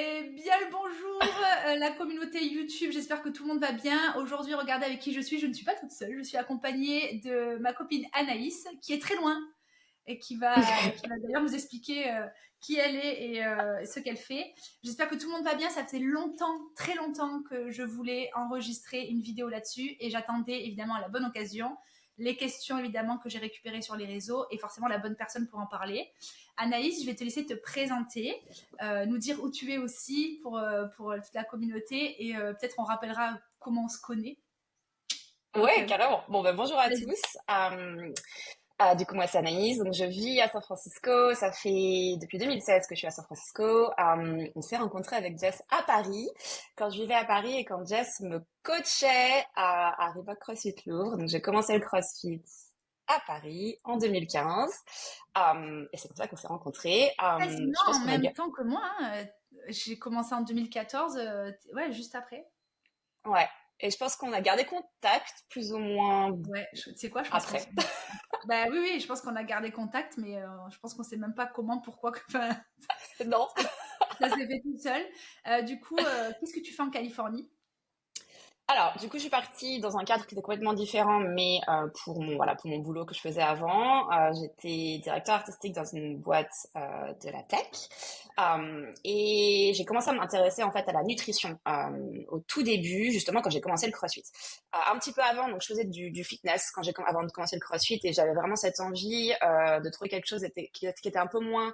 Eh bien le bonjour, la communauté YouTube, j'espère que tout le monde va bien. Aujourd'hui, regardez avec qui je suis. Je ne suis pas toute seule, je suis accompagnée de ma copine Anaïs, qui est très loin et qui va d'ailleurs nous expliquer qui elle est et ce qu'elle fait. J'espère que tout le monde va bien. Ça fait longtemps, très longtemps que je voulais enregistrer une vidéo là-dessus et j'attendais évidemment la bonne occasion, les questions évidemment que j'ai récupérées sur les réseaux et forcément la bonne personne pour en parler. Anaïs, je vais te laisser te présenter, nous dire où tu es aussi pour toute la communauté et peut-être on rappellera comment on se connaît. Ouais, carrément. Bon, ben, bonjour à Vas-y. tous. Du coup, moi, c'est Anaïs. Donc, je vis à San Francisco. Ça fait depuis 2016 que je suis à San Francisco. On s'est rencontrés avec Jess à Paris, quand je vivais à Paris et quand Jess me coachait à Reebok CrossFit Louvre. Donc, j'ai commencé le CrossFit à Paris en 2015. Et c'est comme ça qu'on s'est rencontrés. Quasiment Je pense en qu'on a... même temps que moi, hein. J'ai commencé en 2014, ouais, juste après. Ouais. Et je pense qu'on a gardé contact plus ou moins Ouais, tu sais quoi, je pense qu'on après. s'est... Bah oui, oui, je pense qu'on a gardé contact, mais je pense qu'on sait même pas comment, pourquoi, enfin, Non. ça s'est fait tout seul. Du coup, qu'est-ce que tu fais en Californie? Alors, du coup, je suis partie dans un cadre qui était complètement différent, mais pour mon boulot que je faisais avant, j'étais directeur artistique dans une boîte de la tech, et j'ai commencé à m'intéresser en fait à la nutrition au tout début, justement quand j'ai commencé le CrossFit. Un petit peu avant, donc je faisais du fitness avant de commencer le CrossFit, et j'avais vraiment cette envie de trouver quelque chose qui était un peu moins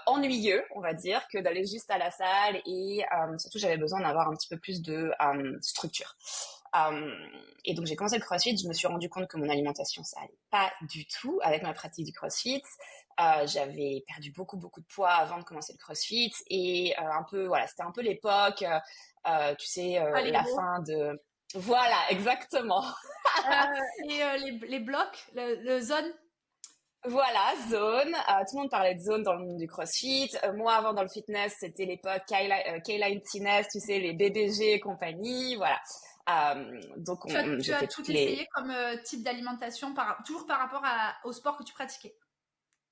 ennuyeux, on va dire, que d'aller juste à la salle et surtout j'avais besoin d'avoir un petit peu plus de structure. Euh, et donc j'ai commencé le CrossFit, je me suis rendu compte que mon alimentation ça allait pas du tout avec ma pratique du CrossFit. J'avais perdu beaucoup de poids avant de commencer le CrossFit et un peu voilà, c'était un peu l'époque, tu sais, la Paléo. fin de voilà, exactement. Et les blocs, le zone. Voilà, zone. Tout le monde parlait de zone dans le monde du CrossFit. Moi, avant, dans le fitness, c'était l'époque Kayla Tines, tu sais, les BDG et compagnie. Voilà. Donc, Tu j'ai as fait tout toutes les... essayé comme type d'alimentation, toujours par rapport au sport que tu pratiquais.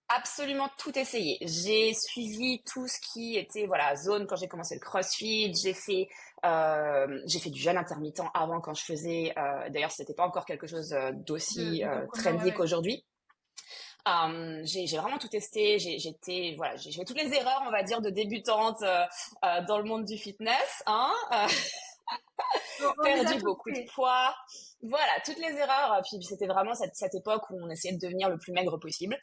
Absolument tout essayé. J'ai suivi tout ce qui était, voilà, zone quand j'ai commencé le CrossFit. J'ai fait du jeûne intermittent avant quand je faisais... d'ailleurs, c'était pas encore quelque chose d'aussi De commun, ouais, trendy ouais. qu'aujourd'hui. J'ai vraiment tout testé. J'ai fait toutes les erreurs, on va dire, de débutante dans le monde du fitness, hein. On les a Perdu tous beaucoup de fait. poids. Voilà, toutes les erreurs. Puis c'était vraiment cette époque où on essayait de devenir le plus maigre possible,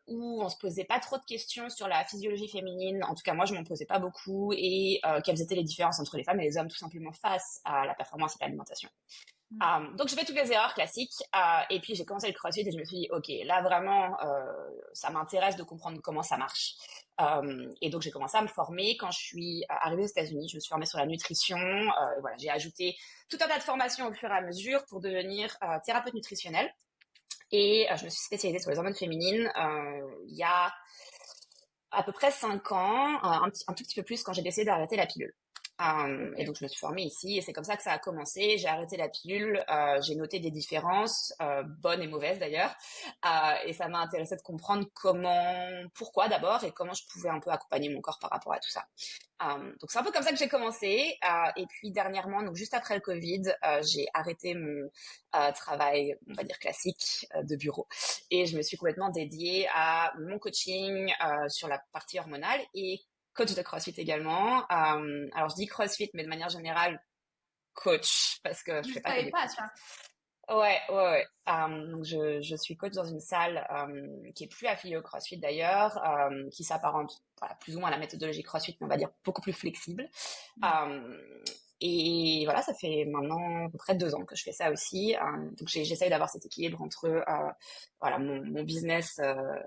où on se posait pas trop de questions sur la physiologie féminine. En tout cas, moi, je m'en posais pas beaucoup et quelles étaient les différences entre les femmes et les hommes, tout simplement face à la performance et l'alimentation. Mm. Donc j'ai fait toutes les erreurs classiques et puis j'ai commencé le CrossFit et je me suis dit ok là vraiment ça m'intéresse de comprendre comment ça marche et donc j'ai commencé à me former quand je suis arrivée aux États-Unis. Je me suis formée sur la nutrition, voilà, j'ai ajouté tout un tas de formations au fur et à mesure pour devenir thérapeute nutritionnelle et je me suis spécialisée sur les hormones féminines il y a à peu près 5 ans, un tout petit peu plus quand j'ai décidé d'arrêter la pilule. Et Ok. donc je me suis formée ici et c'est comme ça que ça a commencé. J'ai arrêté la pilule, j'ai noté des différences, bonnes et mauvaises d'ailleurs, et ça m'a intéressé de comprendre pourquoi d'abord et comment je pouvais un peu accompagner mon corps par rapport à tout ça. Donc c'est un peu comme ça que j'ai commencé. Et puis dernièrement, donc juste après le Covid, j'ai arrêté mon travail, on va dire classique, de bureau, et je me suis complètement dédiée à mon coaching sur la partie hormonale et coach de CrossFit également. Alors je dis CrossFit, mais de manière générale coach parce que je Je fais ne pas que savais du pas CrossFit. ça. Ouais. Donc je suis coach dans une salle qui est plus affiliée au CrossFit d'ailleurs, qui s'apparente voilà, plus ou moins à la méthodologie CrossFit, mais on va dire beaucoup plus flexible. Mm. Euh, et voilà, ça fait maintenant à peu près 2 ans que je fais ça aussi. Donc j'essaye d'avoir cet équilibre entre voilà mon business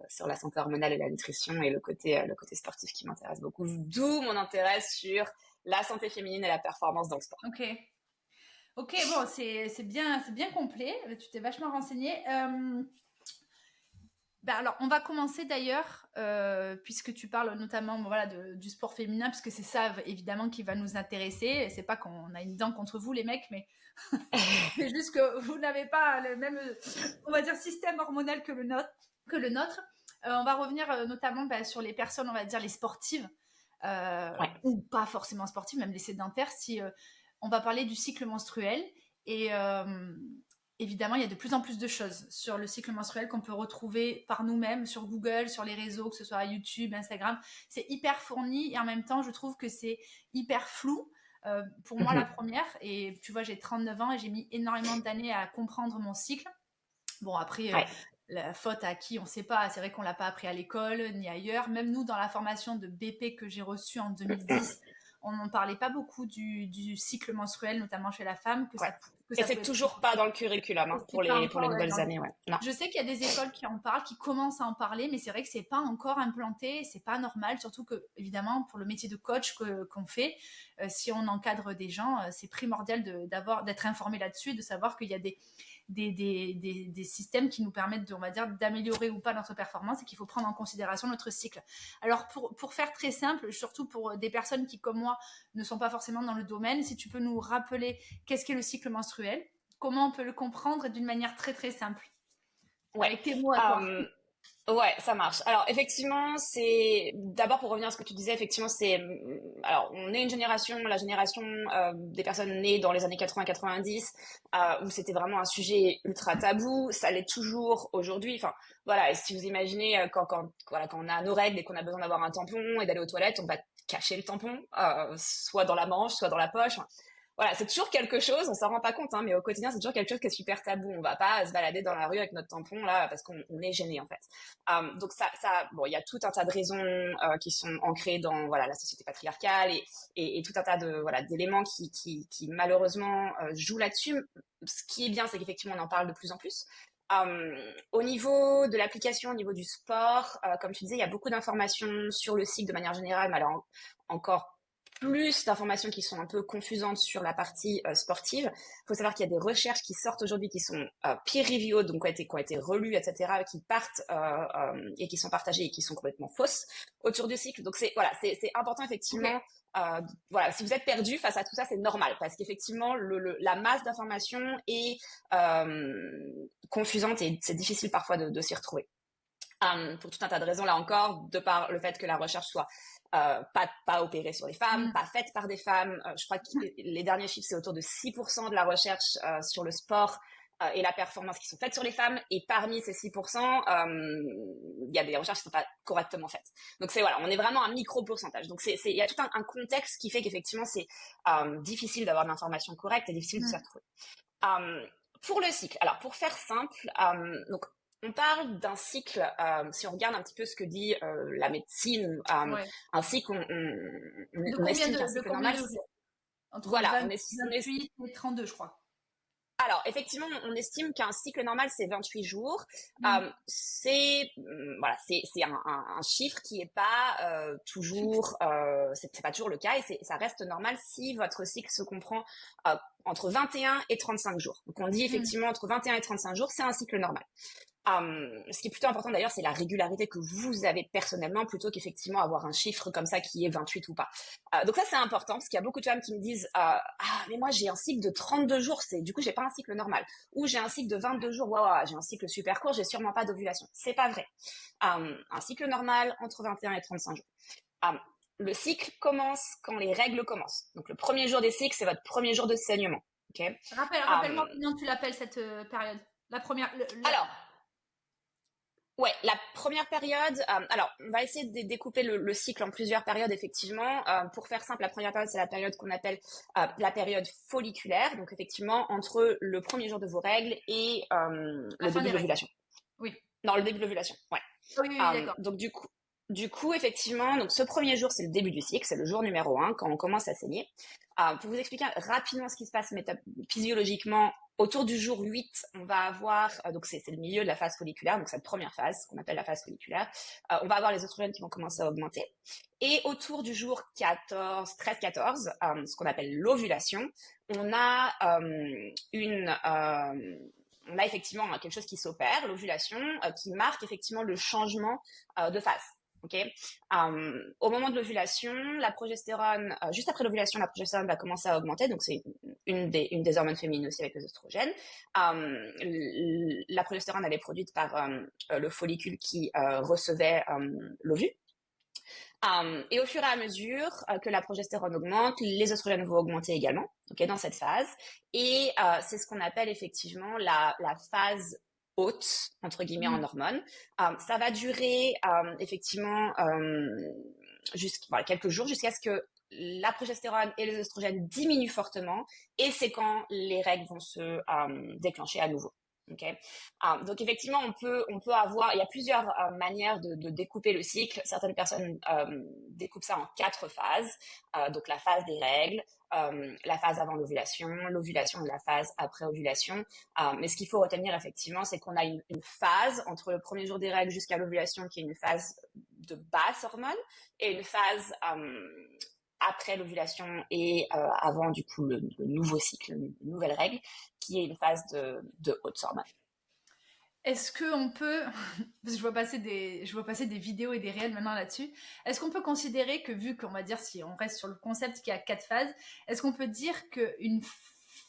sur la santé hormonale et la nutrition et le côté sportif qui m'intéresse beaucoup. D'où mon intérêt sur la santé féminine et la performance dans le sport. Ok. Ok, bon, c'est bien complet. Tu t'es vachement renseigné. Bah alors, on va commencer d'ailleurs, puisque tu parles notamment bon, voilà, du sport féminin, puisque c'est ça évidemment qui va nous intéresser. C'est pas qu'on a une dent contre vous, les mecs, mais c'est juste que vous n'avez pas le même, on va dire, système hormonal que le nôtre. On va revenir notamment bah, sur les personnes, on va dire les sportives. Euh, Ouais. ou pas forcément sportives, même les sédentaires, si on va parler du cycle menstruel. Et évidemment, il y a de plus en plus de choses sur le cycle menstruel qu'on peut retrouver par nous-mêmes, sur Google, sur les réseaux, que ce soit YouTube, Instagram. C'est hyper fourni et en même temps, je trouve que c'est hyper flou. Pour moi, la première, et tu vois, j'ai 39 ans et j'ai mis énormément d'années à comprendre mon cycle. Bon, après, Ouais. la faute à qui, on ne sait pas. C'est vrai qu'on ne l'a pas appris à l'école ni ailleurs. Même nous, dans la formation de BP que j'ai reçue en 2010, on n'en parlait pas beaucoup du cycle menstruel, notamment chez la femme, que Ouais. Et ça c'est pouvait être... toujours pas dans le curriculum, hein, C'est pour pas les encore dans nouvelles le... années, ouais. Non. Je sais qu'il y a des écoles qui en parlent, qui commencent à en parler, mais c'est vrai que c'est pas encore implanté, c'est pas normal, surtout que, évidemment, pour le métier de coach qu'on fait, si on encadre des gens, c'est primordial d'être informé là-dessus, de savoir qu'il y a des systèmes qui nous permettent, on va dire, d'améliorer ou pas notre performance et qu'il faut prendre en considération notre cycle. Alors, pour faire très simple, surtout pour des personnes qui, comme moi, ne sont pas forcément dans le domaine, si tu peux nous rappeler qu'est-ce qu'est le cycle menstruel, comment on peut le comprendre d'une manière très très simple, Ouais. avec tes mots à toi. Ouais, ça marche. Alors effectivement, c'est d'abord pour revenir à ce que tu disais, effectivement, alors on est une génération, la génération des personnes nées dans les années 80-90, où c'était vraiment un sujet ultra tabou. Ça l'est toujours aujourd'hui. Enfin voilà, et si vous imaginez voilà, quand on a nos règles et qu'on a besoin d'avoir un tampon et d'aller aux toilettes, on va cacher le tampon, soit dans la manche, soit dans la poche. Voilà, c'est toujours quelque chose, on s'en rend pas compte, hein, mais au quotidien, c'est toujours quelque chose qui est super tabou. On va pas se balader dans la rue avec notre tampon là parce qu'on est gêné en fait. Donc bon, il y a tout un tas de raisons qui sont ancrées dans voilà la société patriarcale et tout un tas de voilà d'éléments qui malheureusement jouent là-dessus. Ce qui est bien, c'est qu'effectivement on en parle de plus en plus. Au niveau de l'application, au niveau du sport, comme tu disais, il y a beaucoup d'informations sur le cycle de manière générale, mais alors encore plus d'informations qui sont un peu confusantes sur la partie sportive. Il faut savoir qu'il y a des recherches qui sortent aujourd'hui qui sont peer-reviewed, donc qui ont été relues, etc., qui partent et qui sont partagées et qui sont complètement fausses autour du cycle. Donc c'est important effectivement. Okay. Voilà, si vous êtes perdu face à tout ça, c'est normal parce qu'effectivement la masse d'informations est confusante et c'est difficile parfois de s'y retrouver. Pour tout un tas de raisons là encore, de par le fait que la recherche soit pas opérée sur les femmes, pas faite par des femmes. Je crois que les derniers chiffres, c'est autour de 6% de la recherche sur le sport et la performance qui sont faites sur les femmes. Et parmi ces 6%, il y a des recherches qui ne sont pas correctement faites. Donc voilà, on est vraiment un micro pourcentage. Donc il y a tout un contexte qui fait qu'effectivement c'est difficile d'avoir de l'information correcte et difficile de s'y retrouver. Pour le cycle, alors pour faire simple, donc on parle d'un cycle, si on regarde un petit peu ce que dit la médecine, un cycle, on estime qu'un cycle normal, de jours entre voilà, 28 et 32, je crois. Alors, effectivement, on estime qu'un cycle normal, c'est 28 jours. C'est un chiffre qui est pas toujours, c'est pas toujours le cas et ça reste normal si votre cycle se comprend entre 21 et 35 jours. Donc, on dit effectivement entre 21 et 35 jours, c'est un cycle normal. Ce qui est plutôt important d'ailleurs, c'est la régularité que vous avez personnellement plutôt qu'effectivement avoir un chiffre comme ça qui est 28 ou pas. Donc ça, c'est important parce qu'il y a beaucoup de femmes qui me disent mais moi j'ai un cycle de 32 jours, du coup j'ai pas un cycle normal. Ou j'ai un cycle de 22 jours, waouh, j'ai un cycle super court, j'ai sûrement pas d'ovulation. C'est pas vrai. Un cycle normal entre 21 et 35 jours. Le cycle commence quand les règles commencent. Donc le premier jour des cycles, c'est votre premier jour de saignement. Okay. Rappelle-moi comment tu l'appelles cette période. La première. Alors. Ouais, la première période, alors on va essayer de découper le cycle en plusieurs périodes effectivement. Pour faire simple, la première période c'est la période qu'on appelle la période folliculaire, donc effectivement entre le premier jour de vos règles et le début de l'ovulation. Oui. Non, le début de l'ovulation, ouais. Oui, d'accord. Donc du coup effectivement, donc ce premier jour c'est le début du cycle, c'est le jour numéro 1 quand on commence à saigner. Pour vous expliquer rapidement ce qui se passe physiologiquement. Autour du jour 8, on va avoir, donc c'est le milieu de la phase folliculaire, donc cette première phase qu'on appelle la phase folliculaire, on va avoir les oestrogènes qui vont commencer à augmenter. Et autour du jour 13-14, ce qu'on appelle l'ovulation, on a effectivement quelque chose qui s'opère, l'ovulation, qui marque effectivement le changement de phase. Okay. Au moment de l'ovulation, la progestérone, juste après l'ovulation, la progestérone va commencer à augmenter, donc c'est une des hormones féminines aussi avec les oestrogènes. La progestérone, elle est produite par le follicule qui recevait l'ovule. Et au fur et à mesure que la progestérone augmente, les oestrogènes vont augmenter également, ok, dans cette phase. Et c'est ce qu'on appelle effectivement la phase haute, entre guillemets, en Mm. hormones. Ça va durer effectivement voilà, quelques jours jusqu'à ce que la progestérone et les oestrogènes diminuent fortement, et c'est quand les règles vont se déclencher à nouveau. Okay. Donc effectivement, on peut avoir, il y a plusieurs manières de découper le cycle. Certaines personnes découpent ça en 4 phases. Donc la phase des règles, la phase avant l'ovulation et la phase après ovulation. Mais ce qu'il faut retenir effectivement, c'est qu'on a une phase entre le premier jour des règles jusqu'à l'ovulation qui est une phase de basse hormone, et une phase après l'ovulation et avant du coup le nouveau cycle, une nouvelle règle, qui est une phase de haute hormone. Est-ce qu'on peut, parce que je vois passer des vidéos et des réels maintenant là-dessus, est-ce qu'on peut considérer que, vu qu'on va dire, si on reste sur le concept qui a 4 phases, est-ce qu'on peut dire qu'une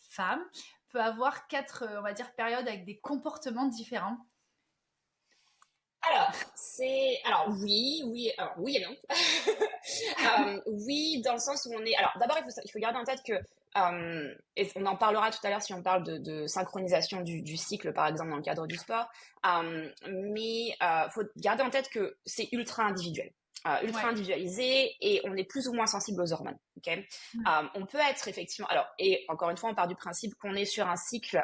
femme peut avoir 4, on va dire, périodes avec des comportements différents? Alors oui et non. Oui, dans le sens où on est. Alors d'abord, il faut garder en tête que et on en parlera tout à l'heure si on parle de synchronisation du cycle, par exemple dans le cadre du sport. Mais faut garder en tête que c'est ultra individuel. Ultra Ouais. individualisé, et on est plus ou moins sensible aux hormones. Okay, Mm. on peut être effectivement. Alors, et encore une fois, on part du principe qu'on est sur un cycle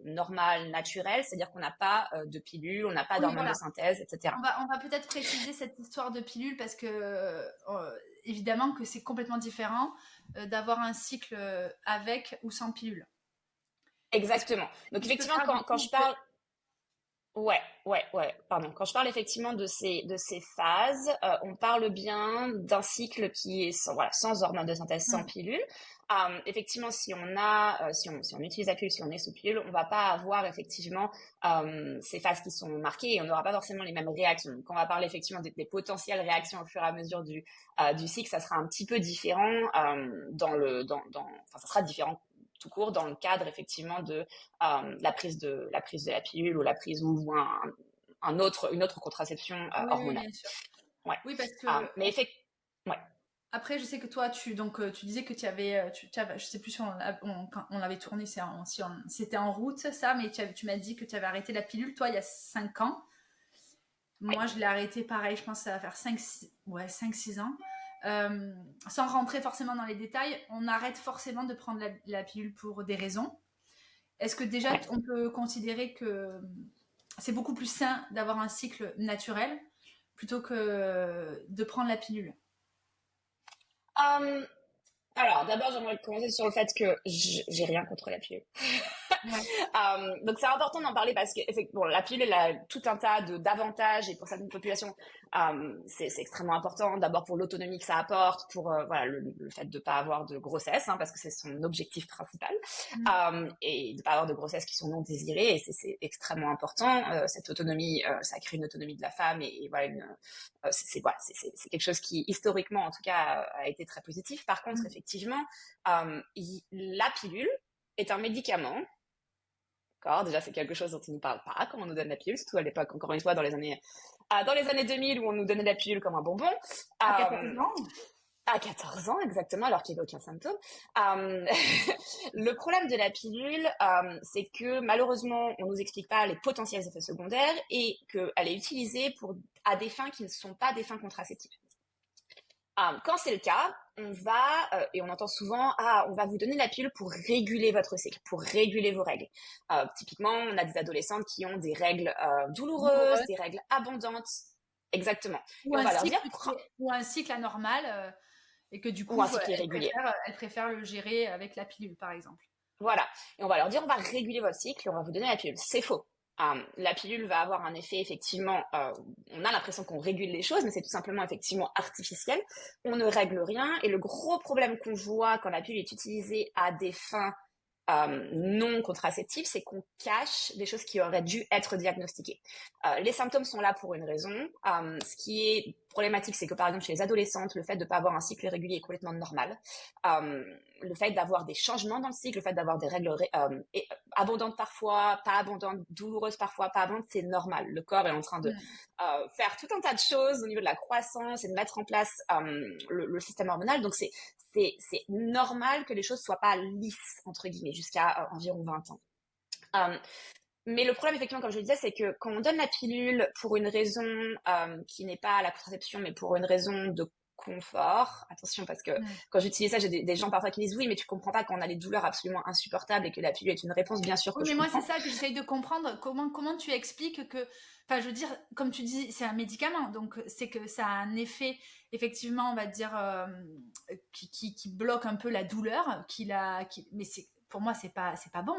normal, naturel, c'est-à-dire qu'on n'a pas de pilules, on n'a pas Oui, d'hormones de voilà. synthèse, etc. On va peut-être préciser cette histoire de pilule parce que, évidemment, que c'est complètement différent d'avoir un cycle avec ou sans pilule. Est-ce que Exactement. Donc tu peux effectivement, faire du quand coup je parle, ouais, pardon. Quand je parle effectivement de ces phases, on parle bien d'un cycle qui est sans hormones de synthèse, sans Mm. pilule. Effectivement, si on utilise la pilule, si on est sous pilule, on va pas avoir effectivement ces phases qui sont marquées, et on n'aura pas forcément les mêmes réactions. Donc, quand on va parler effectivement des potentielles réactions au fur et à mesure du cycle, ça sera un petit peu différent enfin, ça sera différent tout court dans le cadre effectivement de la prise de la pilule, ou la prise ou une autre contraception Oui, oui, hormonale. bien sûr. Ouais. Oui, parce que Mais effectivement, ouais. après, je sais que toi, tu disais que tu avais, je sais plus si quand on l'avait tourné, c'était en route, ça, mais tu m'as dit que tu avais arrêté la pilule, toi, il y a 5 ans. Ouais. Moi, je l'ai arrêté pareil, je pense que ça va faire 5-6 ans. Euh, Sans rentrer forcément dans les détails, on arrête forcément de prendre la pilule pour des raisons. Est-ce que déjà, Ouais. on peut considérer que c'est beaucoup plus sain d'avoir un cycle naturel plutôt que de prendre la pilule? Euh, alors, d'abord, j'aimerais commencer sur le fait que j'ai rien contre la pilule. Ouais. Donc c'est important d'en parler parce que bon, la pilule, elle a tout un tas d'avantages, et pour certaines populations, c'est extrêmement important. D'abord pour l'autonomie que ça apporte, pour voilà le fait de pas avoir de grossesse, parce que c'est son objectif principal, Mm. et de pas avoir de grossesse qui sont non désirées, et c'est extrêmement important. Cette autonomie, ça crée une autonomie de la femme, et voilà voilà, c'est quelque chose qui historiquement en tout cas a été très positif. Par contre, Mm. effectivement, la pilule est un médicament. D'accord. Déjà, c'est quelque chose dont on ne parle pas quand on nous donne la pilule, surtout à l'époque, encore une fois, dans les années 2000, où on nous donnait la pilule comme un bonbon. À 14 Euh, ans? à 14 ans, exactement, alors qu'il n'y avait aucun symptôme. Euh, le problème de la pilule, c'est que malheureusement, on nous explique pas les potentiels effets secondaires, et qu'elle est utilisée à des fins qui ne sont pas des fins contraceptives. Quand c'est le cas, et on entend souvent, on va vous donner la pilule pour réguler votre cycle, pour réguler vos règles. Typiquement, on a des adolescentes qui ont des règles douloureuses, Douloureuse. des règles abondantes. Exactement. Ou Et on un va leur dire, cycle, ou un cycle anormal, et que du ou coup, un cycle irrégulier. elle préfère le gérer avec la pilule, par exemple. Voilà. Et on va leur dire, on va réguler votre cycle et on va vous donner la pilule. C'est faux. La pilule va avoir un effet, effectivement, on a l'impression qu'on régule les choses, mais c'est tout simplement effectivement artificiel. On ne règle rien, et le gros problème qu'on voit quand la pilule est utilisée à des fins non contraceptives, c'est qu'on cache des choses qui auraient dû être diagnostiquées. Les symptômes sont là pour une raison. Ce qui est problématique, c'est que par exemple chez les adolescentes, le fait de ne pas avoir un cycle régulier est complètement normal. Le fait d'avoir des changements dans le cycle, le fait d'avoir des règles abondantes parfois, pas abondantes, douloureuses parfois, pas abondantes, c'est normal. Le corps est en train de faire tout un tas de choses au niveau de la croissance et de mettre en place le système hormonal. Donc c'est normal que les choses soient pas lisses, entre guillemets, jusqu'à environ 20 ans. Mais le problème, effectivement, comme je le disais, c'est que quand on donne la pilule pour une raison qui n'est pas la contraception, mais pour une raison de confort, attention, parce que quand j'utilise ça, j'ai des gens parfois qui disent oui, mais tu comprends pas quand on a des douleurs absolument insupportables et que la pilule est une réponse, bien sûr que Oui, mais je moi, comprends. c'est ça que j'essaye de comprendre. Comment tu expliques que, enfin, je veux dire, comme tu dis, c'est un médicament, donc c'est que ça a un effet, effectivement, on va dire, qui bloque un peu la douleur, mais pour moi, c'est pas bon.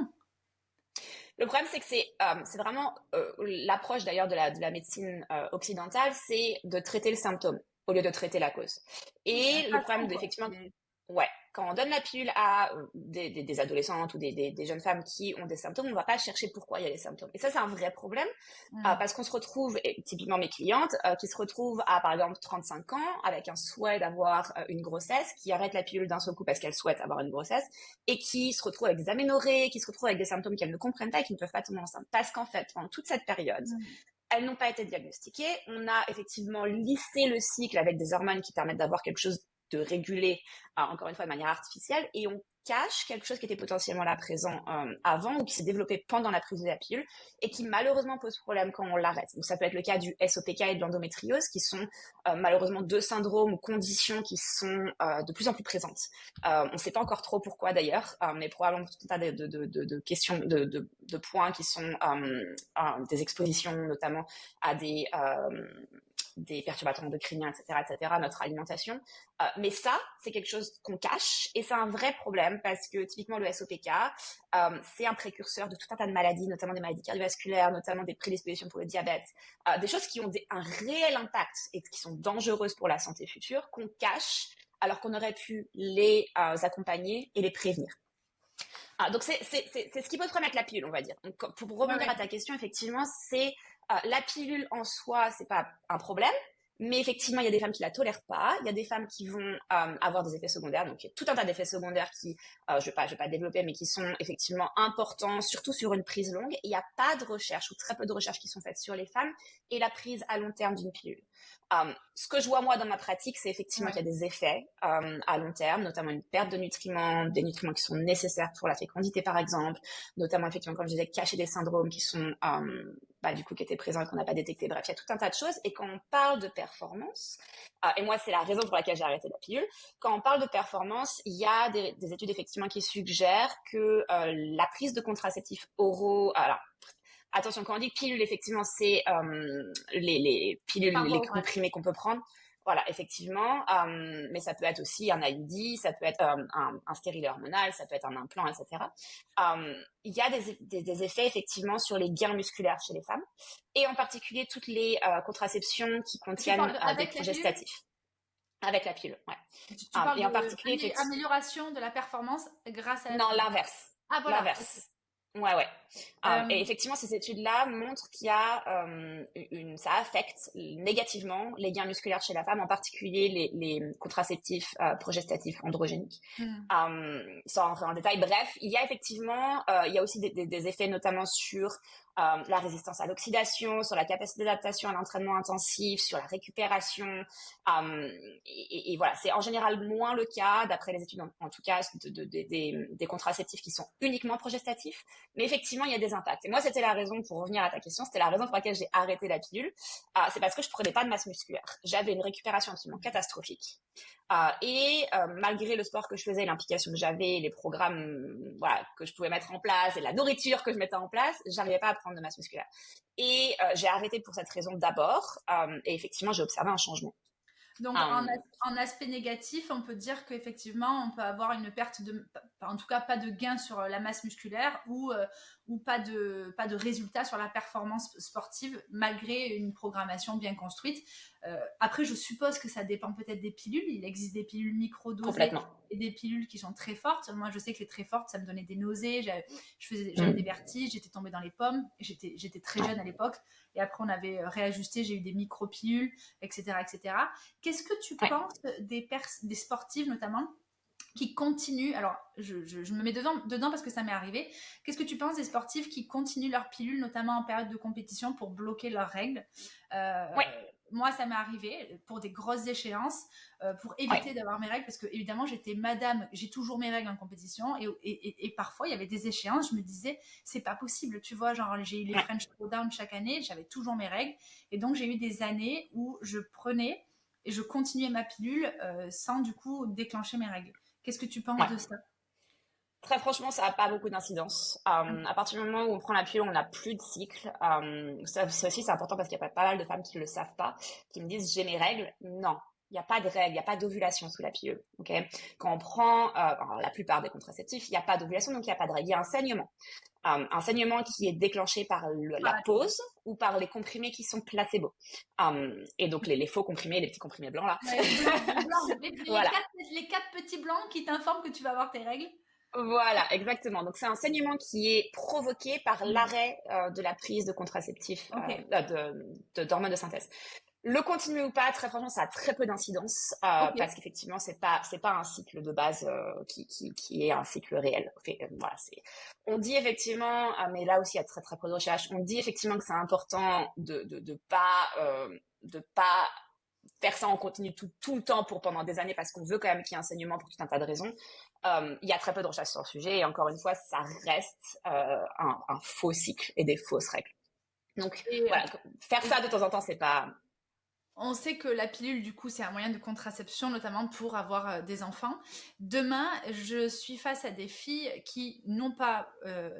Le problème, c'est que c'est vraiment l'approche d'ailleurs de la médecine occidentale, c'est de traiter le symptôme au lieu de traiter la cause. Oui, c'est un Et le patron, problème, quoi. effectivement, ouais, quand on donne la pilule à des adolescentes ou des jeunes femmes qui ont des symptômes, on ne va pas chercher pourquoi il y a les symptômes. Et ça, c'est un vrai problème parce qu'on se retrouve, et typiquement mes clientes, qui se retrouvent à, par exemple, 35 ans avec un souhait d'avoir une grossesse, qui arrêtent la pilule d'un seul coup parce qu'elles souhaitent avoir une grossesse et qui se retrouvent avec des aménorrhées, qui se retrouvent avec des symptômes qu'elles ne comprennent pas et qui ne peuvent pas tomber enceinte. Parce qu'en fait, pendant toute cette période, elles n'ont pas été diagnostiquées. On a effectivement lissé le cycle avec des hormones qui permettent d'avoir quelque chose de régulé, encore une fois de manière artificielle, et on cache quelque chose qui était potentiellement là présent avant ou qui s'est développé pendant la prise de la pilule et qui malheureusement pose problème quand on l'arrête. Donc ça peut être le cas du SOPK et de l'endométriose qui sont malheureusement deux syndromes ou conditions qui sont de plus en plus présentes. On ne sait pas encore trop pourquoi d'ailleurs, mais probablement tout un tas de questions, de points qui sont des expositions notamment à des perturbateurs endocriniens, etc., notre alimentation. Mais ça, c'est quelque chose qu'on cache et c'est un vrai problème parce que typiquement le SOPK, c'est un précurseur de tout un tas de maladies, notamment des maladies cardiovasculaires, notamment des prédispositions pour le diabète, des choses qui ont un réel impact et qui sont dangereuses pour la santé future, qu'on cache alors qu'on aurait pu les accompagner et les prévenir. Donc c'est ce qui pose problème avec la pilule, on va dire. Donc, pour revenir à ta question, effectivement, c'est la pilule en soi, c'est pas un problème, mais effectivement, il y a des femmes qui la tolèrent pas, il y a des femmes qui vont avoir des effets secondaires, donc il y a tout un tas d'effets secondaires qui, je vais pas développer, mais qui sont effectivement importants, surtout sur une prise longue. Et il n'y a pas de recherche ou très peu de recherches qui sont faites sur les femmes et la prise à long terme d'une pilule. Ce que je vois moi dans ma pratique, c'est effectivement qu'il y a des effets à long terme, notamment une perte de nutriments, des nutriments qui sont nécessaires pour la fécondité par exemple, notamment effectivement comme je disais cacher des syndromes qui sont du coup qui étaient présents et qu'on n'a pas détectés. Bref, il y a tout un tas de choses. Et quand on parle de performance, et moi c'est la raison pour laquelle j'ai arrêté la pilule, quand on parle de performance, il y a des études effectivement qui suggèrent que la prise de contraceptifs oraux, alors attention, quand on dit pilule, effectivement, c'est les pilules, les comprimés qu'on peut prendre. Voilà, effectivement. Mais ça peut être aussi un IUD, ça peut être un stérilet hormonal, ça peut être un implant, etc. Il y a des effets, effectivement, sur les gains musculaires chez les femmes. Et en particulier, toutes les contraceptions qui contiennent des progestatifs. Avec la pilule, ouais. Tu parles en particulier amélioration de la performance grâce à la pilule. Non, l'inverse. Ah, voilà. L'inverse. Ouais. Et effectivement, ces études-là montrent qu'il y a ça affecte négativement les gains musculaires chez la femme, en particulier les contraceptifs progestatifs androgéniques. Sans rentrer en détail. Bref, il y a effectivement, il y a aussi des effets notamment sur la résistance à l'oxydation, sur la capacité d'adaptation à l'entraînement intensif, sur la récupération. Et voilà, c'est en général moins le cas, d'après les études en tout cas, des contraceptifs qui sont uniquement progestatifs. Mais effectivement, il y a des impacts. Et moi, c'était la raison, pour revenir à ta question, c'était la raison pour laquelle j'ai arrêté la pilule. C'est parce que je prenais pas de masse musculaire. J'avais une récupération absolument catastrophique. Malgré le sport que je faisais, l'implication que j'avais, les programmes que je pouvais mettre en place et la nourriture que je mettais en place, j'arrivais pas à prendre de masse musculaire. Et j'ai arrêté pour cette raison d'abord. Et effectivement, j'ai observé un changement. Donc, en aspect négatif, on peut dire qu'effectivement, on peut avoir une perte en tout cas, pas de gain sur la masse musculaire ou pas de résultat sur la performance sportive malgré une programmation bien construite. Après, je suppose que ça dépend peut-être des pilules. Il existe des pilules micro-dosées Complètement. et des pilules qui sont très fortes. Moi, je sais que les très fortes, ça me donnait des nausées, j'avais des Mm. vertiges, j'étais tombée dans les pommes. J'étais très Ouais. jeune à l'époque. Et après, on avait réajusté, j'ai eu des micro-pilules, etc., etc. Qu'est-ce que tu Ouais. penses des sportives, notamment, qui continuent, alors je me mets dedans parce que ça m'est arrivé, qu'est-ce que tu penses des sportifs qui continuent leur pilule, notamment en période de compétition, pour bloquer leurs règles? Ouais. Moi, ça m'est arrivé pour des grosses échéances, pour Ouais. éviter d'avoir mes règles, parce que évidemment, j'étais madame, j'ai toujours mes règles en compétition, et parfois, il y avait des échéances, je me disais, c'est pas possible, tu vois, genre, j'ai eu les Ouais. French Throwdown chaque année, j'avais toujours mes règles, et donc j'ai eu des années où je prenais et je continuais ma pilule sans, du coup, déclencher mes règles. Qu'est-ce que tu penses Ouais. de ça? Très franchement, ça n'a pas beaucoup d'incidence. À partir du moment où on prend la pilule, on n'a plus de cycle. Ça aussi, c'est important parce qu'il y a pas mal de femmes qui le savent pas, qui me disent j'ai mes règles. Non, il n'y a pas de règles, il n'y a pas d'ovulation sous la pilule. Ok. Quand on prend alors, la plupart des contraceptifs, il n'y a pas d'ovulation, donc il n'y a pas de règles. Il y a un saignement. Un saignement qui est déclenché par la Voilà. pause ou par les comprimés qui sont placebo. Et donc les faux comprimés, les petits comprimés blancs là. Ouais, blanc. Voilà. Les quatre petits blancs qui t'informent que tu vas avoir tes règles. Voilà, exactement. Donc c'est un saignement qui est provoqué par Mm. l'arrêt de la prise de contraceptifs, Ok. d'hormones de synthèse. Le continuer ou pas, très franchement, ça a très peu d'incidence Ok. parce qu'effectivement, c'est pas un cycle de base qui est un cycle réel. Voilà, on dit effectivement, mais là aussi il y a très très peu de recherches. On dit effectivement que c'est important de pas faire ça en continu tout le temps pour pendant des années parce qu'on veut quand même qu'il y ait un saignement pour tout un tas de raisons. Il y a très peu de recherches sur le sujet et encore une fois, ça reste un faux cycle et des fausses règles. Donc Et, voilà, faire et ça de temps en temps, c'est pas... on sait que la pilule, du coup, c'est un moyen de contraception, notamment pour avoir des enfants. Demain, je suis face à des filles qui n'ont pas,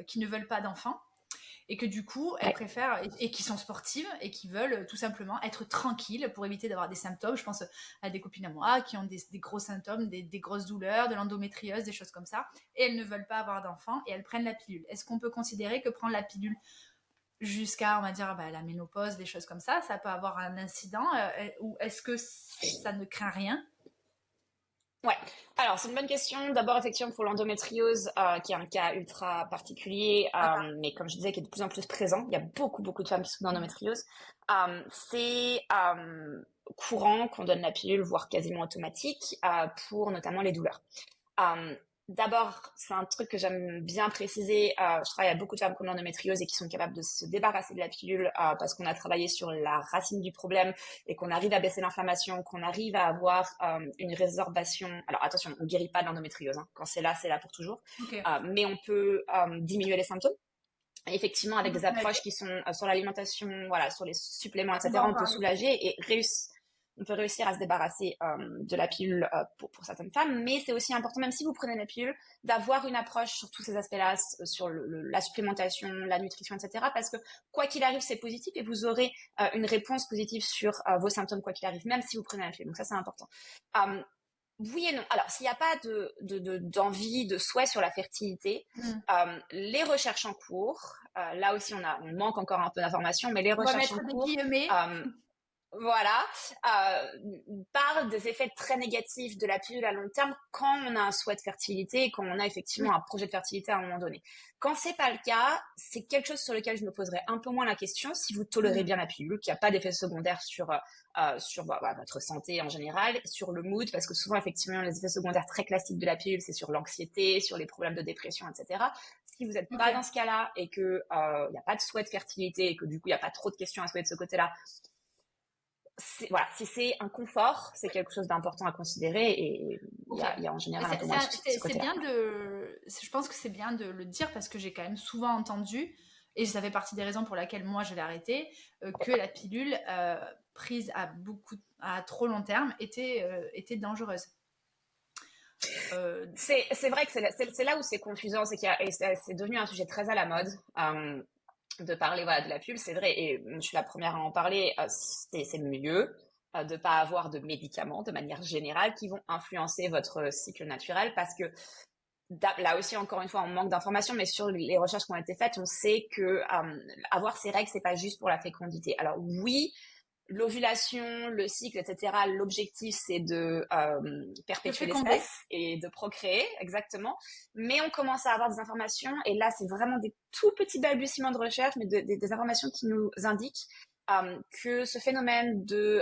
qui ne veulent pas d'enfants, et que du coup, elles Ouais. préfèrent, et qui sont sportives et qui veulent tout simplement être tranquilles pour éviter d'avoir des symptômes. Je pense à des copines à moi qui ont des gros symptômes, des grosses douleurs, de l'endométriose, des choses comme ça, et elles ne veulent pas avoir d'enfants et elles prennent la pilule. Est-ce qu'on peut considérer que prendre la pilule jusqu'à, on va dire, la ménopause, des choses comme ça peut avoir un incident, ou est-ce que ça ne craint rien? Ouais. Alors, c'est une bonne question. D'abord, effectivement, pour l'endométriose, qui est un cas ultra particulier, mais comme je disais, qui est de plus en plus présent. Il y a beaucoup, beaucoup de femmes qui sont d'endométriose. C'est courant qu'on donne la pilule, voire quasiment automatique, pour notamment les douleurs. Euh, D'abord, c'est un truc que j'aime bien préciser. Je travaille avec beaucoup de femmes qui ont l'endométriose et qui sont capables de se débarrasser de la pilule parce qu'on a travaillé sur la racine du problème et qu'on arrive à baisser l'inflammation, qu'on arrive à avoir une résorbation. Alors attention, on guérit pas de l'endométriose. Hein. Quand c'est là pour toujours. Ok. Mais on peut diminuer les symptômes. Et effectivement, avec des approches Soulager. qui sont sur l'alimentation, voilà, sur les suppléments, On va etc., en on peut parler. soulager et on peut réussir à se débarrasser de la pilule pour certaines femmes, mais c'est aussi important, même si vous prenez la pilule, d'avoir une approche sur tous ces aspects-là, sur la supplémentation, la nutrition, etc. Parce que quoi qu'il arrive, c'est positif et vous aurez une réponse positive sur vos symptômes, quoi qu'il arrive, même si vous prenez la pilule. Donc ça, c'est important. Euh, oui et non. Alors, s'il n'y a pas d'envie, de souhait sur la fertilité, Mm. les recherches en cours, là aussi on manque encore un peu d'informations, mais les On va recherches mettre en des cours, guillemets. euh, voilà, parle des effets très négatifs de la pilule à long terme quand on a un souhait de fertilité et quand on a effectivement un projet de fertilité à un moment donné. Quand c'est pas le cas, c'est quelque chose sur lequel je me poserai un peu moins la question si vous tolérez Mm. bien la pilule, qu'il n'y a pas d'effets secondaires sur votre santé en général, sur le mood, parce que souvent effectivement les effets secondaires très classiques de la pilule, c'est sur l'anxiété, sur les problèmes de dépression, etc. Si vous n'êtes pas dans Ok. ce cas-là et que il n'y a pas de souhait de fertilité et que du coup il n'y a pas trop de questions à se poser de ce côté-là, voilà, si c'est un confort, c'est quelque chose d'important à considérer et Ok. il y a en Mais général un peu moins de soucis de ce c'est côté-là. bien de. Je pense que c'est bien de le dire parce que j'ai quand même souvent entendu, et ça fait partie des raisons pour lesquelles moi je l'ai arrêté, que la pilule prise à trop long terme était dangereuse. Euh, C'est vrai que c'est là où c'est confusant, et c'est devenu un sujet très à la mode de parler voilà de la pilule, c'est vrai et je suis la première à en parler. C'est mieux de pas avoir de médicaments de manière générale qui vont influencer votre cycle naturel parce que là aussi, encore une fois, on manque d'informations, mais sur les recherches qui ont été faites, on sait que avoir ces règles, c'est pas juste pour la fécondité. Alors oui, l'ovulation, le cycle, etc. L'objectif, c'est de perpétuer féconder. l'espèce et de procréer, exactement. Mais on commence à avoir des informations, et là, c'est vraiment des tout petits balbutiements de recherche, mais des informations qui nous indiquent que ce phénomène de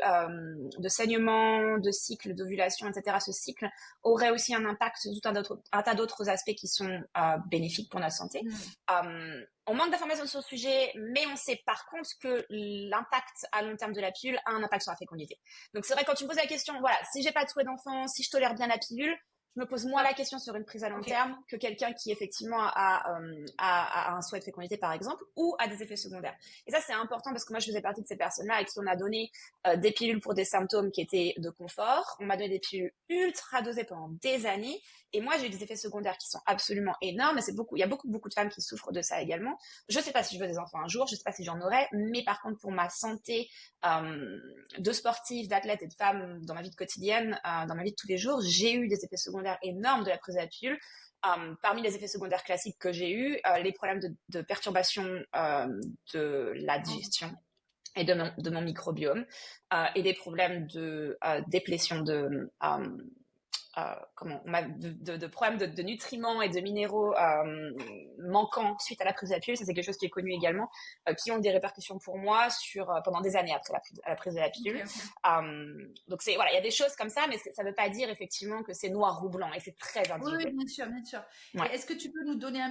saignement, de cycle, d'ovulation, etc., ce cycle aurait aussi un impact sur tout un tas d'autres aspects qui sont bénéfiques pour notre santé. On manque d'informations sur le sujet, mais on sait par contre que l'impact à long terme de la pilule a un impact sur la fécondité. Donc c'est vrai, quand tu me poses la question, voilà, si j'ai pas de souhait d'enfant, si je tolère bien la pilule, je me pose moins la question sur une prise à long terme que quelqu'un qui effectivement a un souhait de fécondité par exemple, ou a des effets secondaires. Et ça c'est important parce que moi je faisais partie de ces personnes-là à qui on a donné des pilules pour des symptômes qui étaient de confort. On m'a donné des pilules ultra dosées pendant des années, et moi j'ai eu des effets secondaires qui sont absolument énormes. Et il y a beaucoup de femmes qui souffrent de ça également. Je sais pas si je veux des enfants un jour, je sais pas si j'en aurai, mais par contre pour ma santé de sportive, d'athlète et de femme dans ma vie quotidienne, dans ma vie de tous les jours, j'ai eu des effets secondaires énormes de la prise de la pilule. Parmi les effets secondaires classiques que j'ai eus, les problèmes de perturbation de la digestion et de mon microbiome, et des problèmes de déplétion de problèmes de nutriments et de minéraux manquants suite à la prise de la pilule. Ça, c'est quelque chose qui est connu également, qui ont des répercussions pour moi pendant des années après la prise de la pilule. Donc voilà, il y a des choses comme ça, mais ça ne veut pas dire effectivement que c'est noir ou blanc, et c'est très individuel. Oui, bien sûr, bien sûr. Ouais. Est-ce que tu peux nous donner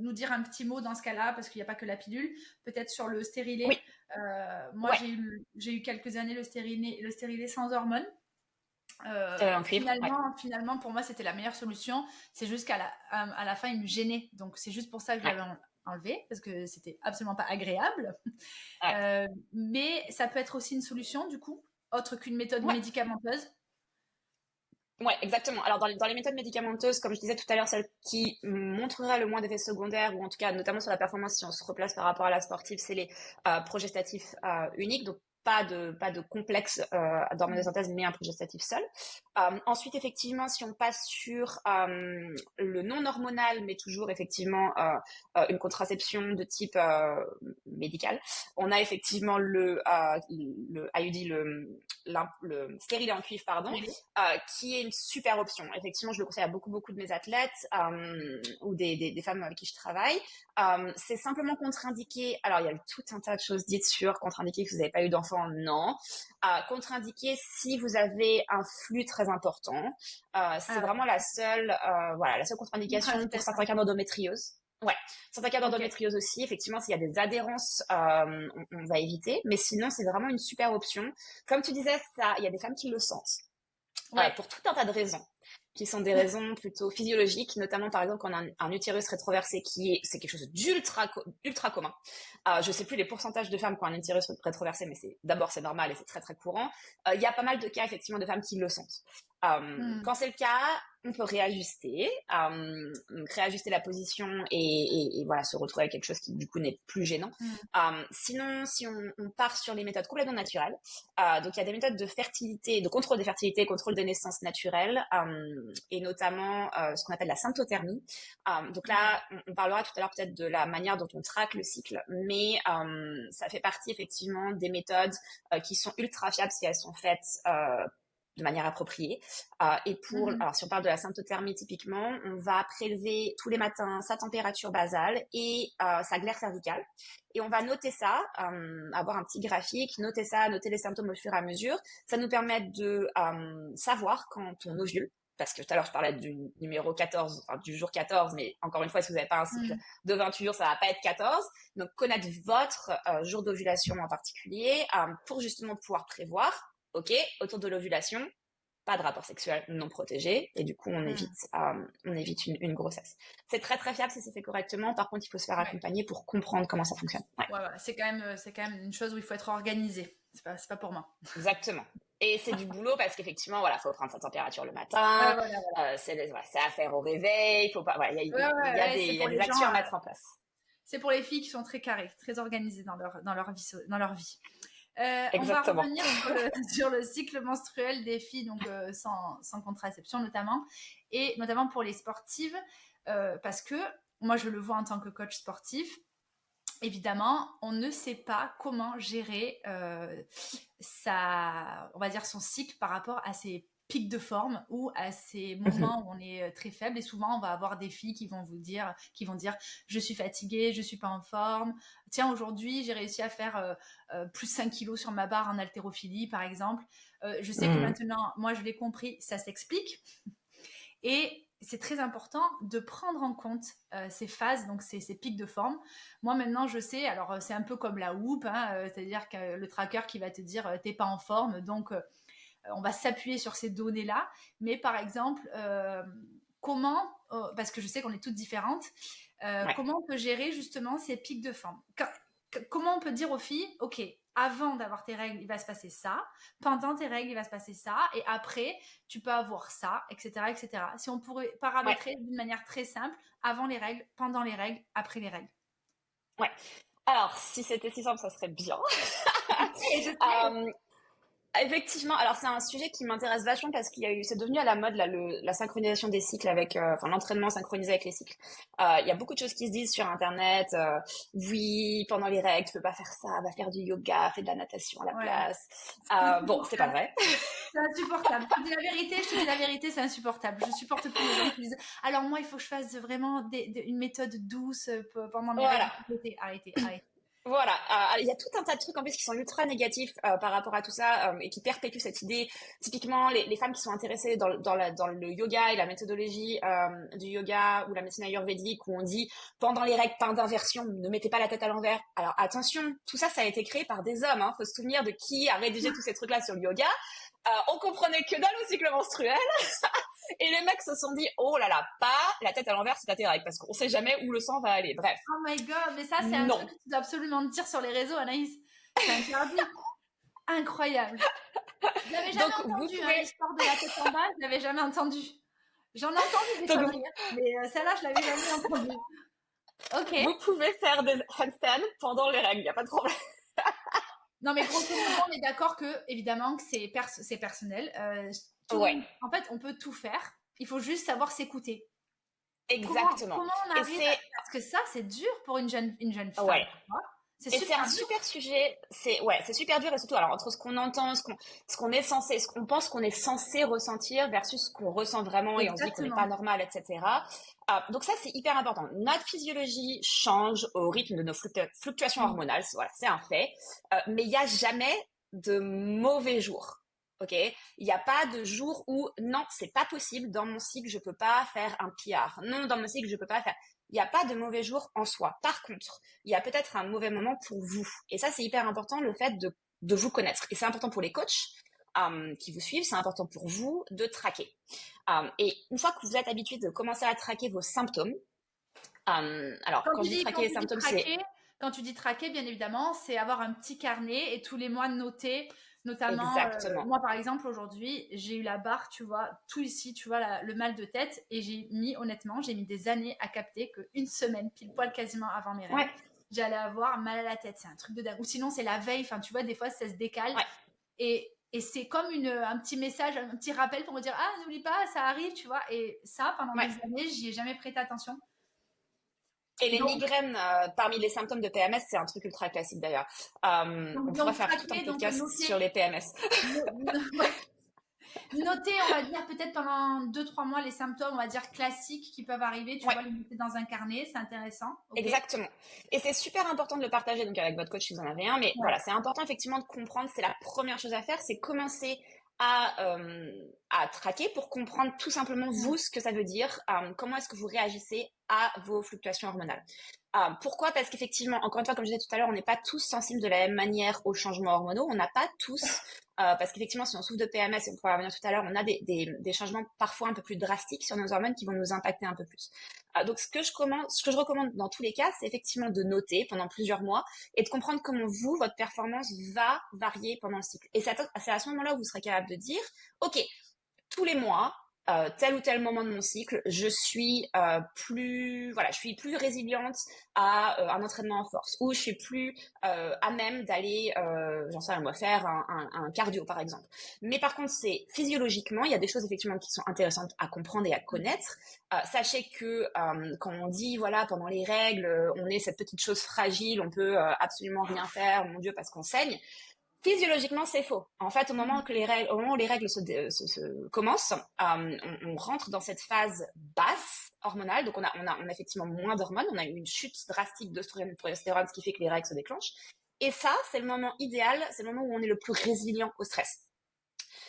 nous dire un petit mot dans ce cas-là, parce qu'il n'y a pas que la pilule, peut-être sur le stérilet. Oui. Moi, j'ai eu quelques années le stérilet sans hormones. Finalement, pour moi, c'était la meilleure solution. C'est juste qu'à la fin, il me gênait. Donc, c'est juste pour ça que je l'avais enlevé, parce que c'était absolument pas agréable. Mais ça peut être aussi une solution, du coup, autre qu'une méthode médicamenteuse. Ouais, exactement. Alors, dans les méthodes médicamenteuses, comme je disais tout à l'heure, celle qui montrera le moins d'effets secondaires, ou en tout cas, notamment sur la performance, si on se replace par rapport à la sportive, c'est les progestatifs uniques. Donc, pas de complexe d'hormones de synthèse, mais un progestatif seul. Ensuite, effectivement, si on passe sur le non hormonal, mais toujours effectivement une contraception de type médical, on a effectivement le IUD, le stérilet en cuivre, pardon, qui est une super option. Effectivement, je le conseille à beaucoup de mes athlètes ou des femmes avec qui je travaille. C'est simplement contre-indiqué. Alors, il y a tout un tas de choses dites sur contre-indiqué que vous n'avez pas eu d'enfant. Non. Contre-indiqué si vous avez un flux très important. C'est vraiment la seule contre-indication pour certains cas d'endométriose. Ouais, certains cas d'endométriose aussi. Effectivement, s'il y a des adhérences, on va éviter. Mais sinon, c'est vraiment une super option. Comme tu disais, il y a des femmes qui le sentent. Pour tout un tas de raisons, qui sont des raisons plutôt physiologiques, notamment par exemple quand on a un utérus rétroversé c'est quelque chose d'ultra commun. Je sais plus les pourcentages de femmes qui ont un utérus rétroversé, mais c'est normal et c'est très très courant. Il y a pas mal de cas effectivement de femmes qui le sentent. Quand c'est le cas, on peut réajuster la position et voilà, se retrouver avec quelque chose qui du coup n'est plus gênant. Sinon, si on part sur les méthodes complètement naturelles, donc il y a des méthodes de fertilité, de contrôle de fertilité, contrôle des naissances naturelles, et notamment ce qu'on appelle la symptothermie. Donc là, on parlera tout à l'heure peut-être de la manière dont on traque le cycle, mais ça fait partie effectivement des méthodes qui sont ultra fiables si elles sont faites de manière appropriée. Alors si on parle de la symptothermie typiquement, on va prélever tous les matins sa température basale et sa glaire cervicale. Et on va noter ça, avoir un petit graphique, noter les symptômes au fur et à mesure. Ça nous permet de savoir quand on ovule. Parce que tout à l'heure, je parlais du numéro 14, enfin du jour 14, mais encore une fois, si vous n'avez pas un cycle de 28 jours, ça va pas être 14. Donc, connaître votre jour d'ovulation en particulier pour justement pouvoir prévoir, ok, autour de l'ovulation, pas de rapport sexuel non protégé, et du coup, on évite une grossesse. C'est très, très fiable si c'est fait correctement. Par contre, il faut se faire accompagner pour comprendre comment ça fonctionne. C'est quand même une chose où il faut être organisé. C'est pas pour moi. Exactement. Et c'est du boulot parce qu'effectivement, voilà, faut prendre sa température le matin. C'est à faire au réveil. Faut pas, il y a des actions à mettre en place. C'est pour les filles qui sont très carrées, très organisées dans leur vie. On va Exactement. revenir sur le cycle menstruel des filles, donc sans contraception notamment, et notamment pour les sportives, parce que moi je le vois en tant que coach sportif. évidemment, on ne sait pas comment gérer on va dire son cycle par rapport à ses pics de forme ou à ces moments où on est très faible. Et souvent, on va avoir des filles qui vont dire, je suis fatiguée, je suis pas en forme. Tiens, aujourd'hui, j'ai réussi à faire plus 5 kilos sur ma barre en haltérophilie, par exemple. Je sais que maintenant, moi, je l'ai compris, ça s'explique. Et c'est très important de prendre en compte ces phases, donc ces pics de forme. Moi, maintenant, je sais, alors c'est un peu comme la Whoop, hein, c'est-à-dire que le tracker qui va te dire t'es pas en forme, donc on va s'appuyer sur ces données-là. Mais par exemple, comment, parce que je sais qu'on est toutes différentes, Ouais. comment on peut gérer justement ces pics de forme? Comment on peut dire aux filles, ok, avant d'avoir tes règles, il va se passer ça, pendant tes règles, il va se passer ça, et après, tu peux avoir ça, etc., etc. Si on pourrait Ouais. paramétrer d'une manière très simple, avant les règles, pendant les règles, après les règles. Ouais. Alors, si c'était si simple, ça serait bien. Je sais. Euh, Effectivement, alors c'est un sujet qui m'intéresse vachement parce c'est devenu à la mode là, la synchronisation des cycles avec, enfin l'entraînement synchronisé avec les cycles. Il y a beaucoup de choses qui se disent sur Internet. Oui, pendant les règles, tu peux pas faire ça, va faire du yoga, fais de la natation à la Ouais, place. c'est Bon, c'est pas insupportable. vrai. C'est insupportable. Je te dis la vérité, c'est insupportable. Je supporte plus les gens qui disent alors moi, il faut que je fasse vraiment une méthode douce pendant mes règles. Voilà. Arrêtez, arrêtez. Voilà, il y a tout un tas de trucs en plus qui sont ultra négatifs par rapport à tout ça et qui perpétuent cette idée. Typiquement, les femmes qui sont intéressées dans le yoga et la méthodologie du yoga ou la médecine ayurvédique où on dit pendant les règles, pas d'inversion, ne mettez pas la tête à l'envers. Alors attention, tout ça, ça a été créé par des hommes. Faut se souvenir de qui a rédigé tous ces trucs-là sur le yoga. On comprenait que dalle au cycle menstruel. Et les mecs se sont dit, oh là là, pas la tête à l'envers, c'est à tes règles, parce qu'on sait jamais où le sang va aller. Bref, Oh my god, mais ça, c'est un truc non. que tu dois absolument te dire sur les réseaux, Anaïs. C'est interdit. Incroyable. Je l'avais jamais Donc, vous entendu, hein, pouvez, l'histoire de la tête en bas, je l'avais jamais entendu. J'en ai entendu des donc, conneries, hein, mais celle-là, je l'avais jamais entendue. Ok. vous pouvez faire des handstands pendant les règles, il n'y a pas de problème. Non, mais grosso modo, on est d'accord que, évidemment, que c'est personnel. Ouais, En fait, on peut tout faire. Il faut juste savoir s'écouter. exactement. Comment on Et arrive parce que ça, c'est dur pour une jeune femme, ouais. tu vois. C'est Et c'est un super dur. super sujet, c'est super dur et surtout, alors, entre ce qu'on entend, ce qu'on est censé, ce qu'on pense qu'on est censé ressentir versus ce qu'on ressent vraiment et on se dit qu'on n'est pas Exactement. normal, etc. Donc ça, c'est hyper important. Notre physiologie change au rythme de nos fluctuations Mm. hormonales, voilà, c'est un fait. Mais il n'y a jamais de mauvais jours. Ok, il n'y a pas de jour où non, c'est pas possible. Dans mon cycle, je peux pas faire un PR. Non, dans mon cycle, je peux pas faire. Il n'y a pas de mauvais jour en soi. Par contre, il y a peut-être un mauvais moment pour vous. Et ça, c'est hyper important, le fait de vous connaître. Et c'est important pour les coachs qui vous suivent, c'est important pour vous de traquer. Et une fois que vous êtes habitué de commencer à traquer vos symptômes, alors quand je dis traquer Quand les tu dis symptômes, c'est traquer, bien évidemment, c'est avoir un petit carnet et tous les mois noter, notamment, exactement. moi par exemple aujourd'hui, j'ai eu la barre, tu vois, tout ici, tu vois, le mal de tête, et honnêtement, j'ai mis des années à capter qu'une semaine, pile poil quasiment avant mes règles, Ouais, j'allais avoir mal à la tête. C'est un truc de dingue. Ou sinon, c'est la veille, enfin, tu vois, des fois, ça se décale. ouais. Et c'est comme un petit message, un petit rappel pour me dire, ah, n'oublie pas, ça arrive, tu vois. Et ça, pendant Ouais. des années, j'y ai jamais prêté attention. Et les Donc, migraines, parmi les symptômes de PMS, c'est un truc ultra classique d'ailleurs. On pourra faire tout un traquer, donc podcast sur noter, les PMS. ouais. Noter, on va dire peut-être pendant 2-3 mois les symptômes, on va dire classiques qui peuvent arriver, tu Ouais. vois, les noter dans un carnet, c'est intéressant, ok? Exactement. Et c'est super important de le partager donc avec votre coach si vous en avez un. Mais Ouais. voilà, c'est important effectivement de comprendre. C'est la première chose à faire, c'est commencer à traquer pour comprendre tout simplement Mm. vous ce que ça veut dire. Comment est-ce que vous réagissez à vos fluctuations hormonales. Pourquoi? Parce qu'effectivement, encore une fois, comme je disais tout à l'heure, on n'est pas tous sensibles de la même manière aux changements hormonaux. On n'a pas tous, parce qu'effectivement, si on souffre de PMS, et on pourra revenir tout à l'heure, on a des changements parfois un peu plus drastiques sur nos hormones qui vont nous impacter un peu plus. Donc, ce que je recommande dans tous les cas, c'est effectivement de noter pendant plusieurs mois et de comprendre comment vous, votre performance va varier pendant le cycle. Et c'est à ce moment-là où vous serez capable de dire, OK, tous les mois, tel ou tel moment de mon cycle, je suis plus résiliente à un entraînement en force, ou je suis plus à même d'aller, j'en sais rien moi, faire un cardio par exemple. Mais par contre, c'est physiologiquement, il y a des choses effectivement qui sont intéressantes à comprendre et à connaître. Sachez que quand on dit voilà pendant les règles, on est cette petite chose fragile, on peut absolument rien faire, mon Dieu, parce qu'on saigne. Physiologiquement, c'est faux. En fait, au moment où les règles commencent, on rentre dans cette phase basse hormonale. Donc, on a effectivement moins d'hormones. On a une chute drastique d'œstrogène et de progestérone, ce qui fait que les règles se déclenchent. Et ça, c'est le moment idéal. C'est le moment où on est le plus résilient au stress.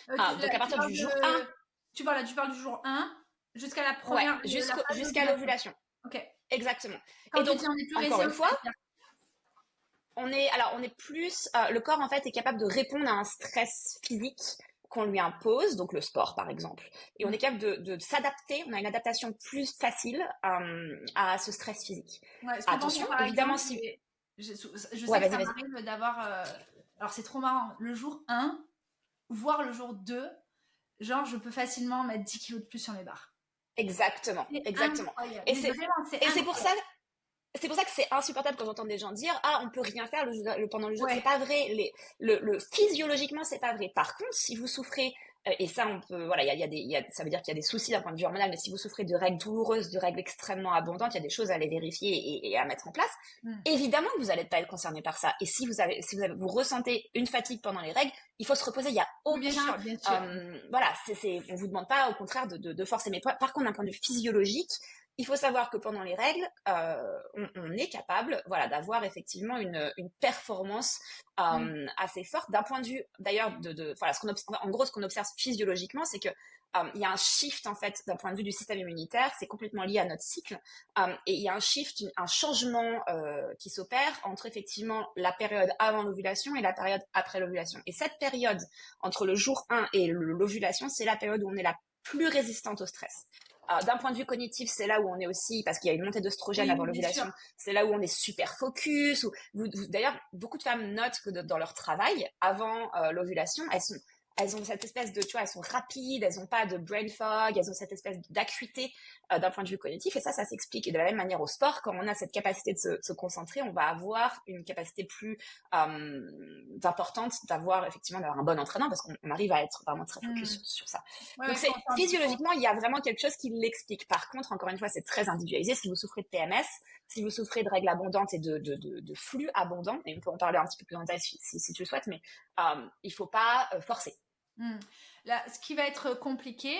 Donc, à partir du jour 1. Tu parles du jour 1 jusqu'à la Ouais, première, jusqu'à l'ovulation. Ok. Exactement. Quand et donc, on est plus encore une résilient, fois, on est plus, le corps en fait est capable de répondre à un stress physique qu'on lui impose, donc le sport par exemple. Et on est capable de s'adapter, on a une adaptation plus facile à ce stress physique. Ouais, Attention, par évidemment exemple, si... je sais Ouais, que vas-y, ça vas-y. m'arrive d'avoir. Alors, c'est trop marrant. Le jour 1, voire le jour 2, genre, je peux facilement mettre 10 kilos de plus sur mes barres. Exactement, C'est exactement. incroyable. Et Mais vraiment, c'est c'est pour ça incroyable. c'est pour ça que c'est insupportable quand j'entends des gens dire ah on peut rien faire pendant le jour. C'est Ouais. pas vrai. Physiologiquement c'est pas vrai. Par contre, si vous souffrez et ça on peut voilà ça veut dire qu'il y a des soucis d'un point de vue hormonal, mais si vous souffrez de règles douloureuses, de règles extrêmement abondantes, il y a des choses à aller vérifier et à mettre en place. Évidemment que vous n'allez pas être concerné par ça. Et si vous ressentez une fatigue pendant les règles, il faut se reposer. Il y a Oui, bien sûr, aucun bien sûr. voilà, on vous demande pas au contraire de forcer. Mais par contre d'un point de vue physiologique, il faut savoir que pendant les règles, on est capable, voilà, d'avoir effectivement une performance assez forte d'un point de vue, d'ailleurs, voilà, en gros, ce qu'on observe physiologiquement, c'est que il y a un shift en fait d'un point de vue du système immunitaire, c'est complètement lié à notre cycle, et il y a un shift, un changement qui s'opère entre effectivement la période avant l'ovulation et la période après l'ovulation. Et cette période entre le jour 1 et l'ovulation, c'est la période où on est la plus résistante au stress. D'un point de vue cognitif, c'est là où on est aussi, parce qu'il y a une montée d'oestrogène avant Oui, bien sûr. l'ovulation, c'est là où on est super focus. D'ailleurs, beaucoup de femmes notent que dans leur travail, avant l'ovulation, elles ont cette espèce de, tu vois, elles sont rapides, elles n'ont pas de brain fog, elles ont cette espèce d'acuité d'un point de vue cognitif, et ça s'explique. Et de la même manière au sport, quand on a cette capacité de se concentrer, on va avoir une capacité plus importante d'avoir un bon entraînement, parce qu'on arrive à être vraiment très focus sur ça. Ouais, Donc physiologiquement, il y a vraiment quelque chose qui l'explique. Par contre, encore une fois, c'est très individualisé. Si vous souffrez de PMS, si vous souffrez de règles abondantes et de flux abondants, et on peut en parler un petit peu plus en détail si tu le souhaites, mais il faut pas forcer. Là, ce qui va être compliqué,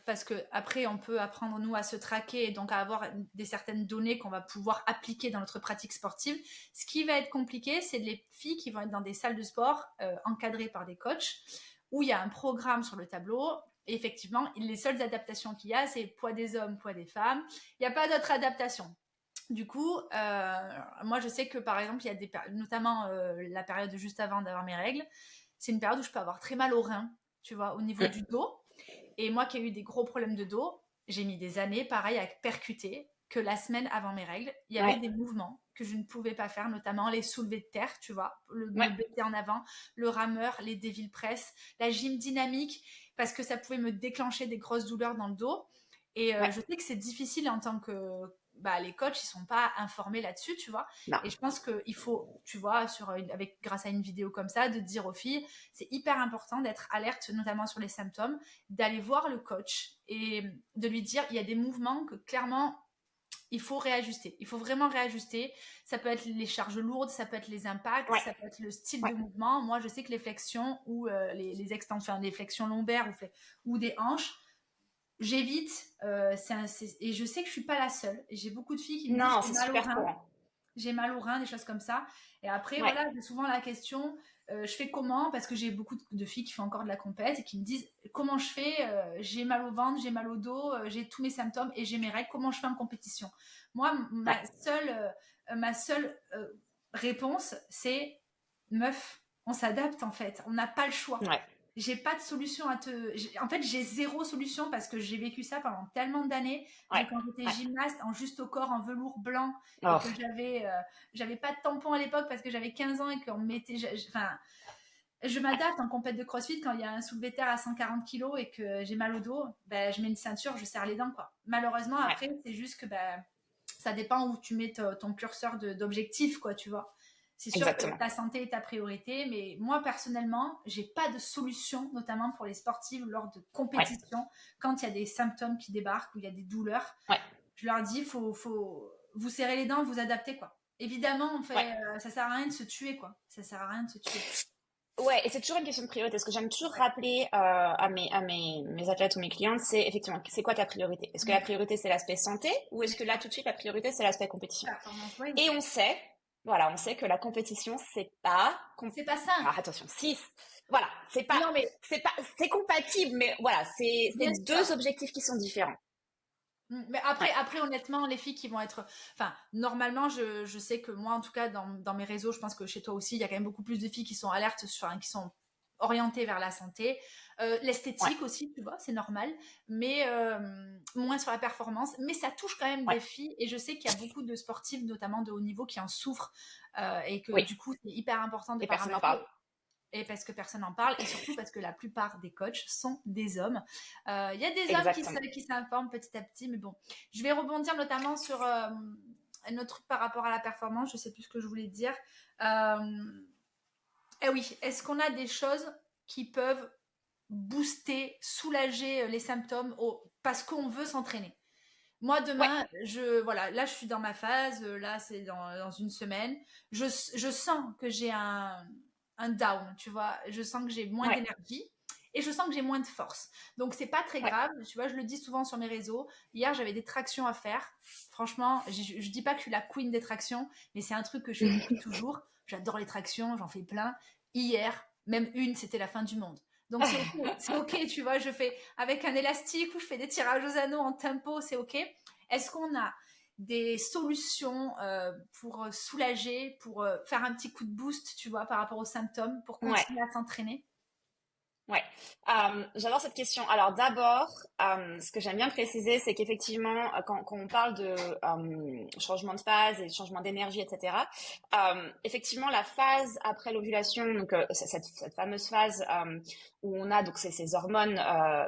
parce que après on peut apprendre nous à se traquer et donc à avoir certaines données qu'on va pouvoir appliquer dans notre pratique sportive. Ce qui va être compliqué, c'est les filles qui vont être dans des salles de sport encadrées par des coachs où il y a un programme sur le tableau. Et effectivement, les seules adaptations qu'il y a, c'est poids des hommes, poids des femmes. Il n'y a pas d'autres adaptations. Du coup, moi je sais que par exemple, il y a notamment la période juste avant d'avoir mes règles, c'est une période où je peux avoir très mal au rein, tu vois, au niveau du dos. Et moi qui ai eu des gros problèmes de dos, j'ai mis des années, pareil, à percuter que la semaine avant mes règles, il y avait des mouvements que je ne pouvais pas faire, notamment les soulevés de terre, tu vois, me baisser en avant, le rameur, les dévil press, la gym dynamique, parce que ça pouvait me déclencher des grosses douleurs dans le dos. Et je sais que c'est difficile en tant que les coachs, ils sont pas informés là-dessus, tu vois. Non. Et je pense qu'il faut, tu vois, grâce à une vidéo comme ça, de dire aux filles, c'est hyper important d'être alerte, notamment sur les symptômes, d'aller voir le coach et de lui dire, il y a des mouvements que clairement, il faut réajuster. Il faut vraiment réajuster. Ça peut être les charges lourdes, ça peut être les impacts, ça peut être le style de mouvement. Moi, je sais que les flexions ou les extensions, les flexions lombaires ou des hanches, j'évite, et je sais que je suis pas la seule. Et j'ai beaucoup de filles qui me disent j'ai mal au rein. J'ai mal au rein, des choses comme ça. Et après, voilà, j'ai souvent la question, je fais comment? Parce que j'ai beaucoup de filles qui font encore de la compète et qui me disent comment je fais? J'ai mal au ventre, j'ai mal au dos, j'ai tous mes symptômes et j'ai mes règles. Comment je fais en compétition? Moi, ma seule réponse, c'est meuf, on s'adapte en fait. On n'a pas le choix. J'ai pas de solution en fait, j'ai zéro solution parce que j'ai vécu ça pendant tellement d'années. Quand j'étais gymnaste en juste au corps, en velours blanc, et que j'avais pas de tampon à l'époque parce que j'avais 15 ans et qu'on me mettait. Je m'adapte en compète de CrossFit quand il y a un soulevé de terre à 140 kilos et que j'ai mal au dos, ben, je mets une ceinture, je serre les dents, quoi. Malheureusement, Ouais, après, c'est juste que ben, ça dépend où tu mets ton curseur d'objectif, quoi, tu vois. C'est sûr que exactement. ta santé est ta priorité, mais moi, personnellement, j'ai pas de solution, notamment pour les sportives lors de Ouais, compétitions, quand il y a des symptômes qui débarquent, où il y a des douleurs. ouais, Je leur dis, faut vous serrer les dents, vous adapter, quoi. Évidemment, ouais. ça sert à rien de se tuer, quoi. Ça sert à rien de se tuer. Ouais, et c'est toujours une question de priorité. Ce que j'aime toujours Ouais. rappeler mes athlètes ou mes clientes, c'est effectivement, c'est quoi ta priorité? Est-ce que la Mm. priorité, c'est l'aspect santé ou est-ce Bien que là, sûr. tout de suite, la priorité, c'est l'aspect compétition? Performance, oui. Et on sait, voilà, on sait que la compétition, c'est pas, C'est pas ça. alors attention, si, voilà, Non, mais c'est compatible, mais voilà, c'est bien deux sûr. objectifs qui sont différents. Mais Ouais, après, honnêtement, les filles qui vont être. Enfin, normalement, je sais que moi, en tout cas, dans mes réseaux, je pense que chez toi aussi, il y a quand même beaucoup plus de filles qui sont alertes, enfin, qui sont orientées vers la santé. ouais, L'esthétique aussi, tu vois, c'est normal. Mais moins sur la performance. Mais ça touche quand même ouais, des filles. Et je sais qu'il y a beaucoup de sportifs, notamment de haut niveau, qui en souffrent. Et que oui. du coup, c'est hyper important de Et personne n'en parle. paramétrer. Et parce que personne n'en parle, et surtout parce que la plupart des coachs sont des hommes. Il y a des hommes Exactement. qui s'informent petit à petit, mais bon. Je vais rebondir notamment sur un autre truc par rapport à la performance, je sais plus ce que je voulais dire. Eh oui, est-ce qu'on a des choses qui peuvent booster, soulager les symptômes parce qu'on veut s'entraîner? Moi, Ouais, demain, voilà, là, je suis dans ma phase, là, c'est dans une semaine. Je sens que j'ai un down, tu vois. Je sens que j'ai moins ouais, d'énergie et je sens que j'ai moins de force. Donc, c'est pas très ouais. grave. Tu vois, je le dis souvent sur mes réseaux. Hier, j'avais des tractions à faire. Franchement, je dis pas que je suis la queen des tractions, mais c'est un truc que je fais depuis toujours. J'adore les tractions, j'en fais plein. Hier, même une, c'était la fin du monde. Donc c'est ok, tu vois, je fais avec un élastique ou je fais des tirages aux anneaux en tempo, c'est ok. Est-ce qu'on a des solutions pour soulager, pour faire un petit coup de boost, tu vois, par rapport aux symptômes, pour Ouais. continuer à s'entraîner? Ouais, j'adore cette question. Alors d'abord, ce que j'aime bien préciser, c'est qu'effectivement, quand on parle de changement de phase et changement d'énergie, etc., effectivement, la phase après l'ovulation, donc cette fameuse phase où on a donc ces hormones,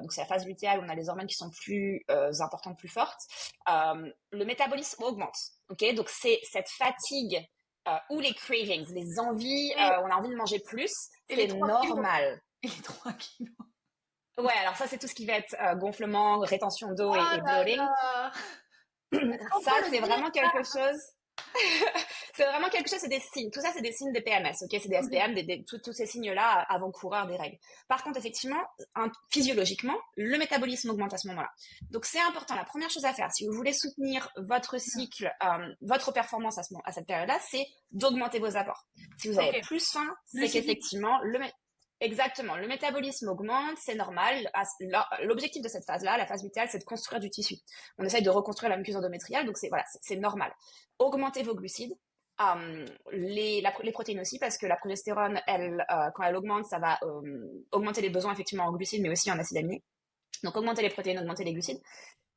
donc c'est la phase lutéale où on a les hormones qui sont plus importantes, plus fortes, le métabolisme augmente. Ok, donc c'est cette fatigue ou les cravings, les envies, Et, on a envie de manger plus, et les c'est 3 kilos. normal. Et les 3 kilos. Ouais, alors ça, c'est tout ce qui va être gonflement, rétention d'eau Oh et là bloating. là! Est-ce qu'on Ça, peut le c'est dire vraiment ça? quelque chose. C'est vraiment quelque chose, c'est des signes. Tout ça, c'est des signes des PMS, ok? C'est des Ok. SPM, tous ces signes-là avant-coureurs des règles. Par contre, effectivement, physiologiquement, le métabolisme augmente à ce moment-là. Donc, c'est important. La première chose à faire, si vous voulez soutenir votre cycle, votre performance à cette période-là, c'est d'augmenter vos apports. Si vous Ok. avez plus faim, c'est Glucidique. qu'effectivement, exactement, le métabolisme augmente, c'est normal. L'objectif de cette phase-là, la phase lutéale, c'est de construire du tissu. On essaye de reconstruire la muqueuse endométriale, donc c'est voilà, c'est normal. Augmentez vos glucides, les protéines aussi, parce que la progestérone, elle, quand elle augmente, ça va augmenter les besoins effectivement en glucides, mais aussi en acides aminés. Donc augmentez les protéines, augmentez les glucides.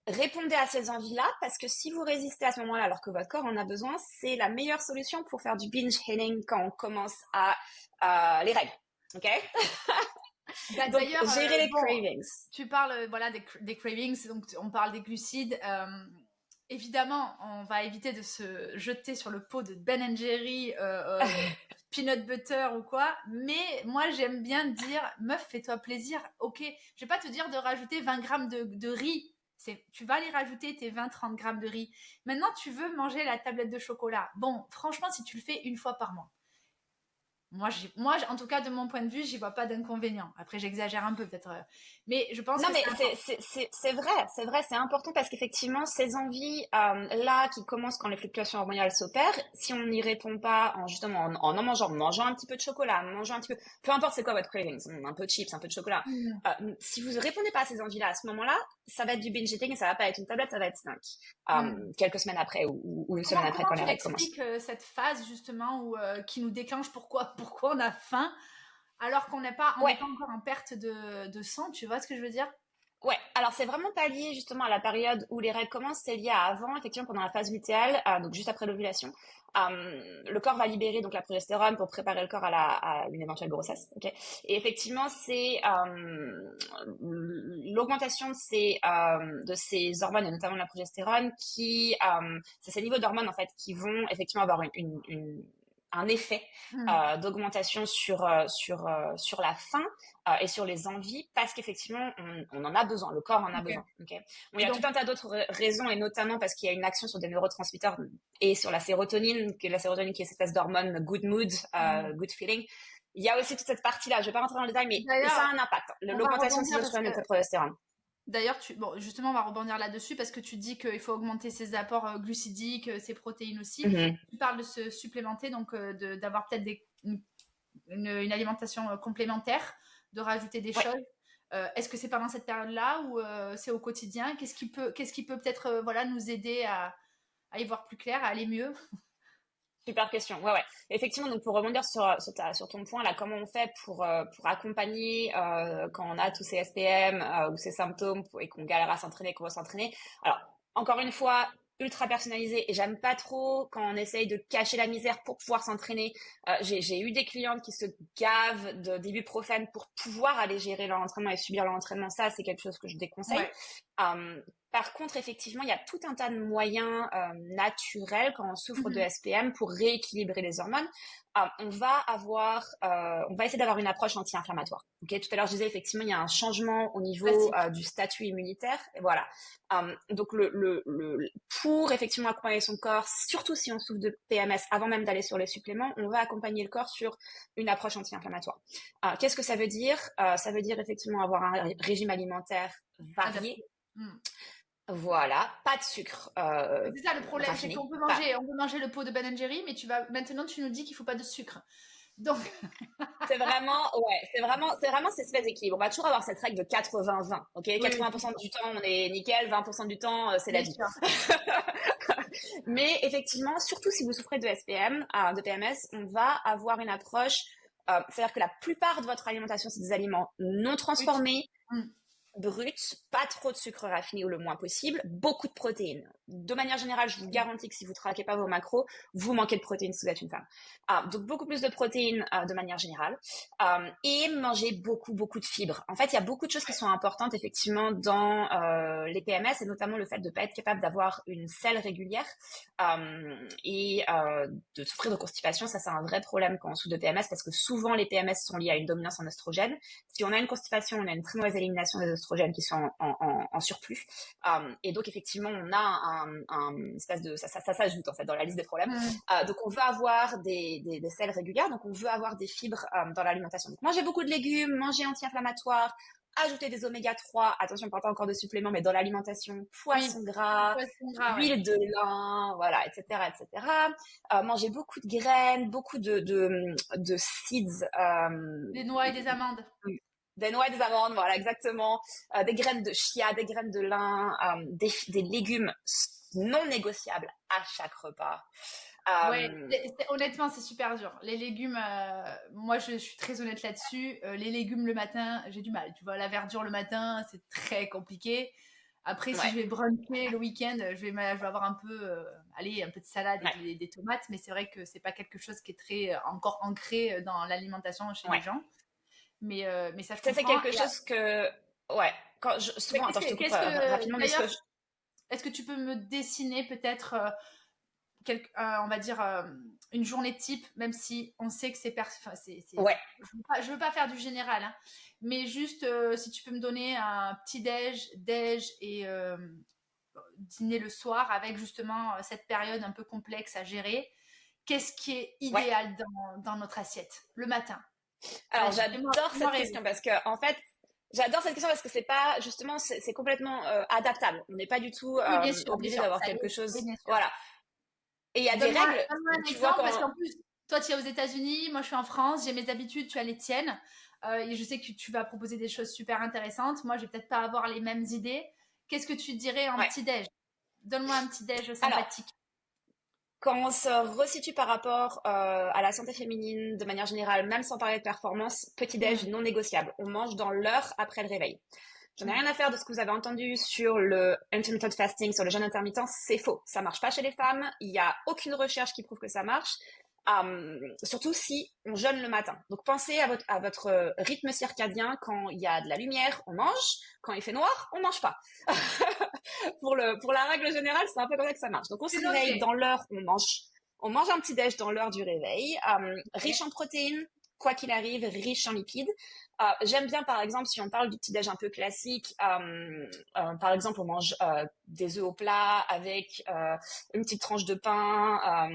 Répondez à ces envies-là, parce que si vous résistez à ce moment-là, alors que votre corps en a besoin, c'est la meilleure solution pour faire du binge eating quand on commence à les règles. Ok? Donc D'ailleurs, gérer les bon, cravings. tu parles voilà des cravings, donc on parle des glucides. Évidemment, on va éviter de se jeter sur le pot de Ben Jerry, peanut butter ou quoi. Mais moi, j'aime bien dire, meuf, fais-toi plaisir. Ok, je vais pas te dire de rajouter 20 grammes de riz. Tu vas les rajouter tes 20-30 grammes de riz. Maintenant, tu veux manger la tablette de chocolat. Bon, franchement, si tu le fais une fois par mois. En tout cas, de mon point de vue, j'y vois pas d'inconvénient. Après, j'exagère un peu peut-être, mais je pense Non, que mais c'est important. c'est vrai, c'est important parce qu'effectivement, ces envies là qui commencent quand les fluctuations hormonales s'opèrent, si on n'y répond pas en justement en mangeant un petit peu de chocolat, en mangeant un petit peu, peu importe c'est quoi votre craving, un peu de chips, un peu de chocolat. Mm. Si vous répondez pas à ces envies-là à ce moment-là, ça va être du binge eating et ça va pas être une tablette, ça va être 5 Mm. quelques semaines après ou une semaine après Comment quand les tu règles commencent. l'expliques cette phase justement qui nous déclenche pourquoi on a faim alors qu'on n'est pas Ouais. encore en perte de sang, tu vois ce que je veux dire? Ouais, alors c'est vraiment pas lié justement à la période où les règles commencent, c'est lié à avant, effectivement pendant la phase lutéale, donc juste après l'ovulation. Le corps va libérer donc la progestérone pour préparer le corps à une éventuelle grossesse. Ok. Et effectivement, c'est l'augmentation de ces hormones et notamment de la progestérone c'est ces niveaux d'hormones en fait qui vont effectivement avoir un effet Hmm. d'augmentation sur la faim et sur les envies parce qu'effectivement on en a besoin, le corps en a besoin. Ok. Okay. Bon, il Et y a tout donc, un tas d'autres raisons et notamment parce qu'il y a une action sur des neurotransmetteurs et sur la sérotonine, qui est cette espèce d'hormone good mood, hmm. good feeling. Il y a aussi toute cette partie-là, je vais pas rentrer dans le détail, mais ça D'ailleurs, a un impact, on va l'augmentation de rebondir parce testostérone que et de progestérone. d'ailleurs, bon, justement, on va rebondir là-dessus parce que tu dis qu'il faut augmenter ses apports glucidiques, ses protéines aussi. Mm-hmm. Tu parles de se supplémenter, donc d'avoir peut-être une alimentation complémentaire, de rajouter des Ouais. choses. Est-ce que c'est pendant cette période-là ou c'est au quotidien? Qu'est-ce qui peut peut-être voilà, nous aider à y voir plus clair, à aller mieux? Super question. Ouais, ouais. Effectivement, donc pour rebondir sur ton point là, comment on fait pour accompagner quand on a tous ces SPM ou ces symptômes et qu'on galère à s'entraîner, qu'on va s'entraîner. Alors, encore une fois, ultra personnalisé et j'aime pas trop quand on essaye de cacher la misère pour pouvoir s'entraîner. J'ai eu des clientes qui se gavent d'ibuprofène pour pouvoir aller gérer leur entraînement et subir leur entraînement. Ça, c'est quelque chose que je déconseille. Ouais. Par contre, effectivement, il y a tout un tas de moyens naturels quand on souffre de Mhm. SPM pour rééquilibrer les hormones. On va essayer d'avoir une approche anti-inflammatoire. Okay, tout à l'heure, je disais effectivement, il y a un changement au niveau Classique. du statut immunitaire. Et voilà. Donc, pour effectivement accompagner son corps, surtout si on souffre de PMS, avant même d'aller sur les suppléments, on va accompagner le corps sur une approche anti-inflammatoire. Qu'est-ce que ça veut dire? Ça veut dire effectivement avoir un régime alimentaire varié. Adapté. Mm. Voilà, pas de sucre C'est ça le problème, c'est raffiné. qu'on peut Pas. manger le pot de Ben Jerry, mais maintenant tu nous dis qu'il faut pas de sucre. Donc, C'est vraiment cette espèce d'équilibre. On va toujours avoir cette règle de 80-20. Ok, oui, oui, 80% du temps on est nickel, 20% du temps c'est la bien vie. sûr. Mais effectivement, surtout si vous souffrez de SPM, de PMS, on va avoir une approche. C'est-à-dire que la plupart de votre alimentation, c'est des aliments non Oui. transformés, Mm. brut, pas trop de sucre raffiné ou le moins possible, beaucoup de protéines. De manière générale, je vous garantis que si vous traquez pas vos macros, vous manquez de protéines si vous êtes une femme. Donc beaucoup plus de protéines de manière générale et manger beaucoup beaucoup de fibres. En fait, il y a beaucoup de choses qui sont importantes effectivement dans les PMS et notamment le fait de pas être capable d'avoir une selle régulière et de souffrir de constipation. Ça, c'est un vrai problème quand on souffre de PMS parce que souvent les PMS sont liés à une dominance en oestrogène. Si on a une constipation, on a une très mauvaise élimination des oestrogènes qui sont en surplus. Et donc, effectivement, on a un espèce de... Ça s'ajoute, en fait, dans la liste des problèmes. Mm. Donc, on veut avoir des selles régulières. Donc, on veut avoir des fibres dans l'alimentation. Donc, manger beaucoup de légumes, manger anti-inflammatoire, ajouter des oméga 3, attention, pas encore de suppléments, mais dans l'alimentation, Oui, poisson gras, poisson gras, ouais. huile de lin, voilà, etc., etc. Manger beaucoup de graines, beaucoup de seeds, Des noix et des amandes. des noix et des amandes, voilà, exactement. Des graines de chia, des graines de lin, des légumes non négociables à chaque repas. Ouais, Euh, honnêtement, c'est super dur. Les légumes, moi, je suis très honnête là-dessus. Les légumes le matin, j'ai du mal. Tu vois, la verdure le matin, c'est très compliqué. Après, si ouais, je vais bruncher le week-end, je vais avoir un peu, allez, un peu de salade et ouais, des tomates, mais c'est vrai que c'est pas quelque chose qui est très encore ancré dans l'alimentation chez les ouais. gens. Mais ça, je Ça, c'est comprends. quelque chose que, ouais, Mais souvent, attends, je te coupe rapidement, mais d'ailleurs, est-ce que tu peux me dessiner peut-être on va dire, une journée type, même si on sait que enfin, ouais, je veux pas faire du général, hein, mais juste si tu peux me donner un petit déj et dîner le soir avec justement cette période un peu complexe à gérer. Qu'est-ce qui est ouais. idéal dans notre assiette le matin? Alors, Vas-y, j'adore fais-moi cette rêver. question parce que, en fait, j'adore cette question parce que c'est pas, justement, c'est complètement adaptable. On n'est pas du tout Oui, bien obligé sûr, d'avoir ça quelque l'est, oui, chose. bien sûr. Voilà. Et il y a des Donne-moi règles, donne-moi un tu vois, exemple, parce quand, qu'en plus, toi, tu es aux États-Unis, moi, je suis en France, j'ai mes habitudes, tu as les tiennes. Et je sais que tu vas proposer des choses super intéressantes. Moi, je vais peut-être pas avoir les mêmes idées. Qu'est-ce que tu dirais en ouais. petit-déj? Donne-moi un petit-déj Alors, sympathique. quand on se resitue par rapport à la santé féminine de manière générale, même sans parler de performance, petit-déj Hmm. non négociable. On mange dans l'heure après le réveil. J'en ai rien à faire de ce que vous avez entendu sur le intermittent fasting, sur le jeûne intermittent. C'est faux. Ça marche pas chez les femmes. Il y a aucune recherche qui prouve que ça marche. Surtout si on jeûne le matin. Donc pensez à votre rythme circadien. Quand il y a de la lumière, on mange. Quand il fait noir, on mange pas. Pour la règle générale, c'est un peu comme ça que ça marche. Donc on se réveille dans l'heure, on mange un petit déj dans l'heure du réveil, riche en protéines, quoi qu'il arrive, riche en lipides. J'aime bien, par exemple, si on parle du petit déj un peu classique, par exemple, on mange des œufs au plat avec une petite tranche de pain,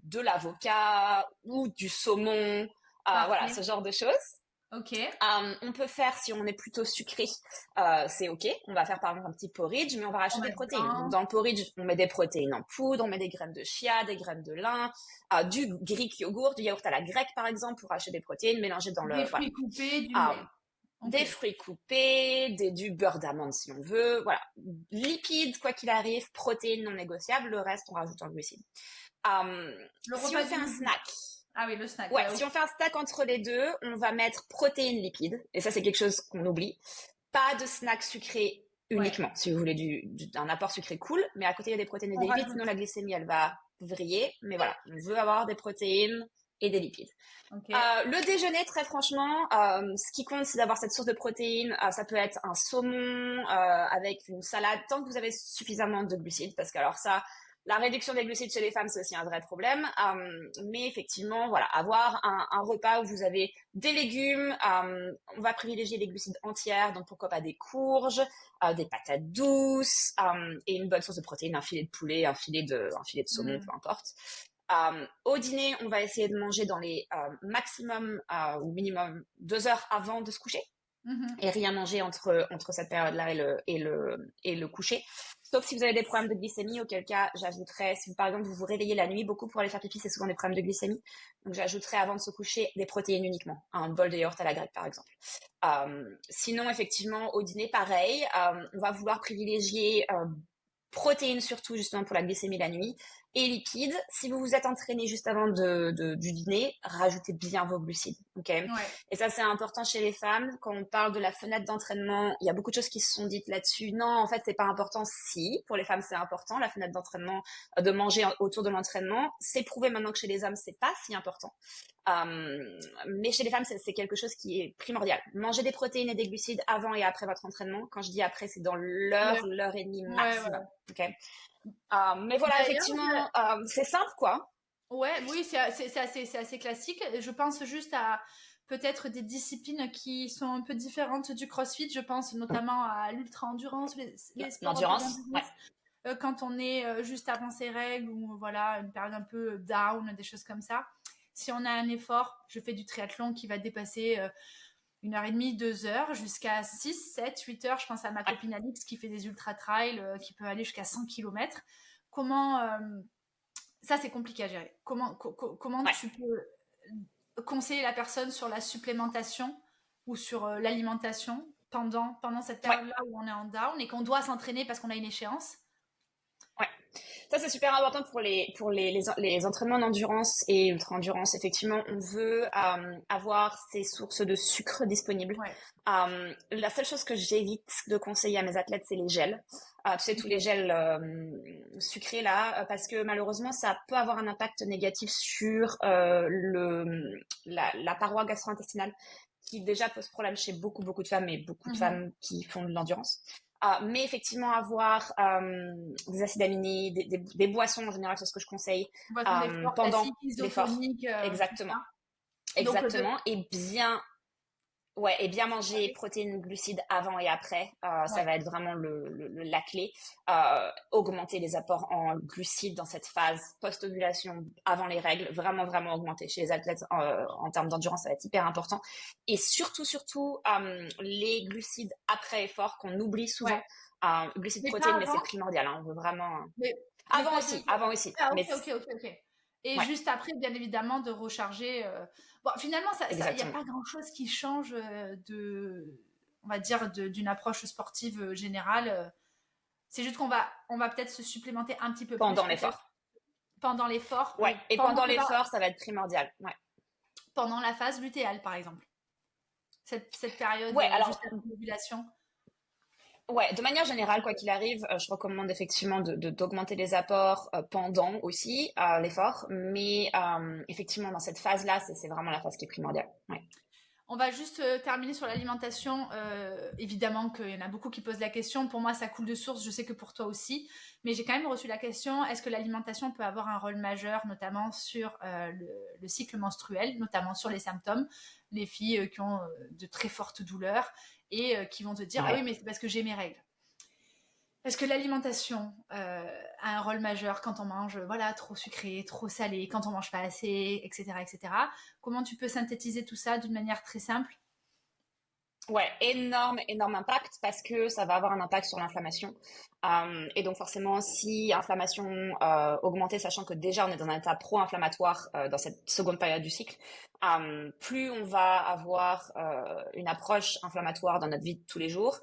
de l'avocat ou du saumon, voilà, ce genre de choses. Ok. On peut faire, si on est plutôt sucré, c'est ok. On va faire par exemple un petit porridge, mais on va rajouter des protéines. Donc, dans le porridge, on met des protéines en poudre, on met des graines de chia, des graines de lin, du Greek yogourt, du yaourt à la grecque par exemple, pour acheter des protéines mélangées dans Des fruits coupés, du lait. Des fruits coupés, du beurre d'amande si on veut, voilà. Lipides, quoi qu'il arrive, protéines non négociables, le reste on rajoute en glucides. Si on fait un snack, ah oui, le snack. ouais, si on fait un snack entre les deux, on va mettre protéines, lipides. Et ça, c'est quelque chose qu'on oublie. Pas de snack sucré uniquement. Si vous voulez un apport sucré cool, mais à côté, il y a des protéines et des lipides, sinon la glycémie, elle va vriller. Mais voilà, on veut avoir des protéines et des lipides. Le déjeuner, très franchement, ce qui compte, c'est d'avoir cette source de protéines. Ça peut être un saumon avec une salade, tant que vous avez suffisamment de glucides, parce que alors ça, la réduction des glucides chez les femmes, c'est aussi un vrai problème. Mais effectivement, voilà, avoir un repas où vous avez des légumes, on va privilégier les glucides entières, donc pourquoi pas des courges, des patates douces, et une bonne source de protéines, un filet de poulet, un filet de saumon, peu importe. Au dîner, on va essayer de manger dans les maximum ou minimum 2 heures avant de se coucher. Et rien manger entre cette période-là et le coucher. Sauf si vous avez des problèmes de glycémie, auquel cas j'ajouterais, si par exemple vous vous réveillez la nuit beaucoup pour aller faire pipi, c'est souvent des problèmes de glycémie. Donc j'ajouterais avant de se coucher des protéines uniquement, un bol de yaourt à la grecque par exemple. Sinon effectivement au dîner pareil, on va vouloir privilégier protéines surtout justement pour la glycémie la nuit et lipides. Si vous vous êtes entraîné juste avant du dîner, rajoutez bien vos glucides, ok? Ouais. Et ça c'est important chez les femmes. Quand on parle de la fenêtre d'entraînement, il y a beaucoup de choses qui se sont dites là-dessus. Non, en fait c'est pas important. Si pour les femmes c'est important la fenêtre d'entraînement, de manger autour de l'entraînement. C'est prouvé maintenant que chez les hommes c'est pas si important. Mais chez les femmes c'est quelque chose qui est primordial. Manger des protéines et des glucides avant et après votre entraînement. Quand je dis après, c'est dans l'heure et demie maximum. Okay. Mais voilà, effectivement, c'est simple, quoi. Ouais, oui, c'est assez classique. Je pense juste à peut-être des disciplines qui sont un peu différentes du CrossFit. Je pense notamment à l'ultra-endurance, les sports d'endurance. Ouais. Quand on est juste avant ses règles ou voilà, une période un peu down, des choses comme ça. Si on a un effort, je fais du triathlon qui va dépasser 1h30, 2 heures, jusqu'à 6, 7, 8 heures. Je pense à ma copine Alix qui fait des ultra-trails, qui peut aller jusqu'à 100 km. Comment... ça, c'est compliqué à gérer. Comment tu peux conseiller la personne sur la supplémentation ou sur l'alimentation pendant cette période-là où on est en down et qu'on doit s'entraîner parce qu'on a une échéance? Ouais, ça c'est super important pour les entraînements d'endurance et ultra-endurance. Effectivement, on veut avoir ces sources de sucre disponibles. La seule chose que j'évite de conseiller à mes athlètes, c'est les gels. Tu sais, tous les gels sucrés là, parce que malheureusement, ça peut avoir un impact négatif sur la paroi gastro-intestinale, qui déjà pose problème chez beaucoup de femmes et beaucoup de femmes qui font de l'endurance. Mais effectivement, avoir des acides aminés, des boissons en général, c'est ce que je conseille pendant l'effort. Exactement. Exactement. Et bien manger protéines, glucides avant et après. Ça va être vraiment la clé. Augmenter les apports en glucides dans cette phase post-ovulation, avant les règles. Vraiment, vraiment augmenter. Chez les athlètes, en termes d'endurance, ça va être hyper important. Et surtout, les glucides après effort qu'on oublie souvent. Glucides, protéines, mais c'est primordial. On veut vraiment... Avant aussi. Ah, ok. Et juste après, bien évidemment, de recharger. Bon, finalement, il n'y a pas grand-chose qui change on va dire, d'une approche sportive générale. C'est juste qu'on va peut-être se supplémenter un petit peu pendant plus. L'effort. Pendant l'effort. Ouais, et pendant l'effort, ça va être primordial. Ouais. Pendant la phase lutéale, par exemple. Cette période juste avant l'ovulation. Ouais, de manière générale, quoi qu'il arrive, je recommande effectivement d'augmenter les apports pendant aussi l'effort, mais effectivement dans cette phase-là, c'est vraiment la phase qui est primordiale. Ouais. On va juste terminer sur l'alimentation. Évidemment qu'il y en a beaucoup qui posent la question. Pour moi, ça coule de source. Je sais que pour toi aussi. Mais j'ai quand même reçu la question, est-ce que l'alimentation peut avoir un rôle majeur, notamment sur le cycle menstruel, notamment sur les symptômes, les filles qui ont de très fortes douleurs et qui vont te dire, ah oui, Ouais. mais c'est parce que j'ai mes règles. Est-ce que l'alimentation a un rôle majeur quand on mange voilà, trop sucré, trop salé, quand on mange pas assez, etc., etc. Comment tu peux synthétiser tout ça d'une manière très simple? Ouais, énorme impact parce que ça va avoir un impact sur l'inflammation. Et donc forcément, si inflammation augmentée, sachant que déjà on est dans un état pro-inflammatoire dans cette seconde période du cycle, plus on va avoir une approche inflammatoire dans notre vie de tous les jours,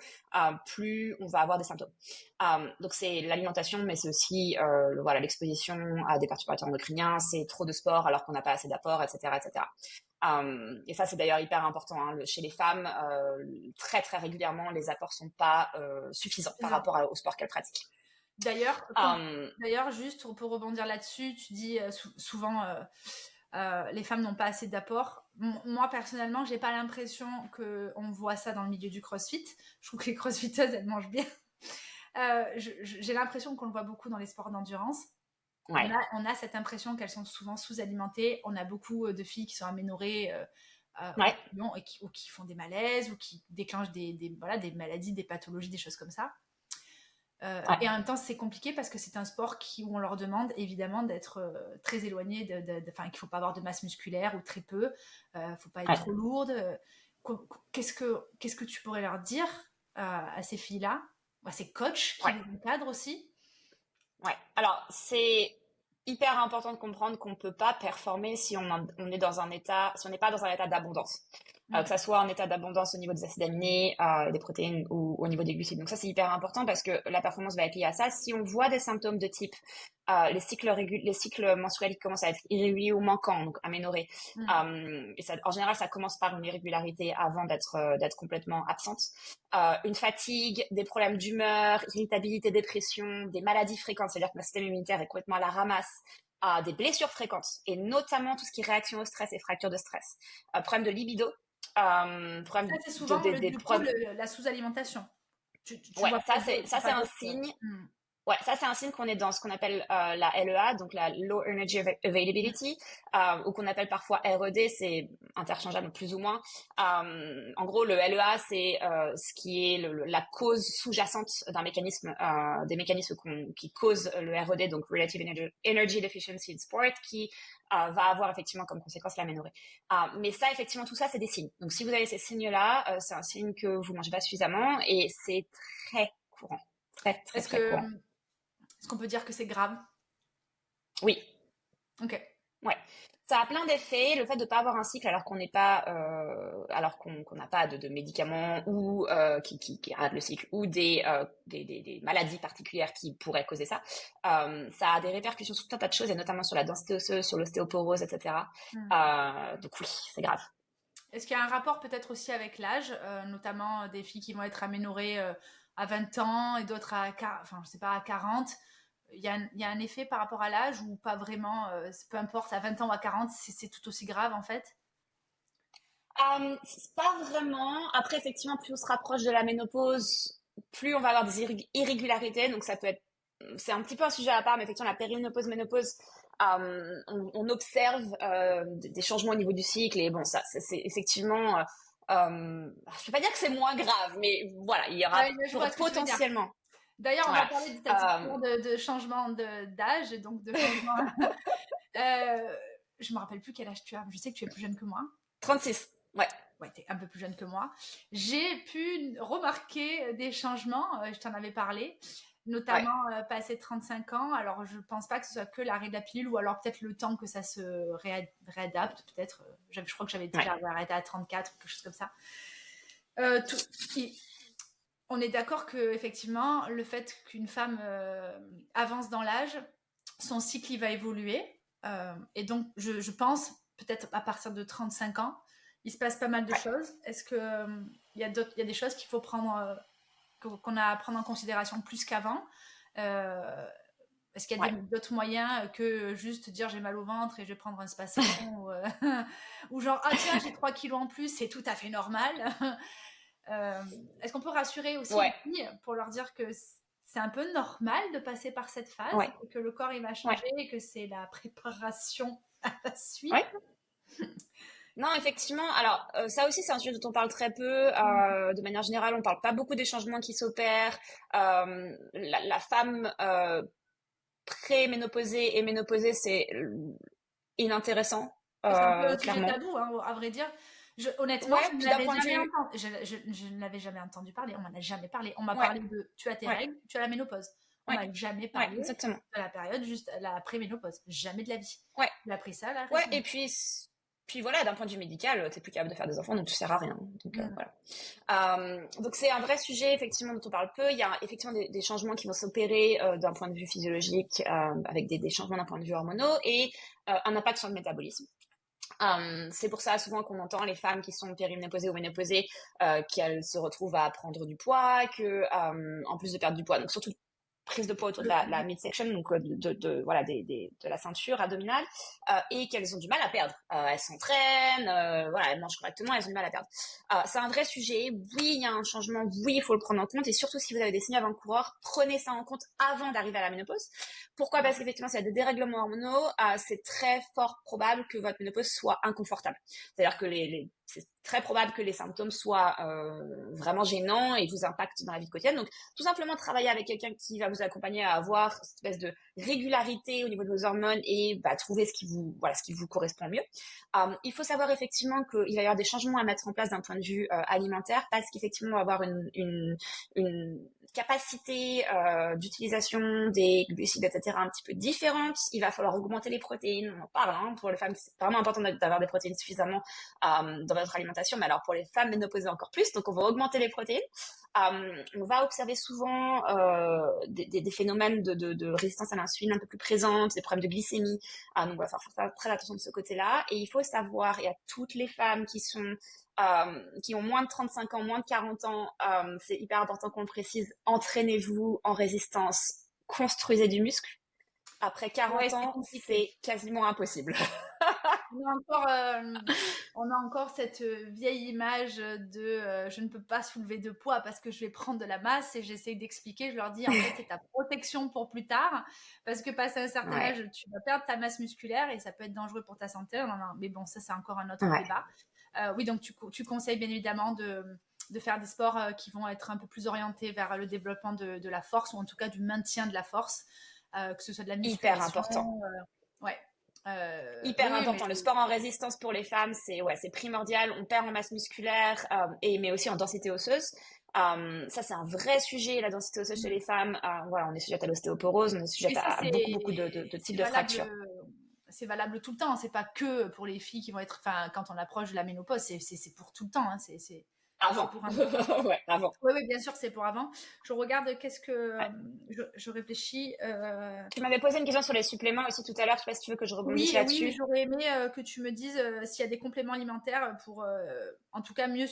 plus on va avoir des symptômes. Donc c'est l'alimentation, mais c'est aussi voilà l'exposition à des perturbateurs endocriniens, c'est trop de sport alors qu'on n'a pas assez d'apport, etc., etc. Et ça, c'est d'ailleurs hyper important. Hein. Chez les femmes, très régulièrement, les apports sont pas suffisants par rapport au sport qu'elles pratiquent. D'ailleurs, Euh, d'ailleurs, juste pour rebondir là-dessus, tu dis souvent les femmes n'ont pas assez d'apport. Moi, personnellement, j'ai pas l'impression qu'on voit ça dans le milieu du crossfit. Je trouve que les crossfiteuses, elles mangent bien. J'ai l'impression qu'on le voit beaucoup dans les sports d'endurance. ouais, On a cette impression qu'elles sont souvent sous-alimentées. On a beaucoup de filles qui sont aménorrhées ouais, ou qui font des malaises ou qui déclenchent voilà, des maladies, des pathologies, des choses comme ça. ouais, Et en même temps, c'est compliqué parce que c'est un sport où on leur demande évidemment d'être très éloigné, qu'il ne faut pas avoir de masse musculaire ou très peu, il ne faut pas être ouais. trop lourde. Qu'est-ce que tu pourrais leur dire à ces filles-là, à ces coachs qui Ouais. les encadrent aussi? Ouais. Alors, c'est hyper important de comprendre qu'on peut pas performer si on est dans un état, si on n'est pas dans un état d'abondance. Que Mm. ça soit en état d'abondance au niveau des acides aminés, des protéines ou au niveau des glucides. Donc ça, c'est hyper important parce que la performance va être liée à ça. Si on voit des symptômes de type les cycles menstruels qui commencent à être irréguliers ou manquants, donc aménorrhés, Mm. et ça, en général, ça commence par une irrégularité avant d'être complètement absente. Une fatigue, des problèmes d'humeur, irritabilité, dépression, des maladies fréquentes, c'est-à-dire que notre système immunitaire est complètement à la ramasse, des blessures fréquentes, et notamment tout ce qui est réaction au stress et fracture de stress. Problème de libido, Ça, problème c'est souvent des du coup problèmes. la sous-alimentation. Tu Ouais, vois pas ça c'est un d'autres. signe. Mm. Ouais, ça c'est un signe qu'on est dans ce qu'on appelle la LEA, donc la Low Energy Mm. Availability, ou qu'on appelle parfois RED, c'est interchangeable plus ou moins. En gros, le LEA, c'est ce qui est la cause sous-jacente d'un mécanisme, des mécanismes qui causent le RED, donc Relative Energy Deficiency in Sport, qui va avoir effectivement comme conséquence l'aménorrhée. Mais ça, effectivement, tout ça, c'est des signes. Donc, si vous avez ces signes-là, c'est un signe que vous mangez pas suffisamment et c'est très courant. Est-ce Très que courant. est-ce qu'on peut dire que c'est grave? Oui, Ok. ouais. Ça a plein d'effets. Le fait de pas avoir un cycle alors qu'on n'est pas, alors qu'on n'a pas de médicaments ou qui arrêtent le cycle ou des maladies particulières qui pourraient causer ça. Ça a des répercussions sur tout un tas de choses et notamment sur la densité osseuse, sur l'ostéoporose, etc. Mm. Donc oui, c'est grave. Est-ce qu'il y a un rapport peut-être aussi avec l'âge, notamment des filles qui vont être aménorrhées à 20 ans et d'autres enfin, je sais pas, à 40? Il y a un effet par rapport à l'âge ou pas vraiment, peu importe, à 20 ans ou à 40, c'est tout aussi grave en fait? C'est pas vraiment. Après, effectivement, plus on se rapproche de la ménopause, plus on va avoir des irrégularités. Donc, ça peut être, c'est un petit peu un sujet à part, mais effectivement, la périménopause, ménopause, on observe des changements au niveau du cycle. Et bon, ça, c'est effectivement, je peux pas dire que c'est moins grave, mais voilà, il y aura Ouais, je vois ce que tu veux dire. potentiellement, D'ailleurs, on va voilà. parler de cette Euh, histoire de changement d'âge, et donc de changement. Je me rappelle plus quel âge tu as. Je sais que tu es plus jeune que moi. 36, ouais, Ouais, tu es un peu plus jeune que moi. J'ai pu remarquer des changements, je t'en avais parlé, ouais, notamment passé 35 ans. Alors, je pense pas que ce soit que l'arrêt de la pilule ou alors peut-être le temps que ça se réadapte. Peut-être, je crois que j'avais dit que ouais. j'avais arrêté à 34 ou quelque chose comme ça. Euh, tout, il- on est d'accord que effectivement, le fait qu'une femme avance dans l'âge, son cycle il va évoluer. Et donc, je pense, peut-être à partir de 35 ans, il se passe pas mal de Ouais. choses. Est-ce que il y a des choses qu'il faut prendre qu'on a à prendre en considération plus qu'avant. Est-ce qu'il y a d'autres moyens que juste dire j'ai mal au ventre et je vais prendre un Spasfon ou genre ah tiens j'ai 3 kilos en plus, c'est tout à fait normal. Est-ce qu'on peut rassurer aussi les filles pour leur dire que c'est un peu normal de passer par cette phase, et que le corps il va changer et que c'est la préparation à la suite. Non, effectivement. Alors, ça aussi, c'est un sujet dont on parle très peu. De manière générale, on parle pas beaucoup des changements qui s'opèrent. La femme pré-ménopausée et ménopausée, c'est inintéressant. C'est un peu un sujet clairement. tabou, hein, à vrai dire. Honnêtement, je ne l'avais jamais entendu parler. On m'en a jamais parlé. On m'a parlé de tu as tes règles, tu as la ménopause. On m'a jamais parlé de la période juste la préménopause. Jamais de la vie. J'ai appris ça là. Et puis voilà, d'un point de vue médical, t'es plus capable de faire des enfants, donc tu sers à rien. Donc voilà. Donc c'est un vrai sujet effectivement dont on parle peu. Il y a effectivement des changements qui vont s'opérer d'un point de vue physiologique, avec des changements d'un point de vue hormonaux et un impact sur le métabolisme. C'est pour ça souvent qu'on entend les femmes qui sont périménopausées ou ménopausées qu'elles se retrouvent à prendre du poids, que en plus de perdre du poids, donc surtout prise de poids autour de la midsection, donc voilà de la ceinture abdominale, et qu'elles ont du mal à perdre. Elles s'entraînent, voilà, elles mangent correctement, elles ont du mal à perdre. C'est un vrai sujet. Oui, il y a un changement. Oui, il faut le prendre en compte. Et surtout, si vous avez des signes avant-coureurs, prenez ça en compte avant d'arriver à la ménopause. Pourquoi ? Parce qu'effectivement, s'il y a des dérèglements hormonaux, c'est très fort probable que votre ménopause soit inconfortable. C'est-à-dire que c'est très probable que les symptômes soient vraiment gênants et vous impactent dans la vie quotidienne. Donc, tout simplement travailler avec quelqu'un qui va vous accompagner à avoir cette espèce de régularité au niveau de vos hormones et trouver ce qui vous correspond mieux. Il faut savoir effectivement qu'il va y avoir des changements à mettre en place d'un point de vue alimentaire, parce qu'effectivement, on va avoir une capacité d'utilisation des glucides, etc., un petit peu différente. Il va falloir augmenter les protéines. On en parle, pour les femmes, c'est vraiment important d'avoir des protéines suffisamment dans votre alimentation, mais alors pour les femmes ménopausées encore plus. Donc on va augmenter les protéines. On va observer souvent des phénomènes de résistance à l'insuline un peu plus présentes, des problèmes de glycémie. Donc on va faire très attention de ce côté-là. Et il faut savoir, et à toutes les femmes qui ont moins de 35 ans, moins de 40 ans, c'est hyper important qu'on le précise, entraînez-vous en résistance, construisez du muscle. Après 40 ans, c'est quasiment impossible. On a encore cette vieille image de je ne peux pas soulever de poids parce que je vais prendre de la masse, et j'essaie d'expliquer, je leur dis en fait c'est ta protection pour plus tard, parce que passé un certain âge, tu vas perdre ta masse musculaire et ça peut être dangereux pour ta santé. Mais bon, ça c'est encore un autre débat. Oui, donc tu conseilles bien évidemment de faire des sports qui vont être un peu plus orientés vers le développement de la force, ou en tout cas du maintien de la force, que ce soit de la musculation. Hyper important. Hyper important. Le sport en résistance pour les femmes, c'est primordial. On perd en masse musculaire, mais aussi en densité osseuse. Ça, c'est un vrai sujet, la densité osseuse chez les femmes. On est sujette à l'ostéoporose, on est sujette à beaucoup de types de fractures. C'est valable tout le temps. C'est pas que pour les filles qui vont être, quand on approche de la ménopause, c'est pour tout le temps. Hein. Avant. Avant. Oui, bien sûr, c'est pour avant. Je regarde, je réfléchis. Tu m'avais posé une question sur les suppléments aussi tout à l'heure. Je sais pas si tu veux que je rebondisse là-dessus. Oui, j'aurais aimé que tu me dises s'il y a des compléments alimentaires pour, en tout cas, mieux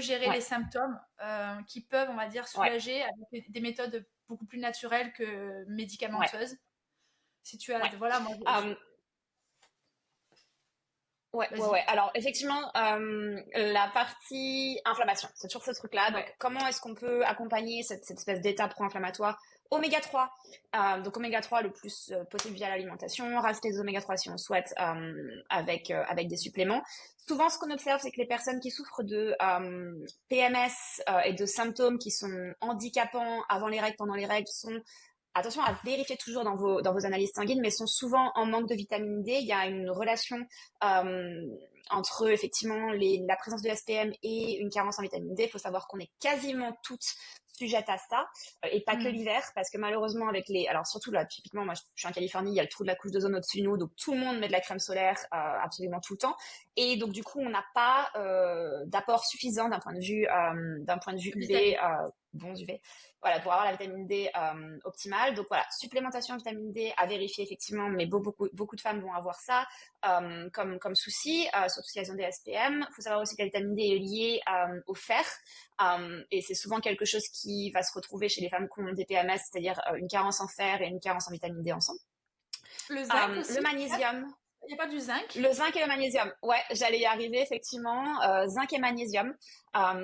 gérer les symptômes qui peuvent, on va dire, soulager avec des méthodes beaucoup plus naturelles que médicamenteuses. Si tu as, voilà, moi. Alors, effectivement, la partie inflammation, c'est toujours ce truc-là. Donc, comment est-ce qu'on peut accompagner cette espèce d'état pro-inflammatoire ? Oméga 3. Donc, oméga 3 le plus possible via l'alimentation. Rajouter des oméga 3 si on souhaite avec des suppléments. Souvent, ce qu'on observe, c'est que les personnes qui souffrent de PMS et de symptômes qui sont handicapants avant les règles, pendant les règles, sont... Attention à vérifier toujours dans vos analyses sanguines, mais sont souvent en manque de vitamine D. Il y a une relation entre effectivement la présence de SPM et une carence en vitamine D. Il faut savoir qu'on est quasiment toutes sujettes à ça, et pas que l'hiver, parce que malheureusement alors surtout là, typiquement, moi je suis en Californie, il y a le trou de la couche d'ozone au-dessus de nous, donc tout le monde met de la crème solaire absolument tout le temps, et donc du coup on n'a pas d'apport suffisant d'un point de vue UV bons UV, voilà, pour avoir la vitamine D optimale. Donc voilà, supplémentation en vitamine D à vérifier effectivement, mais beaucoup de femmes vont avoir ça comme souci, surtout si elles ont des SPM. Il faut savoir aussi que la vitamine D est liée au fer. Et c'est souvent quelque chose qui va se retrouver chez les femmes qui ont des PMS, c'est-à-dire une carence en fer et une carence en vitamine D ensemble. Le zinc aussi, Le magnésium. il n'y a pas du zinc? Le zinc et le magnésium. Ouais, j'allais y arriver, effectivement. Zinc et magnésium,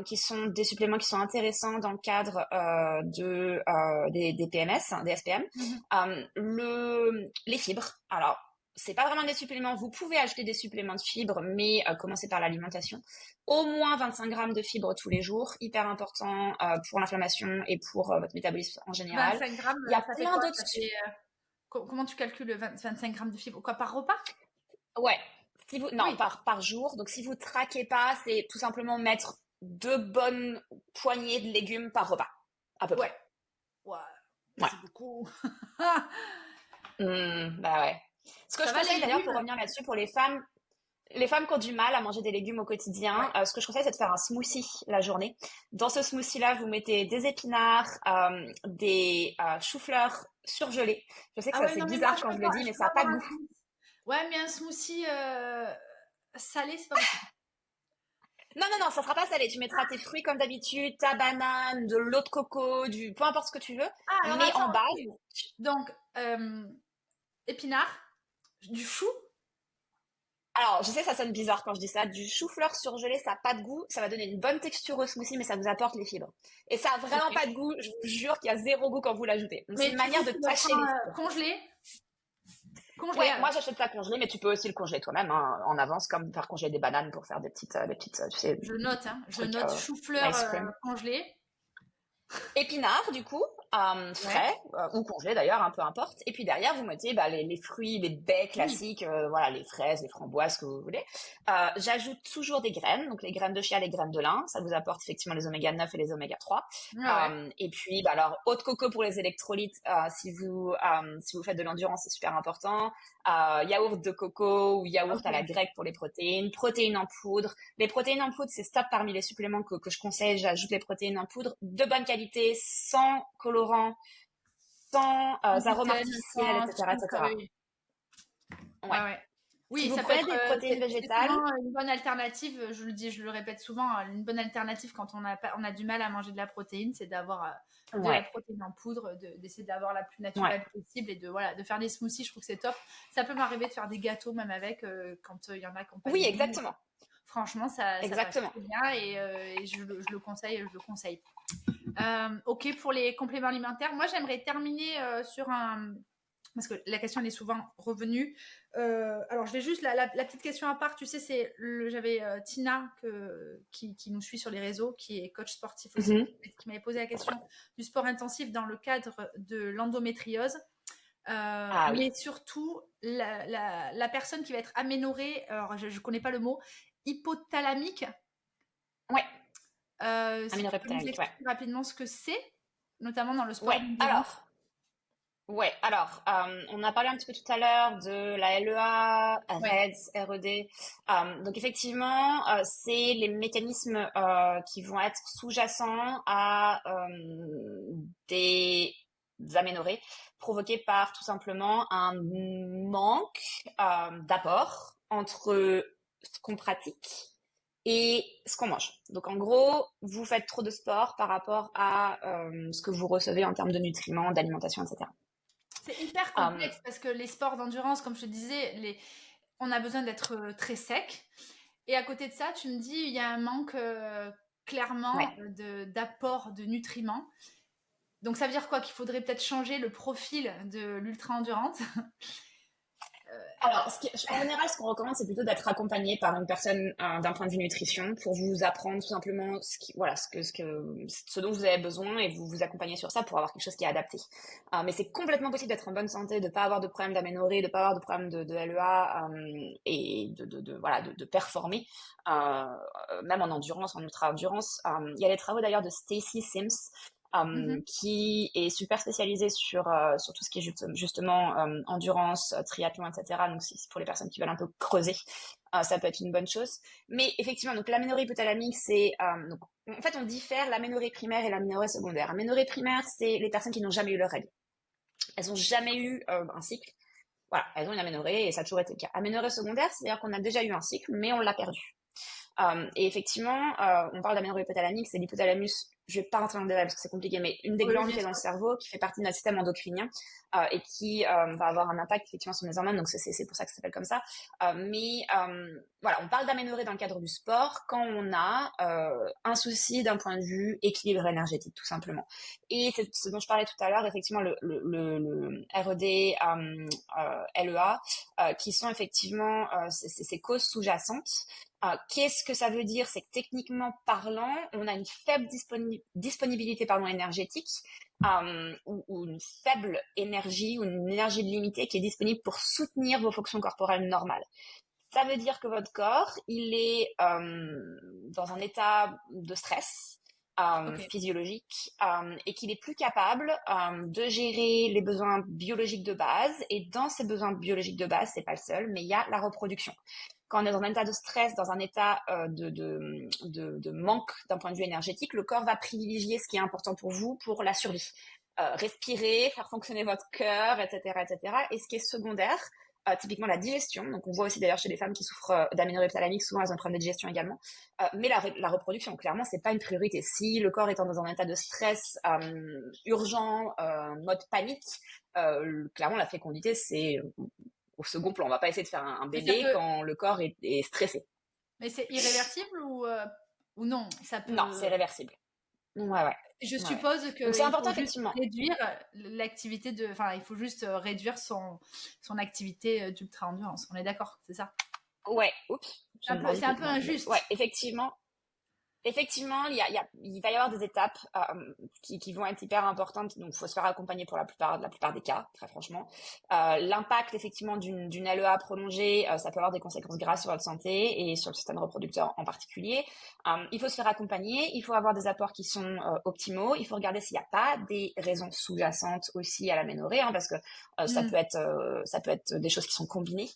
qui sont des suppléments qui sont intéressants dans le cadre des PMS, des SPM. Les fibres. Alors, c'est pas vraiment des suppléments. Vous pouvez acheter des suppléments de fibres, mais commencez par l'alimentation. Au moins 25 grammes de fibres tous les jours. Hyper important pour l'inflammation et pour votre métabolisme en général. 25 grammes, Il y a ça fait plein quoi? d'autres... Comment tu calcules le 25 grammes de fibres? Quoi, par repas? Ouais. Non, Oui. par jour. Donc, si vous traquez pas, c'est tout simplement mettre 2 bonnes poignées de légumes par repas, à peu près. Ouais. Ouais. C'est beaucoup. Bah ouais. Ce que Ça je va, les conseille d'ailleurs pour légumes? revenir là-dessus pour les femmes qui ont du mal à manger des légumes au quotidien, Ouais. ce que je conseille, c'est de faire un smoothie la journée. Dans ce smoothie-là, vous mettez des épinards, des choux-fleurs surgelés. Je sais que Ah ça ouais, c'est non, mais moi, bizarre quand je le dis, je mais peux ça n'a pas pas avoir de un goût. smoothie. Ouais, mais un smoothie salé, c'est pas possible. Non, non, non, ça sera pas salé. Tu mettras tes fruits comme d'habitude, ta banane, de l'eau de coco, peu importe ce que tu veux. Ah, alors Mais en attends, base, ok. Donc, épinards, du chou. alors je sais ça sonne bizarre quand je dis ça, du chou-fleur surgelé, ça n'a pas de goût, ça va donner une bonne texture au smoothie, mais ça vous apporte les fibres. Et ça a vraiment Ok. pas de goût, je vous jure qu'il y a zéro goût quand vous l'ajoutez. Donc c'est Mais une du coup, manière de tu le cacher prends les fibres. congelé. Congelé, Ouais, moi alors. j'achète ça congelé, mais tu peux aussi le congeler toi-même hein, en avance, comme faire congeler des bananes pour faire des petites, tu sais, Je note, hein. Je trucs note chou-fleur nice cream. congelé. Épinards, du coup, Ouais. frais, ou congelés d'ailleurs, peu importe. Et puis derrière, vous mettez les fruits, les baies Oui. classiques, voilà, les fraises, les framboises, ce que vous voulez. J'ajoute toujours des graines, donc les graines de chia, les graines de lin. Ça vous apporte effectivement les oméga 9 et les oméga 3. Ah ouais. Et puis, alors, eau de coco pour les électrolytes, si vous faites de l'endurance, c'est super important. Yaourt de coco ou yaourt à la Ok. grecque pour les protéines. Protéines en poudre. Les protéines en poudre, c'est stop parmi les suppléments que je conseille. J'ajoute les protéines en poudre de bonne qualité, sans colorant, sans Sans arômes gluten, artificiels, sans etc., sucre. etc. Oui. Ouais. Ouais, ouais. Si Oui, vous ça peut prenez être, des protéines c'est végétales, souvent une bonne alternative. Je le dis, je le répète souvent, une bonne alternative quand on a du mal à manger de la protéine, c'est d'avoir de la ouais, protéine en poudre, d'essayer d'avoir la plus ouais. naturelle possible et de faire des smoothies. Je trouve que c'est top. Ça peut m'arriver de faire des gâteaux même avec quand il y en a qui n'ont pas de Oui, goût. exactement. Franchement, ça passe Exactement. très bien et je le conseille. Je le conseille. Ok, pour les compléments alimentaires, moi j'aimerais terminer sur un. Parce que la question elle est souvent revenue. Alors je vais juste la petite question à part. Tu sais, j'avais Tina qui nous suit sur les réseaux, qui est coach sportif aussi, Mhm. qui m'avait posé la question du sport intensif dans le cadre de l'endométriose. Ah oui. Mais surtout la personne qui va être aménorrhée. Alors je connais pas le mot hypothalamique. Ouais. Si tu peux nous Aminoreptamique, ouais. expliquer rapidement ce que c'est, notamment dans le sport Ouais. d'endurance. On a parlé un petit peu tout à l'heure de la LEA, Ouais. REDS, RED. Donc effectivement, c'est les mécanismes qui vont être sous-jacents à des aménorrhées provoquées par tout simplement un manque d'apport entre ce qu'on pratique et ce qu'on mange. Donc en gros, vous faites trop de sport par rapport à ce que vous recevez en termes de nutriments, d'alimentation, etc. C'est hyper complexe parce que les sports d'endurance, comme je te disais, on a besoin d'être très sec. Et à côté de ça, tu me dis, il y a un manque Ouais. clairement d'apport de nutriments. Donc ça veut dire quoi? Qu'il faudrait peut-être changer le profil de l'ultra-endurante. Alors, en général, ce qu'on recommande, c'est plutôt d'être accompagné par une personne d'un point de vue nutrition pour vous apprendre tout simplement ce dont vous avez besoin et vous accompagner sur ça pour avoir quelque chose qui est adapté. Mais c'est complètement possible d'être en bonne santé, de pas avoir de problème d'aménorrhée, de pas avoir de problème de LEA et de performer, même en endurance, en ultra-endurance. Il y a les travaux d'ailleurs de Stacy Sims Mhm. qui est super spécialisé sur tout ce qui est justement endurance, triathlon, etc. Donc, pour les personnes qui veulent un peu creuser, ça peut être une bonne chose. Mais effectivement, donc l'aménorrhée hypothalamique, donc, en fait, on diffère l'aménorrhée primaire et l'aménorrhée secondaire. L'aménorrhée primaire, c'est les personnes qui n'ont jamais eu leur règle. Elles n'ont jamais eu un cycle. Voilà, elles ont une aménorrhée et ça a toujours été le cas. Aménorrhée secondaire, c'est-à-dire qu'on a déjà eu un cycle, mais on l'a perdu. Et effectivement, on parle d'aménorrhée hypothalamique, c'est l'hypothalamus. Je vais pas rentrer dans le détail parce que c'est compliqué, mais une des Oui, glandes bien qui est dans le sûr. cerveau, qui fait partie de notre système endocrinien et qui va avoir un impact effectivement sur les hormones. Donc c'est pour ça que ça s'appelle comme ça. Voilà, on parle d'aménorrhée dans le cadre du sport quand on a un souci d'un point de vue équilibre énergétique, tout simplement. Et c'est ce dont je parlais tout à l'heure, effectivement, le RED, LEA, qui sont effectivement ces causes sous-jacentes. Qu'est-ce que ça veut dire? C'est que techniquement parlant, on a une faible disponibilité énergétique ou une faible énergie ou une énergie limitée qui est disponible pour soutenir vos fonctions corporelles normales. Ça veut dire que votre corps, il est dans un état de stress Ok. physiologique et qu'il est plus capable de gérer les besoins biologiques de base. Et dans ces besoins biologiques de base, c'est pas le seul, mais il y a la reproduction. Quand on est dans un état de stress, dans un état de manque d'un point de vue énergétique, le corps va privilégier ce qui est important pour vous pour la survie. Respirer, faire fonctionner votre cœur, etc., etc. Et ce qui est secondaire, typiquement la digestion. Donc on voit aussi d'ailleurs chez les femmes qui souffrent d'aménorrhée hypothalamique, souvent elles ont un problème de digestion également. Mais la reproduction, clairement, c'est pas une priorité. Si le corps étant dans un état de stress urgent, mode panique, clairement la fécondité c'est au second plan. On va pas essayer de faire un Mais ça bébé peut. quand le corps est stressé. Mais c'est irréversible ou non? Ça Non, c'est peut. réversible. Ouais, ouais. Je Ouais, ouais. suppose Donc c'est qu'il important faut juste effectivement. réduire l'activité de. Enfin, il faut juste réduire son activité d'ultra-endurance. On est d'accord, c'est ça? Ouais, oups, je me C'est dit un peu ouais, injuste. effectivement. Effectivement, il va y avoir des étapes qui vont être hyper importantes, donc il faut se faire accompagner pour la plupart des cas, très franchement. L'impact effectivement d'une LEA prolongée, ça peut avoir des conséquences graves sur votre santé et sur le système reproducteur en particulier. Il faut se faire accompagner, il faut avoir des apports qui sont optimaux, il faut regarder s'il n'y a pas des raisons sous-jacentes aussi à l'aménorrhée, hein, parce que Hmm. ça peut être des choses qui sont combinées.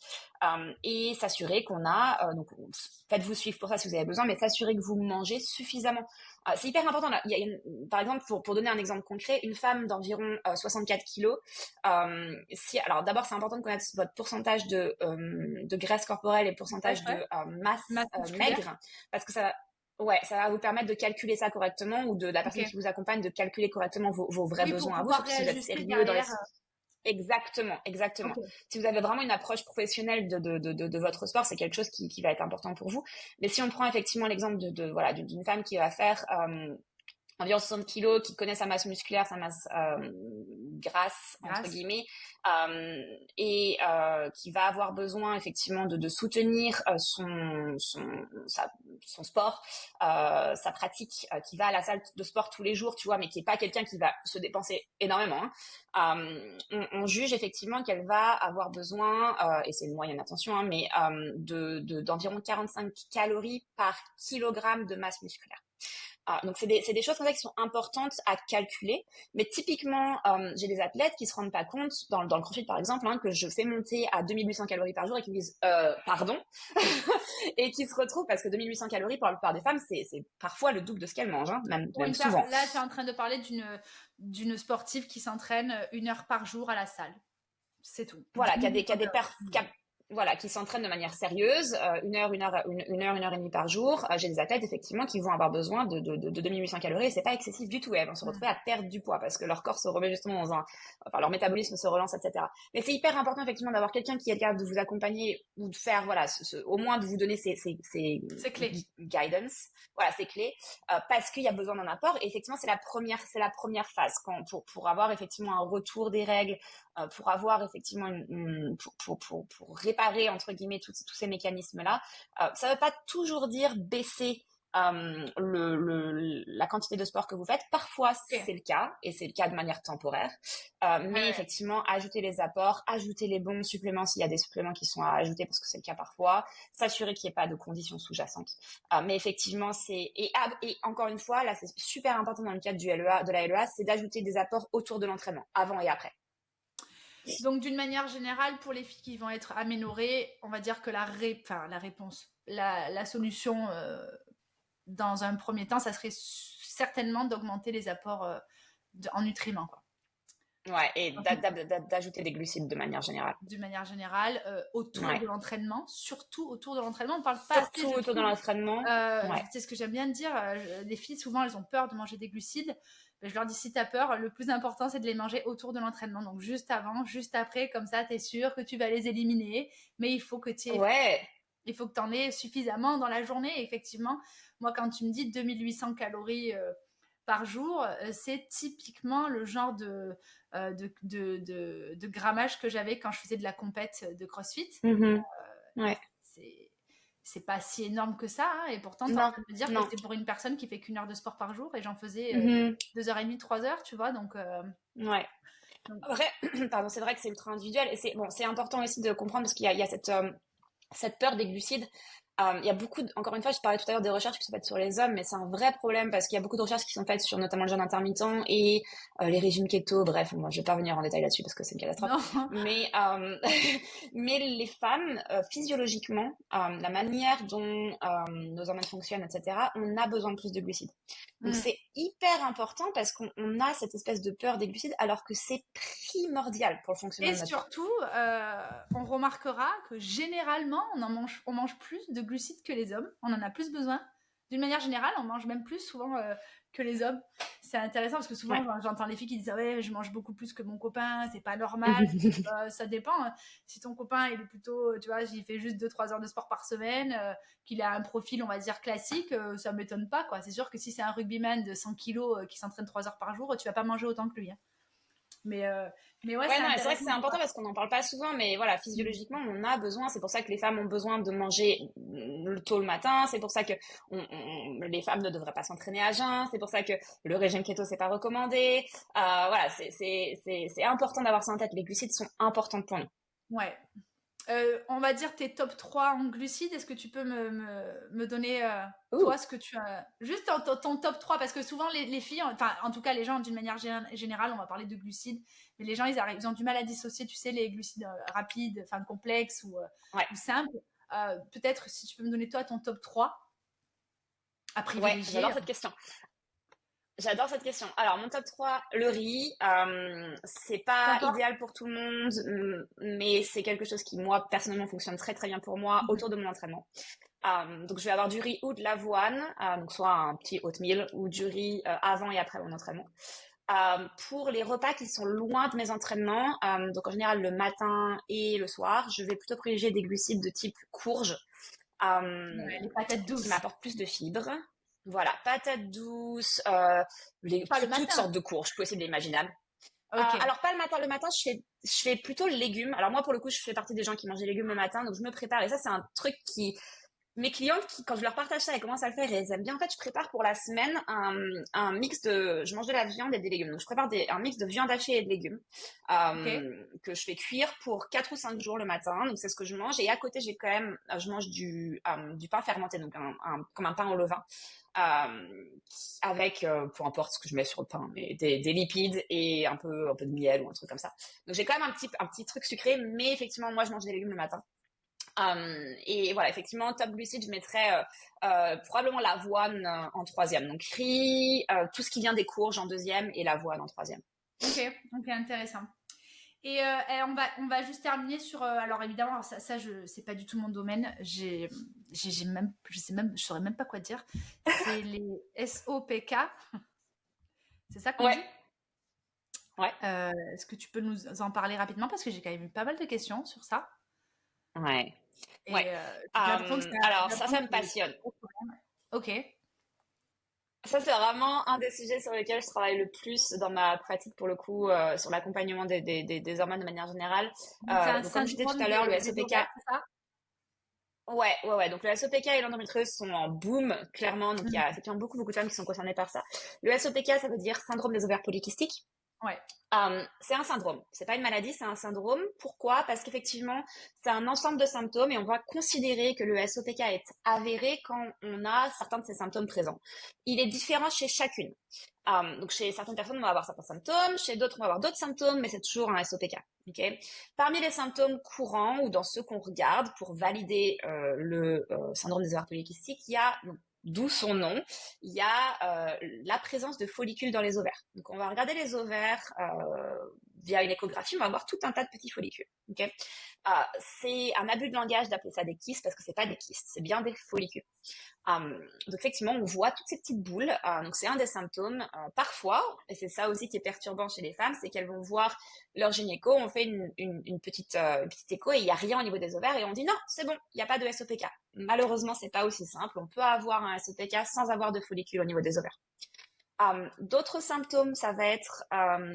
Et s'assurer qu'on a, donc faites-vous suivre pour ça si vous avez besoin, mais s'assurer que vous mangez suffisamment. C'est hyper important. Là. Par exemple, pour donner un exemple concret, une femme d'environ 64 kilos, alors d'abord c'est important de connaître votre pourcentage de graisse corporelle et Ouais, pourcentage ouais. de masse Masse musculaire. maigre, parce que ouais, ça va vous permettre de calculer ça correctement ou de la Ok. personne qui vous accompagne de calculer correctement vos vrais Oui, pour besoins à vous, pouvoir surtout si vous êtes réajuster sérieux dans les derrière. Exactement, exactement. Ok. Si vous avez vraiment une approche professionnelle de votre sport, c'est quelque chose qui va être important pour vous. Mais si on prend effectivement l'exemple voilà, d'une femme qui va faire environ 60 kilos, qui connaît sa masse musculaire, sa masse grasse, entre Grâce. guillemets, et qui va avoir besoin effectivement de soutenir son sport, sa pratique, qui va à la salle de sport tous les jours, tu vois, mais qui est pas quelqu'un qui va se dépenser énormément, hein, on juge effectivement qu'elle va avoir besoin, et c'est une moyenne, attention, hein, mais d'environ 45 calories par kilogramme de masse musculaire. Donc c'est des choses comme ça qui sont importantes à calculer. Mais typiquement, j'ai des athlètes qui se rendent pas compte, dans le CrossFit par exemple, hein, que je fais monter à 2800 calories par jour et qui me disent pardon, et qui se retrouvent parce que 2800 calories pour la plupart des femmes, c'est parfois le double de ce qu'elles mangent, hein, même souvent. Là, tu es en train de parler d'une sportive qui s'entraîne 1 heure par jour à la salle. C'est tout. Voilà, 2800 calories. voilà, qui s'entraînent de manière sérieuse, une heure et demie par jour. J'ai des athlètes effectivement qui vont avoir besoin de 2800 calories et c'est pas excessif du tout. Et elles vont se retrouver à perdre du poids parce que leur corps se remet justement enfin leur métabolisme se relance, etc. Mais c'est hyper important effectivement d'avoir quelqu'un qui est capable de vous accompagner ou de faire, voilà, au moins de vous donner ces C'est clé. guidance, voilà, ces clés, parce qu'il y a besoin d'un apport. Et effectivement, c'est la première phase pour avoir effectivement un retour des règles, pour avoir effectivement pour réparer entre guillemets tous ces mécanismes là. Ça veut pas toujours dire baisser la quantité de sport que vous faites. Parfois, Ok. c'est le cas, et c'est le cas de manière temporaire. Ouais, Mais ouais. effectivement, ajouter les apports, ajouter les bons suppléments s'il y a des suppléments qui sont à ajouter, parce que c'est le cas parfois, s'assurer qu'il n'y ait pas de conditions sous-jacentes. Mais effectivement, et encore une fois, là, c'est super important dans le cadre de la LEA, c'est d'ajouter des apports autour de l'entraînement, avant et après. Donc, d'une manière générale, pour les filles qui vont être aménorrhées, on va dire que la réponse, la solution dans un premier temps, ça serait certainement d'augmenter les apports en nutriments, quoi. Ouais, et d'ajouter des glucides de manière générale. D'une manière générale, autour Ouais. de l'entraînement, surtout autour de l'entraînement. On parle pas assez, Surtout je autour de trouve. l'entraînement. Ouais. C'est ce que j'aime bien dire. Les filles, souvent, elles ont peur de manger des glucides. Ben, je leur dis, si tu as peur, le plus important, c'est de les manger autour de l'entraînement. Donc, juste avant, juste après, comme ça, tu es sûr que tu vas les éliminer. Mais Ouais. il faut que tu en aies suffisamment dans la journée. Et effectivement, moi, quand tu me dis 2800 calories par jour, c'est typiquement le genre de grammage que j'avais quand je faisais de la compète de CrossFit. Mhm. Ouais. C'est c'est pas si énorme que ça, hein, et pourtant, tu es en Non, train de me dire que non. c'est pour une personne qui fait qu'une heure de sport par jour, et j'en faisais Mhm. 2h30, 3 heures, tu vois, Ouais. donc Après, pardon, c'est vrai que c'est ultra individuel et c'est important aussi de comprendre parce qu'il y a cette peur des glucides. Il y a encore une fois, je parlais tout à l'heure des recherches qui sont faites sur les hommes, mais c'est un vrai problème parce qu'il y a beaucoup de recherches qui sont faites sur notamment le jeûne intermittent et les régimes keto. Bref, moi, je vais pas revenir en détail là-dessus parce que c'est une catastrophe. non. Mais mais les femmes, physiologiquement, la manière dont nos hormones fonctionnent, etc., on a besoin de plus de glucides. Donc Mm. c'est hyper important parce qu'on a cette espèce de peur des glucides alors que c'est primordial pour le fonctionnement Et de notre corps. surtout, on remarquera que généralement, on mange plus de glucides que les hommes. On en a plus besoin. D'une manière générale, on mange même plus souvent que les hommes. C'est intéressant parce que souvent, Ouais. j'entends les filles qui disent ah ouais, je mange beaucoup plus que mon copain, c'est pas normal. Ça dépend, hein. Si ton copain, il est plutôt, tu vois, il fait juste 2-3 heures de sport par semaine, qu'il a un profil, on va dire, classique, ça m'étonne pas, quoi. C'est sûr que si c'est un rugbyman de 100 kilos qui s'entraîne 3 heures par jour, tu vas pas manger autant que lui, hein. Mais, euh, mais ouais, Ouais, c'est non, et c'est vrai que intéressant c'est de voir. important parce qu'on n'en parle pas souvent, mais voilà, physiologiquement, on a besoin. C'est pour ça que les femmes ont besoin de manger tôt le matin. C'est pour ça que les femmes ne devraient pas s'entraîner à jeun. C'est pour ça que le régime keto, c'est pas recommandé. Voilà, c'est important d'avoir ça en tête. Les glucides sont importants pour nous. Ouais. On va dire tes top 3 en glucides. Est-ce que tu peux me donner, Ouh. toi, ce que tu as. Juste ton top 3, parce que souvent, les filles, enfin, en tout cas, les gens, d'une manière générale, on va parler de glucides, mais les gens, ils ont du mal à dissocier, tu sais, les glucides rapides, enfin, complexes Ouais, ou simples. Peut-être si tu peux me donner, toi, ton top 3 à ouais, privilégier. j'adore cette question. J'adore cette question. Alors, mon top 3, le riz. C'est pas D'accord. idéal pour tout le monde, mais c'est quelque chose qui, moi, personnellement, fonctionne très très bien pour moi autour de mon entraînement. Donc, je vais avoir du riz ou de l'avoine, donc soit un petit oatmeal ou du riz avant et après mon entraînement. Pour les repas qui sont loin de mes entraînements, donc en général le matin et le soir, je vais plutôt privilégier des glucides de type courge, Ouais, les patates qui douces. m'apportent plus de fibres. Voilà, patates douces, Pas le toutes matin. sortes de courges possibles et imaginables. Ok. Alors pas le matin. Le matin, je fais plutôt le légume. Alors moi, pour le coup, je fais partie des gens qui mangent des légumes le matin, donc je me prépare. Et ça, c'est un truc qui mes clientes, quand je leur partage ça, elles commencent à le faire et elles aiment bien. En fait, je prépare pour la semaine un mix je mange de la viande et des légumes. Donc, je prépare un mix de viande hachée et de légumes Ok. que je fais cuire pour 4 ou 5 jours le matin. Donc, c'est ce que je mange. Et à côté, je mange du pain fermenté, donc comme un pain au levain. Avec, peu importe ce que je mets sur le pain, mais des lipides et un peu de miel ou un truc comme ça. Donc, j'ai quand même un petit truc sucré, mais effectivement, moi, je mange des légumes le matin. Et voilà, effectivement, top glucides, je mettrais probablement l'avoine en troisième. Donc riz, tout ce qui vient des courges en deuxième et l'avoine en troisième. Ok. Ok, intéressant. Et on va juste terminer sur. Alors évidemment, alors ça c'est pas du tout mon domaine. Je saurais même pas quoi dire. C'est les SOPK. C'est ça qu'on Ouais, dit. ouais, Est-ce que tu peux nous en parler rapidement parce que j'ai quand même eu pas mal de questions sur ça. ouais, ouais. Et j'ai l'impression Alors ça me c'est passionne. gros problème. Ok. Ça, c'est vraiment un des sujets sur lesquels je travaille le plus dans ma pratique, pour le coup, sur l'accompagnement des hormones de manière générale. Donc c'est un Donc, comme je disais tout syndrome à l'heure, le des ovaires, SOPK, c'est ça. Ouais. Donc le SOPK et l'endométriose sont en boom, clairement. Donc il y a Mm. effectivement beaucoup de femmes qui sont concernées par ça. Le SOPK, ça veut dire syndrome des ovaires polykystiques. Ouais. C'est un syndrome. C'est pas une maladie, c'est un syndrome. Pourquoi? Parce qu'effectivement, c'est un ensemble de symptômes et on va considérer que le SOPK est avéré quand on a certains de ces symptômes présents. Il est différent chez chacune. Donc chez certaines personnes, on va avoir certains symptômes, chez d'autres, on va avoir d'autres symptômes, mais c'est toujours un SOPK. Okay. Parmi les symptômes courants ou dans ceux qu'on regarde pour valider le syndrome des ovaires polykystiques, il y a d'où son nom, il y a la présence de follicules dans les ovaires. Donc on va regarder les ovaires via une échographie, on va voir tout un tas de petits follicules. Okay. C'est un abus de langage d'appeler ça des kystes parce que c'est pas des kystes, c'est bien des follicules. Donc effectivement, on voit toutes ces petites boules. Donc c'est un des symptômes. Parfois, et c'est ça aussi qui est perturbant chez les femmes, c'est qu'elles vont voir leur gynéco, on fait une petite écho et il y a rien au niveau des ovaires et on dit non, c'est bon, il n'y a pas de SOPK. Malheureusement, c'est pas aussi simple. On peut avoir un SOPK sans avoir de follicules au niveau des ovaires. D'autres symptômes, ça va être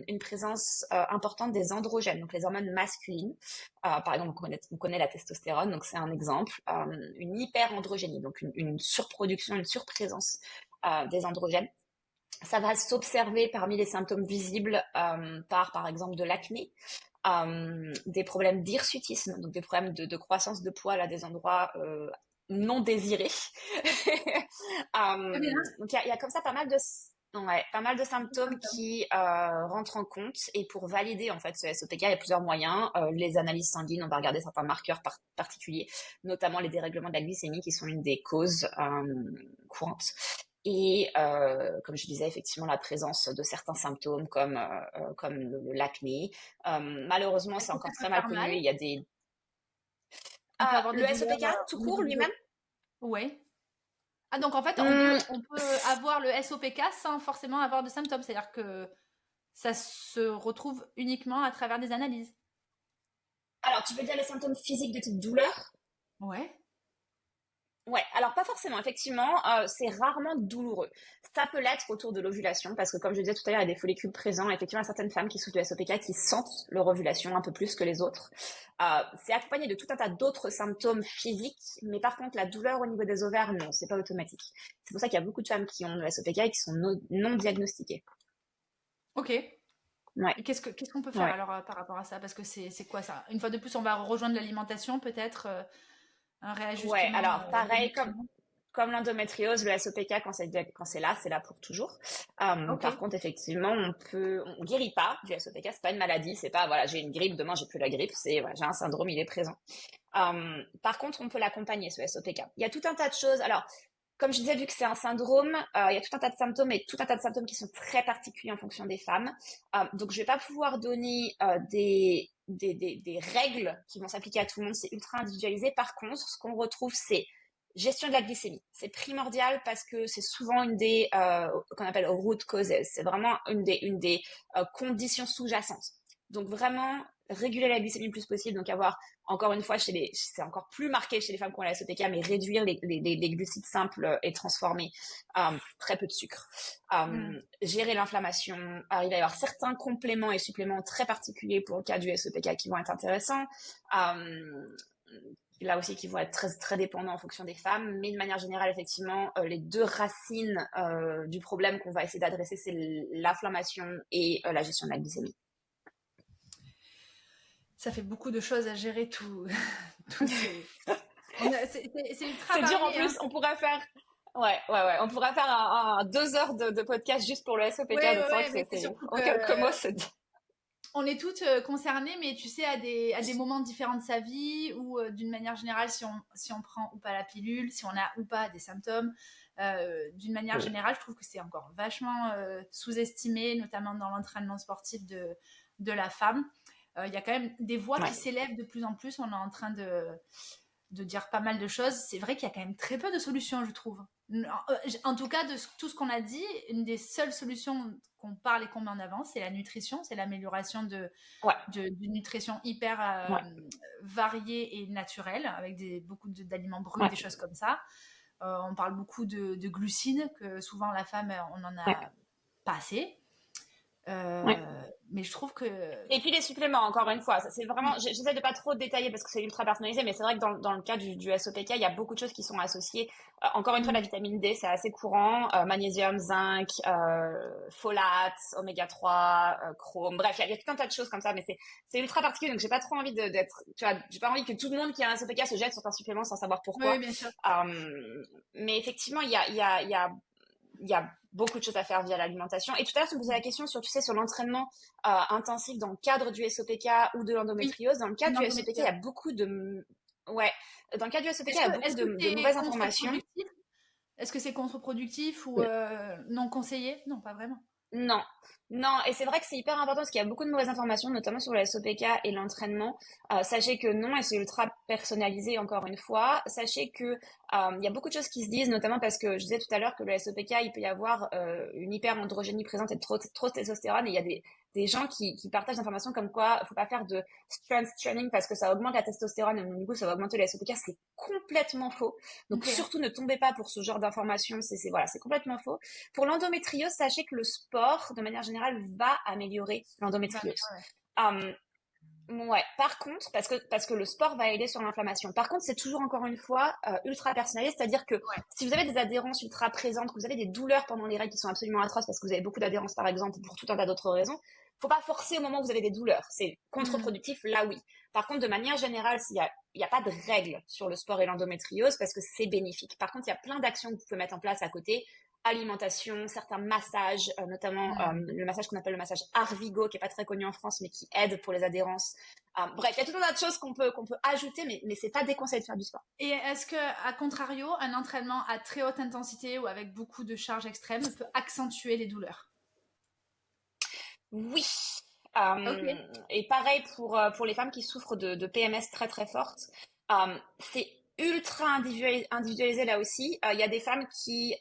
une présence importante des androgènes, donc les hormones masculines. Par exemple, on connaît la testostérone, donc c'est un exemple. Une hyperandrogénie, donc une surproduction, une surprésence des androgènes. Ça va s'observer parmi les symptômes visibles par exemple, de l'acné, des problèmes d'hirsutisme, donc des problèmes de croissance de poils à des endroits non désirés. Très bien. Donc il y a comme ça pas mal de symptômes qui rentrent en compte et pour valider en fait ce SOPK, il y a plusieurs moyens. Les analyses sanguines, on va regarder certains marqueurs particuliers, notamment les dérèglements de la glycémie qui sont une des causes courantes. Et comme je disais, effectivement, la présence de certains symptômes comme l'acné. Malheureusement, Est-ce c'est que ça encore peut très mal faire connu. mal? Il y a des On peut avoir des le douleurs SOPK tout au niveau court des lui-même. os. Ouais. Ah donc en fait Hum, on peut avoir le SOPK sans forcément avoir de symptômes, c'est-à-dire que ça se retrouve uniquement à travers des analyses. alors, tu veux dire les symptômes physiques de type douleur? Ouais. Ouais, alors pas forcément, effectivement, c'est rarement douloureux. Ça peut l'être autour de l'ovulation, parce que comme je disais tout à l'heure, il y a des follicules présents. Effectivement, il y a certaines femmes qui souffrent de SOPK qui sentent leur ovulation un peu plus que les autres. C'est accompagné de tout un tas d'autres symptômes physiques, mais par contre, la douleur au niveau des ovaires, non, c'est pas automatique. C'est pour ça qu'il y a beaucoup de femmes qui ont le SOPK et qui sont non diagnostiquées. Ok. Ouais, Et qu'est-ce qu'on peut faire ouais. alors par rapport à ça? Parce que c'est quoi ça? Une fois de plus, on va rejoindre l'alimentation, peut-être un Ouais, réajustement alors des pareil, nutriments. comme l'endométriose, le SOPK, quand c'est là pour toujours. Ok. Par contre, effectivement, on guérit pas du SOPK, c'est pas une maladie, c'est pas, voilà, j'ai une grippe, demain j'ai plus la grippe, c'est, voilà, j'ai un syndrome, il est présent. Par contre, on peut l'accompagner, ce SOPK. Il y a tout un tas de choses. Alors, comme je disais, vu que c'est un syndrome, il y a tout un tas de symptômes et tout un tas de symptômes qui sont très particuliers en fonction des femmes. Donc, je vais pas pouvoir donner des règles qui vont s'appliquer à tout le monde. C'est ultra individualisé. Par contre, ce qu'on retrouve, c'est gestion de la glycémie. C'est primordial parce que c'est souvent une des qu'on appelle root causes. C'est vraiment une des conditions sous-jacentes. Donc vraiment réguler la glycémie le plus possible. Donc avoir encore une fois c'est encore plus marqué chez les femmes qui ont la SOPK, mais réduire les glucides simples et transformés, très peu de sucre. Hmm. Gérer l'inflammation. Il va y avoir certains compléments et suppléments très particuliers pour le cas du SOPK qui vont être intéressants. Là aussi qui vont être très, très dépendants en fonction des femmes, mais de manière générale, effectivement, les deux racines du problème qu'on va essayer d'adresser, c'est l'inflammation et la gestion de la glycémie. Ça fait beaucoup de choses à gérer tout, tous ces. C'est ultra C'est dur en varié, hein. plus, on pourrait faire... Ouais. On pourrait faire un 2 heures de podcast juste pour le SOPK, donc c'est vrai Ouais, que mais c'est c'est surtout en que quelques mots, c'est... on est toutes concernées, mais tu sais, à des moments différents de sa vie, ou d'une manière générale, si on prend ou pas la pilule, si on a ou pas des symptômes, d'une manière générale, je trouve que c'est encore vachement sous-estimé, notamment dans l'entraînement sportif de la femme. Il y a quand même des voix qui Ouais. s'élèvent de plus en plus, on est en train de dire pas mal de choses. C'est vrai qu'il y a quand même très peu de solutions, je trouve. En tout cas, de tout ce qu'on a dit, une des seules solutions qu'on parle et qu'on met en avant, c'est la nutrition, c'est l'amélioration Ouais. d'une nutrition hyper Ouais. variée et naturelle, avec beaucoup d'aliments bruts, Ouais. des choses comme ça. On parle beaucoup de glucides, que souvent la femme, on en Ouais. a pas assez. Ouais. Mais je trouve que... Et puis les suppléments, encore une fois, ça c'est vraiment, j'essaie de pas trop détailler parce que c'est ultra personnalisé, mais c'est vrai que dans le cas du SOPK, il y a beaucoup de choses qui sont associées. Encore une fois, la Mm. vitamine D, c'est assez courant. Magnésium, zinc, folate, oméga 3, chrome. Bref, il y a tout un tas de choses comme ça, mais c'est ultra particulier, donc j'ai pas trop envie d'être, tu vois, j'ai pas envie que tout le monde qui a un SOPK se jette sur un supplément sans savoir Oui, pourquoi. oui, bien sûr. Mais effectivement, il y a beaucoup de choses à faire via l'alimentation. Et tout à l'heure, tu me posais la question sur, tu sais, sur l'entraînement intensif dans le cadre du SOPK ou de Oui, l'endométriose. Dans le cadre du SOPK, il y l'endométriose. a beaucoup de... Ouais, dans le cadre du SOPK, il y a beaucoup Est-ce que de c'est mauvaises informations. contre-productif? Est-ce que c'est contre-productif ou non conseillé? Non, pas vraiment. Non, non, et c'est vrai que c'est hyper important parce qu'il y a beaucoup de mauvaises informations, notamment sur le SOPK et l'entraînement. Sachez que non, et c'est ultra personnalisé encore une fois. Sachez que il y a beaucoup de choses qui se disent, notamment parce que je disais tout à l'heure que le SOPK, il peut y avoir une hyperandrogénie présente et trop de testostérone. Et il y a des gens qui partagent l'information comme quoi faut pas faire de strength training parce que ça augmente la testostérone et donc, du coup ça va augmenter le SOPK. C'est complètement faux. Donc Ok. surtout ne tombez pas pour ce genre d'informations. Voilà, c'est complètement faux. Pour l'endométriose, sachez que le sport, de manière générale, va améliorer Bah, l'endométriose. ouais. Euh, ouais. Par contre, parce que le sport va aider sur l'inflammation. Par contre, c'est toujours encore une fois ultra personnalisé, c'est-à-dire que Ouais. si vous avez des adhérences ultra présentes, que vous avez des douleurs pendant les règles qui sont absolument atroces parce que vous avez beaucoup d'adhérences par exemple ou pour tout un tas d'autres raisons, faut pas forcer au moment où vous avez des douleurs. C'est Mm. contre-productif, là oui. Par contre, de manière générale, il y a pas de règles sur le sport et l'endométriose parce que c'est bénéfique. Par contre, il y a plein d'actions que vous pouvez mettre en place à côté alimentation, certains massages, notamment Mm. le massage qu'on appelle le massage Arvigo, qui est pas très connu en France, mais qui aide pour les adhérences. Bref, il y a tout un tas de choses qu'on peut ajouter, mais c'est pas déconseillé de faire du sport. Et est-ce que, à contrario, un entraînement à très haute intensité ou avec beaucoup de charges extrêmes peut accentuer les douleurs? Oui. Ok. Et pareil pour les femmes qui souffrent de PMS très très fortes. C'est ultra individualisé là aussi. Il y a des femmes qui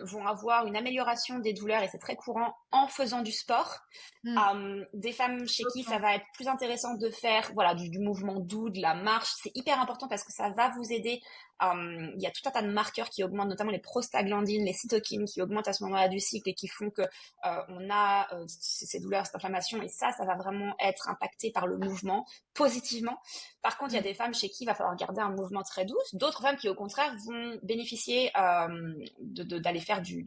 vont avoir une amélioration des douleurs et c'est très courant en faisant du sport. Mm. Des femmes chez D'autres qui ça non. va être plus intéressant de faire voilà du mouvement doux, de la marche, c'est hyper important parce que ça va vous aider. Il y a tout un tas de marqueurs qui augmentent, notamment les prostaglandines, les cytokines qui augmentent à ce moment-là du cycle et qui font que on a ces douleurs, cette inflammation et ça va vraiment être impacté par le mouvement positivement. Par contre, il y a Mm. des femmes chez qui il va falloir garder un mouvement très doux, d'autres femmes qui au contraire vont bénéficier d'aller faire du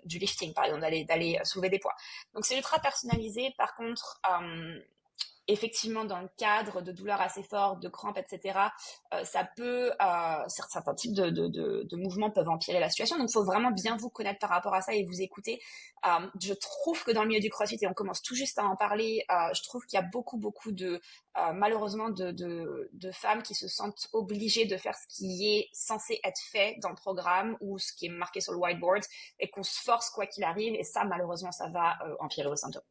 lifting, par exemple, d'aller soulever des poids. Donc c'est ultra personnalisé. Par contre, effectivement, dans le cadre de douleurs assez fortes, de crampes, etc., ça peut, certains types de mouvements peuvent empirer la situation. Donc, il faut vraiment bien vous connaître par rapport à ça et vous écouter. Je trouve que dans le milieu du CrossFit, et on commence tout juste à en parler, je trouve qu'il y a beaucoup de, malheureusement, de femmes qui se sentent obligées de faire ce qui est censé être fait dans le programme ou ce qui est marqué sur le whiteboard et qu'on se force quoi qu'il arrive. Et ça, malheureusement, ça va empirer vos symptômes.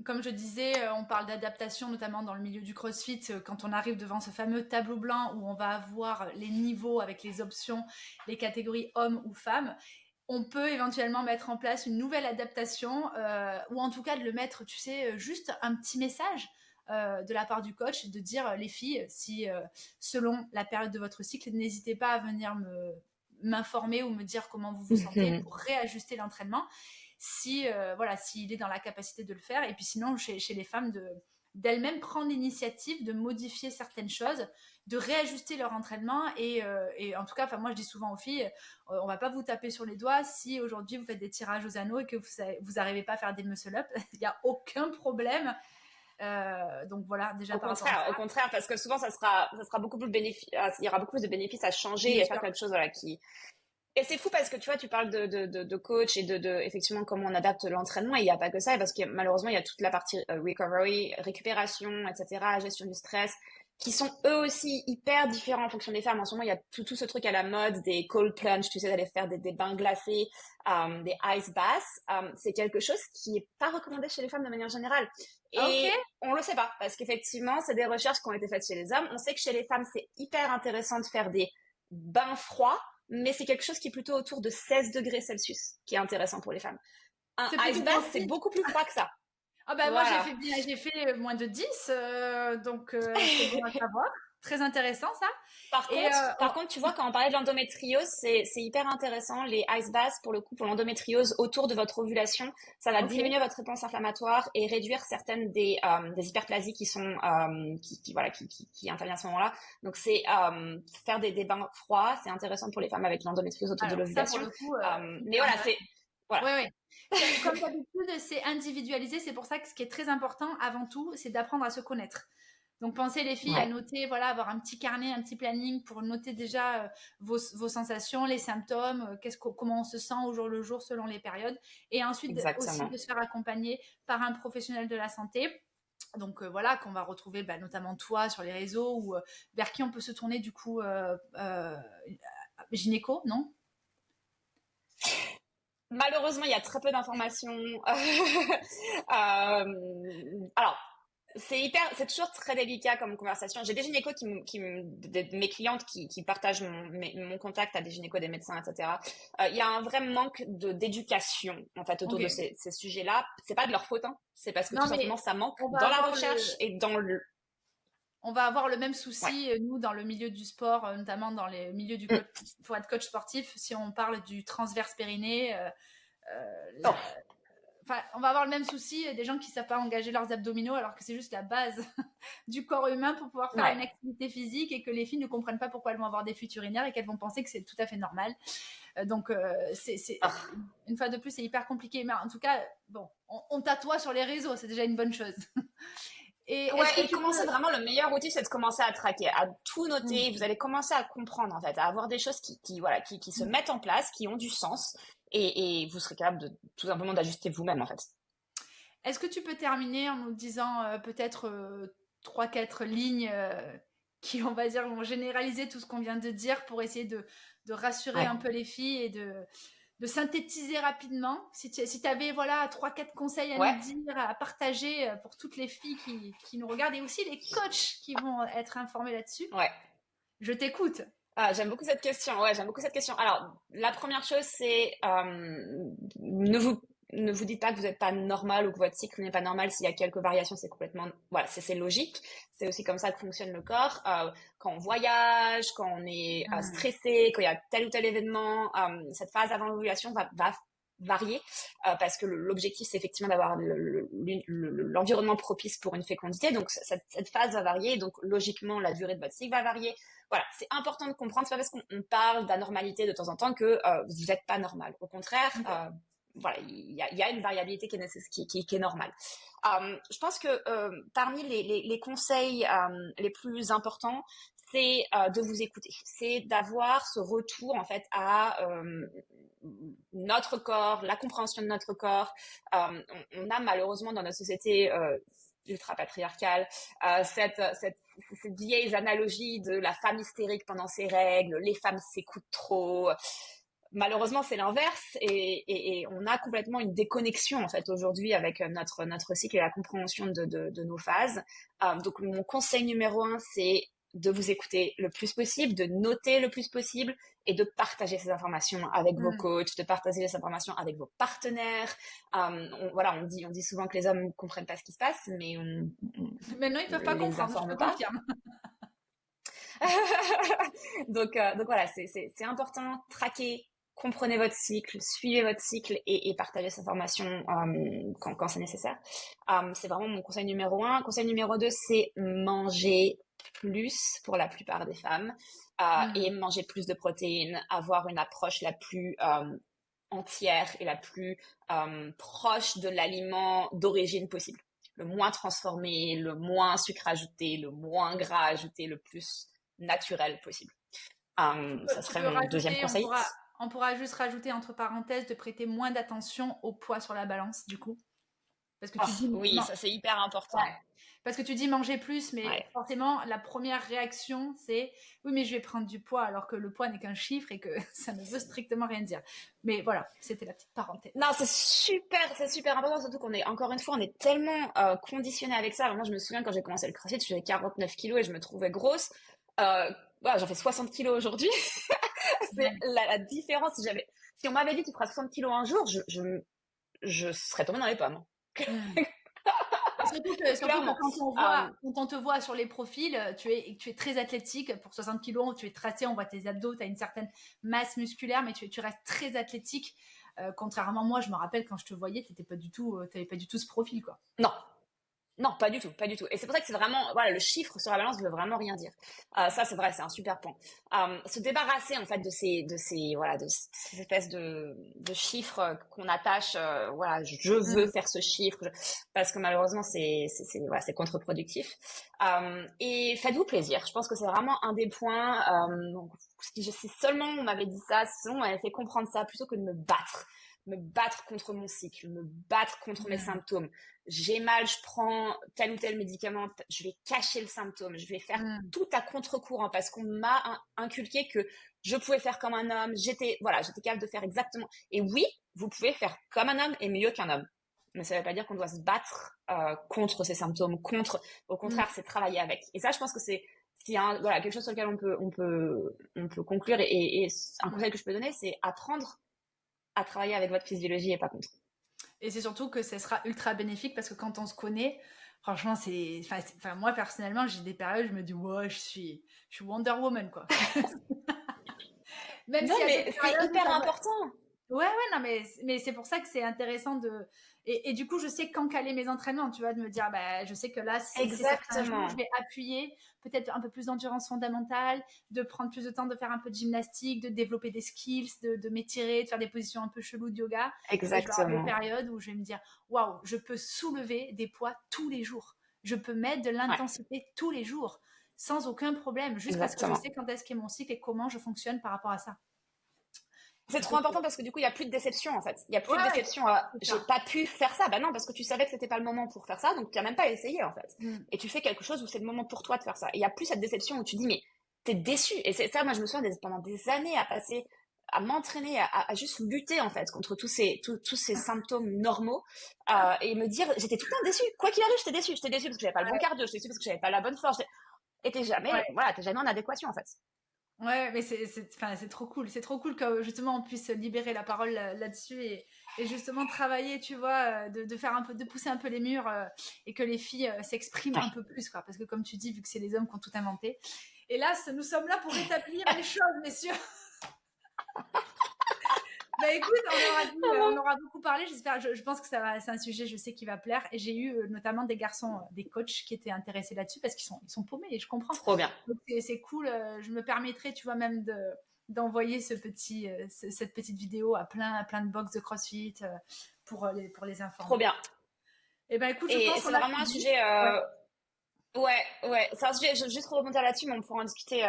Comme je disais, on parle d'adaptation, notamment dans le milieu du CrossFit, quand on arrive devant ce fameux tableau blanc où on va avoir les niveaux avec les options, les catégories hommes ou femmes. On peut éventuellement mettre en place une nouvelle adaptation, ou en tout cas de le mettre, tu sais, juste un petit message de la part du coach, de dire les filles, si selon la période de votre cycle, n'hésitez pas à venir m'informer ou me dire comment vous vous sentez pour réajuster l'entraînement si voilà s'il est dans la capacité de le faire et puis sinon chez les femmes d'elles-mêmes prendre l'initiative de modifier certaines choses, de réajuster leur entraînement et en tout cas, enfin moi je dis souvent aux filles, on va pas vous taper sur les doigts si aujourd'hui vous faites des tirages aux anneaux et que vous arrivez pas à faire des muscle up, il y a aucun problème. Donc voilà déjà par rapport à Au ça. contraire, parce que souvent ça sera beaucoup plus bénéfique, il y aura beaucoup plus de bénéfices à changer Bien et à faire sûr. quelque chose voilà qui. Et c'est fou parce que tu vois, tu parles de coach et effectivement comment on adapte l'entraînement et il n'y a pas que ça parce que malheureusement il y a toute la partie recovery, récupération, etc., gestion du stress qui sont eux aussi hyper différents en fonction des femmes. En ce moment, il y a tout ce truc à la mode des cold plunge, tu sais, d'aller faire des bains glacés, des ice baths. C'est quelque chose qui est pas recommandé chez les femmes de manière générale. Ok. Et on le sait pas parce qu'effectivement, c'est des recherches qui ont été faites chez les hommes. On sait que chez les femmes, c'est hyper intéressant de faire des bains froids, mais c'est quelque chose qui est plutôt autour de 16 degrés Celsius qui est intéressant pour les femmes. Un C'est ice plutôt bath, pour c'est beaucoup plus froid que ça. ah ben moi Voilà. j'ai fait moins de 10 donc c'est bon à savoir. Très intéressant ça. Par Et contre, par contre, tu vois, quand on parlait de l'endométriose, c'est hyper intéressant. Les ice baths, pour le coup, pour l'endométriose, autour de votre ovulation, ça va ok, diminuer votre réponse inflammatoire et réduire certaines des hyperplasies qui sont, voilà, qui interviennent à ce moment-là. Donc, c'est faire des bains froids, c'est intéressant pour les femmes avec l'endométriose autour de alors ça pour l'ovulation. le coup, Mais hyper voilà, intéressant. voilà, Oui, oui. Comme d'habitude, c'est individualisé. C'est pour ça que ce qui est très important avant tout, c'est d'apprendre à se connaître. Donc, pensez les filles à ouais, noter, voilà, avoir un petit carnet, un petit planning pour noter déjà vos sensations, les symptômes, comment on se sent au jour le jour selon les périodes. Et ensuite aussi exactement. de se faire accompagner par un professionnel de la santé. Donc voilà, qu'on va retrouver notamment toi sur les réseaux ou vers qui on peut se tourner du coup gynéco, non? Malheureusement, il y a très peu d'informations. Alors, c'est toujours très délicat comme conversation. J'ai des gynécos mes clientes qui partagent mon contact à des gynécos, des médecins, etc. Il y a un vrai manque d'éducation, en fait, autour Ok. de ces sujets-là. C'est pas de leur faute, hein. C'est parce que tout Non mais simplement, ça manque on va dans la avoir recherche le et dans le, on va avoir le même ouais. souci, nous, dans le milieu du sport, notamment dans les milieux du Mm. coach, pour être coach sportif, si on parle du transverse périnée, Oh, enfin, on va avoir le même souci des gens qui ne savent pas engager leurs abdominaux alors que c'est juste la base du corps humain pour pouvoir faire ouais. une activité physique et que les filles ne comprennent pas pourquoi elles vont avoir des fuites urinaires et qu'elles vont penser que c'est tout à fait normal. Donc, Ah. une fois de plus, c'est hyper compliqué. Mais en tout cas, bon, on t'atoie sur les réseaux, c'est déjà une bonne chose. Et est-ce que Ouais, et tu commencer peux... vraiment, le meilleur outil, c'est de commencer à traquer, à tout noter. Vous Mm. allez commencer à comprendre, en fait, à avoir des choses voilà, qui se mettent en place, qui ont du sens, et vous serez capable de, tout simplement, d'ajuster vous-même, en fait. Est-ce que tu peux terminer en nous disant peut-être 3-4 lignes qui, on va dire, vont généraliser tout ce qu'on vient de dire pour essayer de rassurer Ouais. un peu les filles et de synthétiser rapidement. Si tu avais voilà, 3-4 conseils à nous Ouais. dire, à partager pour toutes les filles qui nous regardent et aussi les coachs qui vont être informés là-dessus, Ouais. je t'écoute. Ah, j'aime beaucoup cette question. Ouais, j'aime beaucoup cette question. Alors, la première chose, c'est ne vous dites pas que vous n'êtes pas normal ou que votre cycle n'est pas normal. S'il y a quelques variations, c'est complètement voilà, c'est logique. C'est aussi comme ça que fonctionne le corps. Quand on voyage, quand on est Mm. stressé, quand il y a tel ou tel événement, cette phase avant l'ovulation va varier parce que l'objectif c'est effectivement d'avoir l'environnement propice pour une fécondité. Donc cette phase va varier, donc logiquement la durée de votre cycle va varier. Voilà, c'est important de comprendre. C'est pas parce qu'on parle d'anormalité de temps en temps que vous n'êtes pas normal. Au contraire, Okay. voilà, il y a une variabilité qui est normale. Je pense que parmi les conseils les plus importants, c'est de vous écouter, c'est d'avoir ce retour en fait à notre corps, la compréhension de notre corps. On a malheureusement dans notre société ultra patriarcale cette vieille analogie de la femme hystérique pendant ses règles, les femmes s'écoutent trop. Malheureusement, c'est l'inverse et on a complètement une déconnexion en fait aujourd'hui avec notre cycle et la compréhension de nos phases. Donc mon conseil numéro un, c'est de vous écouter le plus possible, de noter le plus possible et de partager ces informations avec vos Mm. coachs, de partager ces informations avec vos partenaires. Voilà, on dit souvent que les hommes ne comprennent pas ce qui se passe, mais Maintenant, ils ne peuvent pas les comprendre, je te informe pas. confirme. Donc voilà, c'est important, traquer, comprenez votre cycle, suivez votre cycle et partagez cette information quand c'est nécessaire. C'est vraiment mon conseil numéro un. Conseil numéro deux, c'est manger plus pour la plupart des femmes et Mm. manger plus de protéines, avoir une approche la plus entière et la plus proche de l'aliment d'origine possible. Le moins transformé, le moins sucre ajouté, le moins gras ajouté, le plus naturel possible. Ça Tu serait peux mon deuxième rajouter, conseil. on pourra juste rajouter entre parenthèses de prêter moins d'attention au poids sur la balance, du coup. Parce que Oh, tu dis, oui, ça c'est hyper ouais. important. Parce que tu dis manger plus, mais Ouais. forcément, la première réaction, c'est oui, mais je vais prendre du poids, alors que le poids n'est qu'un chiffre et que ça ne veut strictement rien dire. Mais voilà, c'était la petite parenthèse. Non, c'est super important, surtout qu'on est, encore une fois, on est tellement conditionné avec ça. Moi, je me souviens quand j'ai commencé le CrossFit, je faisais 49 kilos et je me trouvais grosse. Voilà, j'en fais 60 kilos aujourd'hui. C'est Ouais. la différence. Si on m'avait dit tu feras 60 kilos un jour, je serais tombée dans les pommes. Mm. Surtout que Clairement. quand on te voit sur les profils, tu es très athlétique. Pour 60 kilos, tu es tracé, on voit tes abdos, tu as une certaine masse musculaire, mais tu restes très athlétique. Contrairement à moi, je me rappelle quand je te voyais, tu n'avais pas du tout ce profil, quoi. Non, non, pas du tout, pas du tout. Et c'est pour ça que c'est vraiment, voilà, le chiffre sur la balance ne veut vraiment rien dire. Ça, c'est vrai, c'est un super point. Se débarrasser en fait voilà, de ces espèces de chiffres qu'on attache. Voilà, je veux Mm. faire ce chiffre, parce que malheureusement, voilà, c'est contre-productif. Et faites-vous plaisir. Je pense que c'est vraiment un des points. Si seulement on m'avait dit ça, si seulement on m'avait fait comprendre ça, plutôt que de me battre contre mon cycle, me battre contre mes Mm. symptômes. J'ai mal, je prends tel ou tel médicament, je vais cacher le symptôme, je vais faire Mm. tout à contre-courant parce qu'on m'a inculqué que je pouvais faire comme un homme, j'étais capable de faire exactement. Et oui, vous pouvez faire comme un homme et mieux qu'un homme. Mais ça ne veut pas dire qu'on doit se battre contre ces symptômes, au Mm. contraire, c'est travailler avec. Et ça, je pense que c'est voilà, quelque chose sur lequel on peut conclure et un conseil que je peux donner, c'est apprendre à travailler avec votre physiologie et pas contre. Et c'est surtout que ça sera ultra bénéfique parce que quand on se connaît, franchement, enfin, moi personnellement, j'ai des périodes, je me dis, ouais, je suis Wonder Woman, quoi. Même Non, s'il y a d'autres mais c'est périodes où hyper ça va. important. Ouais, non, mais c'est pour ça que c'est intéressant de. Et du coup, je sais quand caler mes entraînements, tu vois, de me dire, bah, je sais que là, c'est certains jours, je Exactement. vais appuyer, peut-être un peu plus d'endurance fondamentale, de prendre plus de temps de faire un peu de gymnastique, de développer des skills, de m'étirer, de faire des positions un peu cheloues de yoga. Et je vais avoir des Exactement. périodes où je vais me dire, waouh, je peux soulever des poids tous les jours. Je peux mettre de Ouais, l'intensité tous les jours, sans aucun problème, juste parce que je exactement. sais quand est-ce qu'est mon cycle et comment je fonctionne par rapport à ça. C'est Je trop sais que. important parce que du coup, il y a plus de déception en fait. Il y a plus de Ouais, déception à c'est j'ai ça. pas pu faire ça. Bah non, parce que tu savais que c'était pas le moment pour faire ça, donc tu as même pas essayé en fait. Mm. Et tu fais quelque chose où c'est le moment pour toi de faire ça. Et il y a plus cette déception où tu dis mais t'es déçu. Et c'est ça, moi je me souviens pendant des années à passer à m'entraîner à juste lutter en fait contre tous ces symptômes normaux et me dire j'étais tout le temps déçue. Quoi qu'il arrive, j'étais déçue parce que j'avais pas le bon Ouais, cardio, j'étais déçue parce que j'avais pas la bonne force. Et ouais. t'es jamais en adéquation en fait. Ouais, mais enfin, c'est trop cool. C'est trop cool que justement on puisse libérer la parole là-dessus et justement travailler, tu vois, de faire un peu, de pousser un peu les murs et que les filles s'expriment un peu plus, quoi. Parce que comme tu dis, vu que c'est les hommes qui ont tout inventé. Hélas, nous sommes là pour rétablir les choses, messieurs. Bah écoute, on aura beaucoup parlé. J'espère, je pense que c'est un sujet, je sais, qui va plaire. Et j'ai eu notamment des garçons, des coachs qui étaient intéressés là-dessus parce ils sont paumés et je comprends. Trop bien. Donc c'est cool. Je me permettrai, tu vois, même d'envoyer cette petite vidéo à plein de box de CrossFit pour les Trop informer. bien. Et ben écoute, je Et pense qu'on c'est a vraiment tout un dit. sujet. Ouais. Ouais, ouais. C'est un sujet. Juste pour rebondir là-dessus, mais on pourra en discuter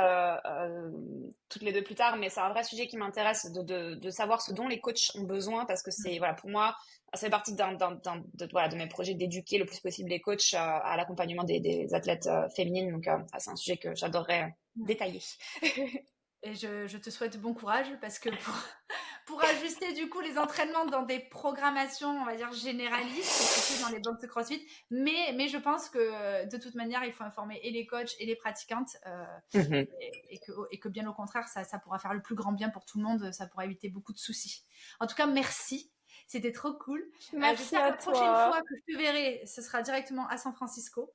toutes les deux plus tard. Mais c'est un vrai sujet qui m'intéresse de savoir ce dont les coachs ont besoin parce que c'est voilà pour moi ça fait partie voilà, de mes projets d'éduquer le plus possible les coachs à l'accompagnement des athlètes féminines. Donc ça, c'est un sujet que j'adorerais détailler. Et je te souhaite bon courage parce que pour ajuster du coup les entraînements dans des programmations, on va dire généralistes, plutôt dans les box de CrossFit. Mais je pense que de toute manière, il faut informer et les coachs et les pratiquantes Mhm. et que bien au contraire, ça pourra faire le plus grand bien pour tout le monde. Ça pourra éviter beaucoup de soucis. En tout cas, merci. C'était trop cool. Merci J'espère que à la prochaine toi. fois que je te verrai, ce sera directement à San Francisco.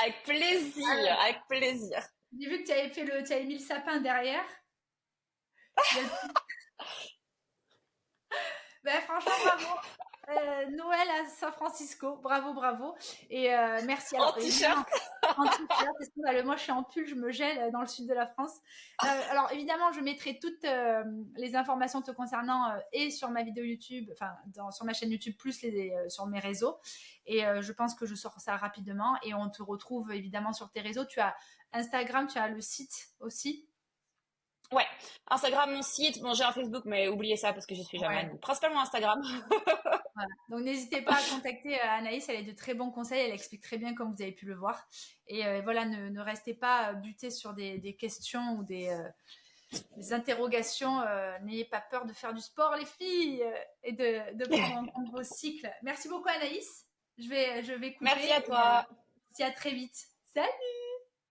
Avec plaisir, avec plaisir. J'ai vu que tu avais mis le sapin derrière. Il y a le Ben, franchement, bravo. Noël à San Francisco, bravo, bravo. Et merci. En Alors, évidemment, t-shirt. en t-shirt, c'est scandaleux. Moi, je suis en pull, je me gèle dans le sud de la France. Alors, évidemment, je mettrai toutes les informations te concernant et sur ma vidéo YouTube, enfin, sur ma chaîne YouTube, plus sur mes réseaux. Et je pense que je sors ça rapidement. Et on te retrouve évidemment sur tes réseaux. Tu as Instagram, tu as le site aussi. Ouais, Instagram, mon site. Bon, j'ai un Facebook, mais oubliez ça parce que j'y suis jamais. Ouais. Donc, principalement Instagram. Voilà. Donc n'hésitez pas à contacter Anaïs, elle a de très bons conseils, elle explique très bien comme vous avez pu le voir. Et voilà, ne restez pas butés sur des questions ou des interrogations. N'ayez pas peur de faire du sport, les filles, et de prendre en compte vos cycles. Merci beaucoup Anaïs. Je vais couper Merci à et toi. on se dit à très vite. Salut!